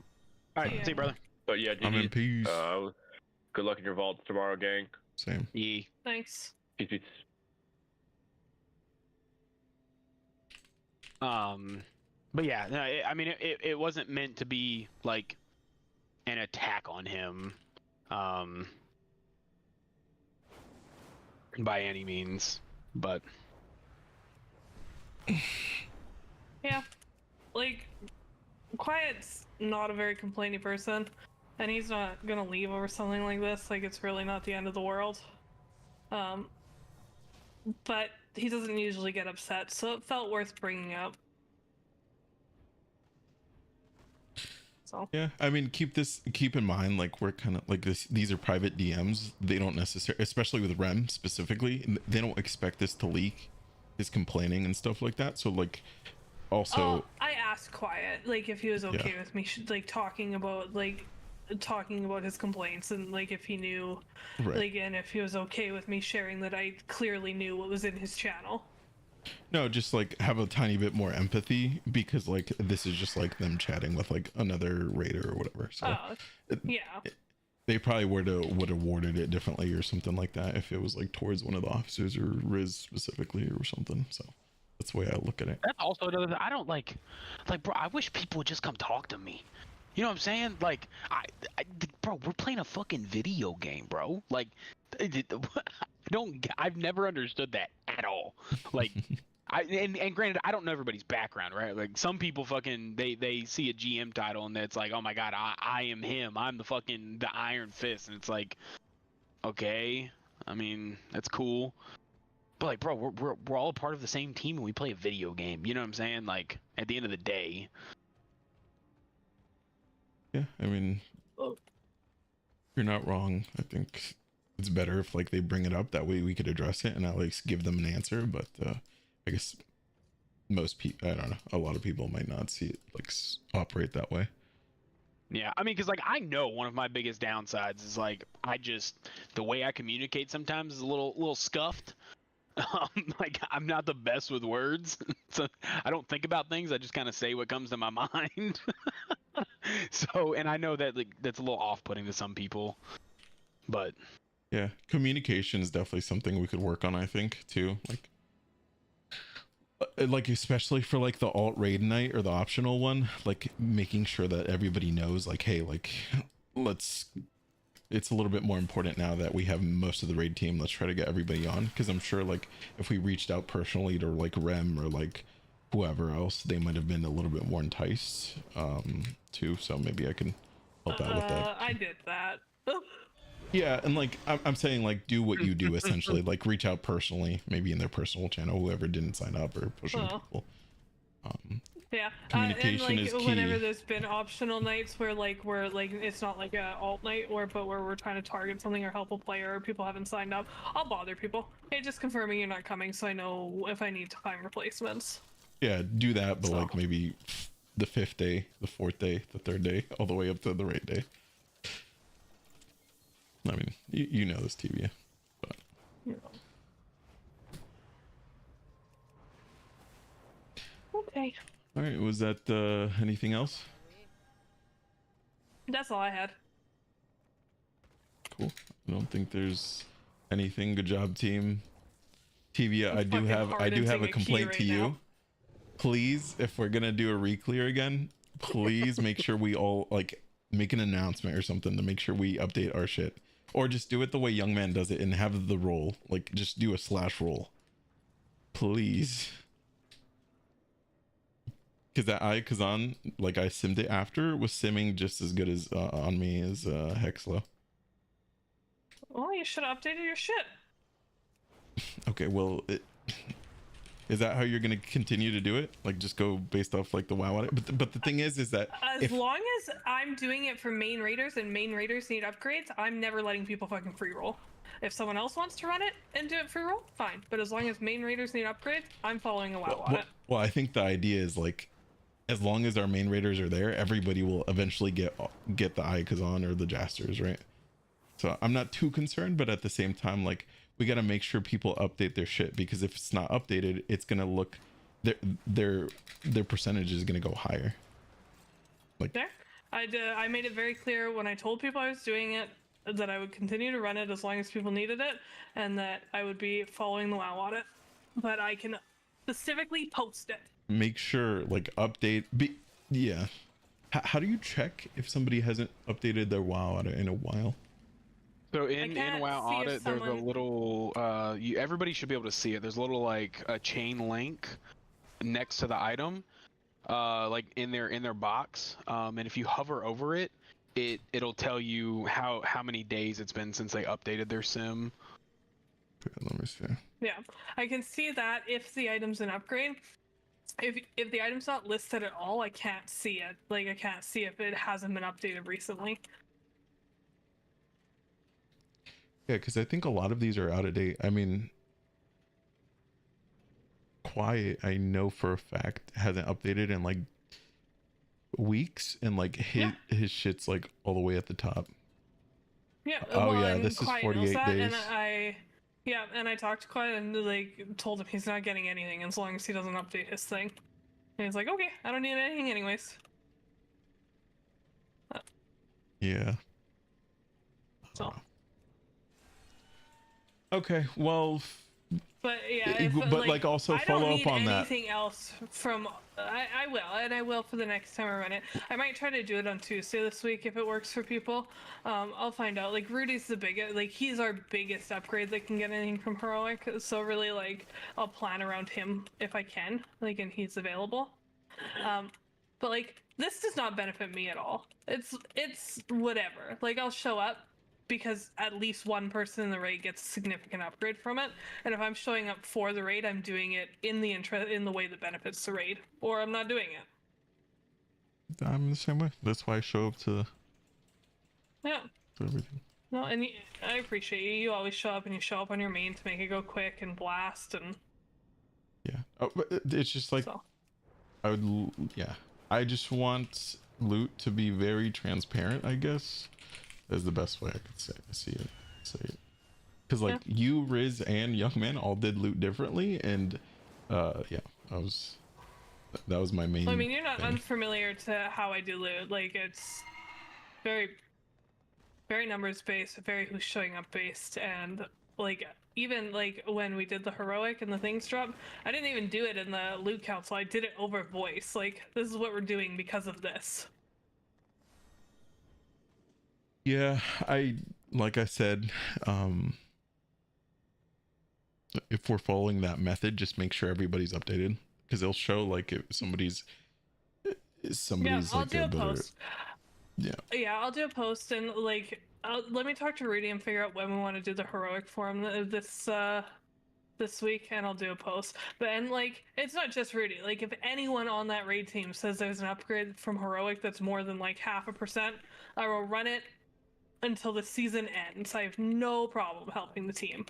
right, see you, brother. But yeah, I'm in peace. Good luck in your vaults tomorrow, gang. Same. Yeah. Thanks. Peace. But yeah, no, I mean, it wasn't meant to be like an attack on him, by any means, but Yeah, like Quiet's not a very complainy person, and he's not gonna leave over something like this. Like it's really not the end of the world. But he doesn't usually get upset, so it felt worth bringing up. So yeah, I mean, keep in mind, like we're kind of like this. These are private DMs. They don't necessarily, especially with Rem specifically, they don't expect this to leak. His complaining and stuff like that. So like, also, I asked Quiet like if he was okay with me like talking about his complaints and like if he knew, like, and if he was okay with me sharing that I clearly knew what was in his channel. No, just like have a tiny bit more empathy because like this is just like them chatting with like another raider or whatever. So they probably would have worded it differently or something like that if it was like towards one of the officers or Riz specifically or something. So that's the way I look at it. that's also another thing. I don't like, bro, I wish people would just come talk to me. You know what I'm saying? Like, bro, we're playing a fucking video game, bro. Like, I've never understood that at all. Like, and granted, I don't know everybody's background, right? Like, some people fucking, they see a GM title and it's like, oh my god, I am him. I'm the Iron Fist. And it's like, okay, I mean, that's cool. But like, bro, we're all a part of the same team and we play a video game. You know what I'm saying? Like, at the end of the day. Yeah, I mean, you're not wrong. I think it's better if like they bring it up, that way we could address it and at least give them an answer. But I guess most people, I don't know, a lot of people might not see it like operate that way. Yeah, I mean, because like I know one of my biggest downsides is like the way I communicate sometimes is a little scuffed. Like I'm not the best with words, so I don't think about things. I just kind of say what comes to my mind. So, and I know that like that's a little off-putting to some people, but yeah, communication is definitely something we could work on, I think, too. Like especially for like the alt raid night or the optional one, like making sure that everybody knows, like, hey, like it's a little bit more important now that we have most of the raid team. Let's try to get everybody on, because I'm sure like if we reached out personally to like Rem or like whoever else, they might have been a little bit more enticed too. So maybe I can help out with that. I did that. Yeah, and like I'm saying, like do what you do essentially, like reach out personally, maybe in their personal channel, whoever didn't sign up or pushing people. Yeah, communication and is key. whenever there's been optional nights where like it's not like a alt night but where we're trying to target something or help a player or people haven't signed up, I'll bother people. Hey, just confirming you're not coming so I know if I need time replacements. Yeah, do that, but like maybe the 5th day, the 4th day, the 3rd day, all the way up to the raid day. I mean, you know this TV. But... Okay. All right. Was that anything else? That's all I had. Cool. I don't think there's anything. Good job, team. Tevia, I do have a complaint to you. Please, if we're gonna do a re-clear again, please make sure we all like make an announcement or something to make sure we update our shit, or just do it the way Young Man does it and have the roll, like just do a slash roll, please. Because that Kazan, like I simmed it after, was simming just as good as on me as Hexlo. Well, you should have updated your shit. Okay, well, is that how you're gonna continue to do it? Like, just go based off like the WoW on it? But the thing is that As long as I'm doing it for main raiders and main raiders need upgrades, I'm never letting people fucking free roll. If someone else wants to run it and do it free roll, fine. But as long as main raiders need upgrades, I'm following a WoW on it. Well, I think the idea is like, as long as our main raiders are there, everybody will eventually get the Kazan or the Jasters, right? So I'm not too concerned, but at the same time, like, we got to make sure people update their shit, because if it's not updated, it's gonna look their percentage is gonna go higher. Like there, I made it very clear when I told people I was doing it that I would continue to run it as long as people needed it, and that I would be following the WoW audit. But I can specifically post it. Make sure like update. Yeah. How do you check if somebody hasn't updated their WoW audit in a while? So in WoW Audit, there's a little, everybody should be able to see it. There's a little like a chain link next to the item, like in their box. And if you hover over it, it'll tell you how many days it's been since they updated their sim. Okay, let me see. Yeah, I can see that if the item's an upgrade. If the item's not listed at all, I can't see it. Like, I can't see if it hasn't been updated recently. Yeah, because I think a lot of these are out of date. I mean, Quiet, I know for a fact, hasn't updated in like weeks, and like his shit's like all the way at the top. Yeah. Oh well, yeah, this is 48 days. And I talked to Quiet and like told him he's not getting anything as long as he doesn't update his thing. And he's like, okay, I don't need anything anyways. Yeah. So. Okay, well. But yeah, but like also follow up on that. I don't need anything else from. I will for the next time I run it. I might try to do it on Tuesday this week if it works for people. I'll find out. Like, Rudy's the biggest. Like, he's our biggest upgrade that can get anything from Heroic. So really, like, I'll plan around him if I can. Like, and he's available. But like, this does not benefit me at all. It's whatever. Like, I'll show up because at least one person in the raid gets a significant upgrade from it, and if I'm showing up for the raid, I'm doing it in the way that benefits the raid, or I'm not doing it. I'm the same way. That's why I show up to everything. No, and I appreciate you. You always show up, and you show up on your main to make it go quick and blast and. Yeah. Oh, but it's just like I just want loot to be very transparent, I guess. Is the best way I could say it. Because like you, Riz, and Young Man all did loot differently, and that was my main. Well, I mean, you're not unfamiliar to how I do loot. Like, it's very, very numbers based, very who's showing up based, and like even like when we did the Heroic and the things drop, I didn't even do it in the loot council. I did it over voice. Like, this is what we're doing because of this. Yeah, like I said, if we're following that method, just make sure everybody's updated, because they'll show like if somebody's I'll like do a post. Yeah, I'll do a post, and like let me talk to Rudy and figure out when we want to do the Heroic forum this week, and I'll do a post. But and like, it's not just Rudy. Like, if anyone on that raid team says there's an upgrade from Heroic that's more than like 0.5%, I will run it until the season ends. I have no problem helping the team.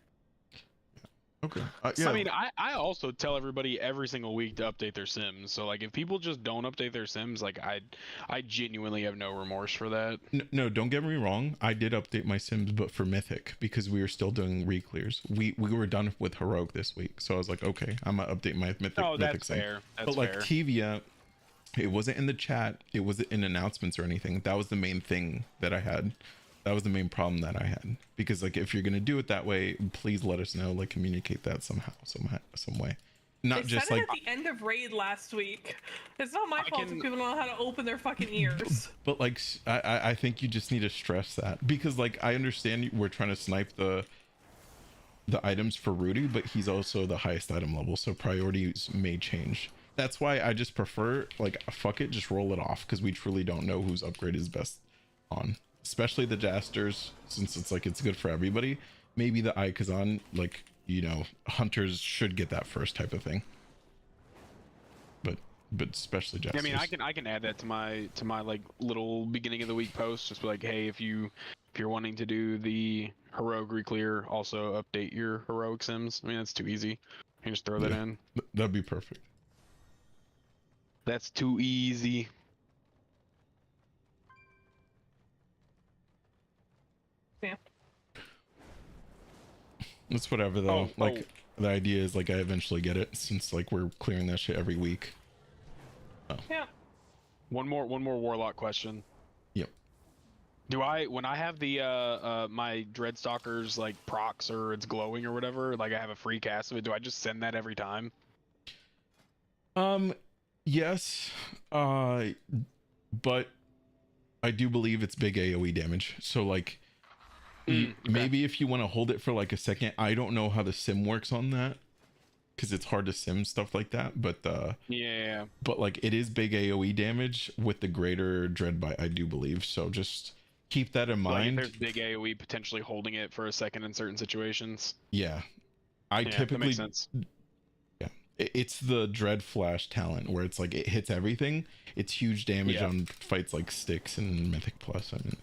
Okay. Yeah. I mean, I also tell everybody every single week to update their Sims. So like, if people just don't update their Sims, like I genuinely have no remorse for that. No, don't get me wrong. I did update my Sims, but for Mythic because we were still doing re-clears. We were done with Heroic this week, so I was like, okay, I'm gonna update my Mythic. Oh, that's Mythic Sim. fair. That's but like fair. Tevia, it wasn't in the chat. It wasn't in announcements or anything. That was the main thing that I had. That was the main problem that I had, because like if you're gonna do it that way, please let us know, like communicate that somehow, some way. Not They just said it like at the end of raid last week. It's not my fault if people don't know how to open their fucking ears. But like I think you just need to stress that, because like I understand we're trying to snipe the items for Rudy, but he's also the highest item level, so priorities may change. That's why I just prefer, like, fuck it, just roll it off, because we truly don't know whose upgrade is best on, especially the Jasters, since it's like it's good for everybody. Maybe the Ikazan, like, you know, hunters should get that first type of thing, but especially Jasters. I mean, I can add that to my like little beginning of the week post. Just be like, hey, if you're wanting to do the heroic re-clear, also update your heroic Sims. I mean, that's too easy. You can just throw that in. That'd be perfect. That's too easy. Yeah. It's whatever though. The idea is like I eventually get it, since like we're clearing that shit every week. Oh. Yeah. One more warlock question. Yep. Do when I have the my Dreadstalkers like procs, or it's glowing or whatever, like I have a free cast of it, do I just send that every time? Yes, but I do believe it's big AoE damage. So like, maybe if you want to hold it for like a second, I don't know how the sim works on that, because it's hard to sim stuff like that. But yeah, but like it is big AoE damage with the greater dread bite, I do believe. So just keep that in mind. Like if there's big AoE potentially holding it for a second in certain situations. Yeah, I that typically makes sense. It's the dread flash talent where it's like it hits everything. It's huge damage on fights like Styx and Mythic Plus. I mean,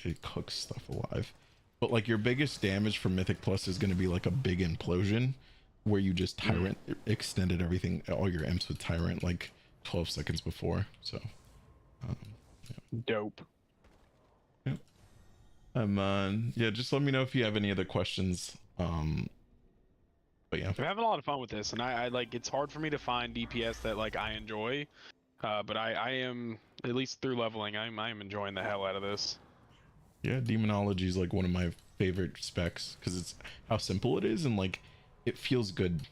it cooks stuff alive. But like your biggest damage for Mythic Plus is going to be like a big implosion, where you just Tyrant extended everything, all your imps with Tyrant like 12 seconds before. So, dope. Yeah. Yeah. Just let me know if you have any other questions. But yeah, I'm having a lot of fun with this, and I like, it's hard for me to find DPS that like I enjoy, but I am, at least through leveling, I am enjoying the hell out of this. Yeah, demonology is like one of my favorite specs, because it's how simple it is, and like it feels good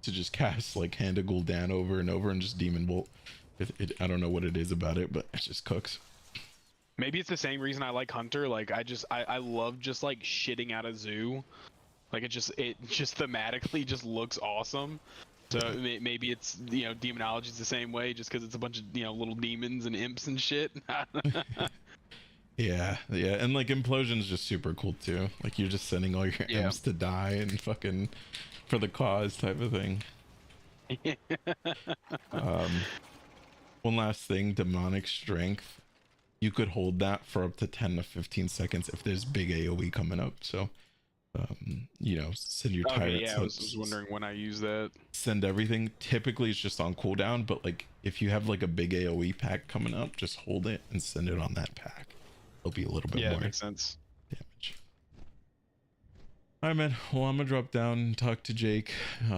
to just cast like Hand of Gul'dan over and over and just demon bolt. I don't know what it is about it, but it just cooks. Maybe it's the same reason I like Hunter. Like I love just like shitting out a zoo. Like it just thematically just looks awesome. So maybe it's, you know, demonology is the same way, just because it's a bunch of, you know, little demons and imps and shit. Yeah, and like implosion is just super cool too. Like you're just sending all your imps to die and fucking for the cause type of thing. One last thing, demonic strength. You could hold that for up to 10 to 15 seconds if there's big AoE coming up. So you know, send your tyrants. Yeah, I was wondering when I use that. Send everything. Typically it's just on cooldown, but like if you have like a big AoE pack coming up, just hold it and send it on that pack. It'll be a little bit more. Yeah, makes sense. Damage. All right, man. Well, I'm gonna drop down and talk to Jake. Yeah,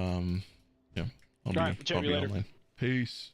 I'll be you later. online. Peace.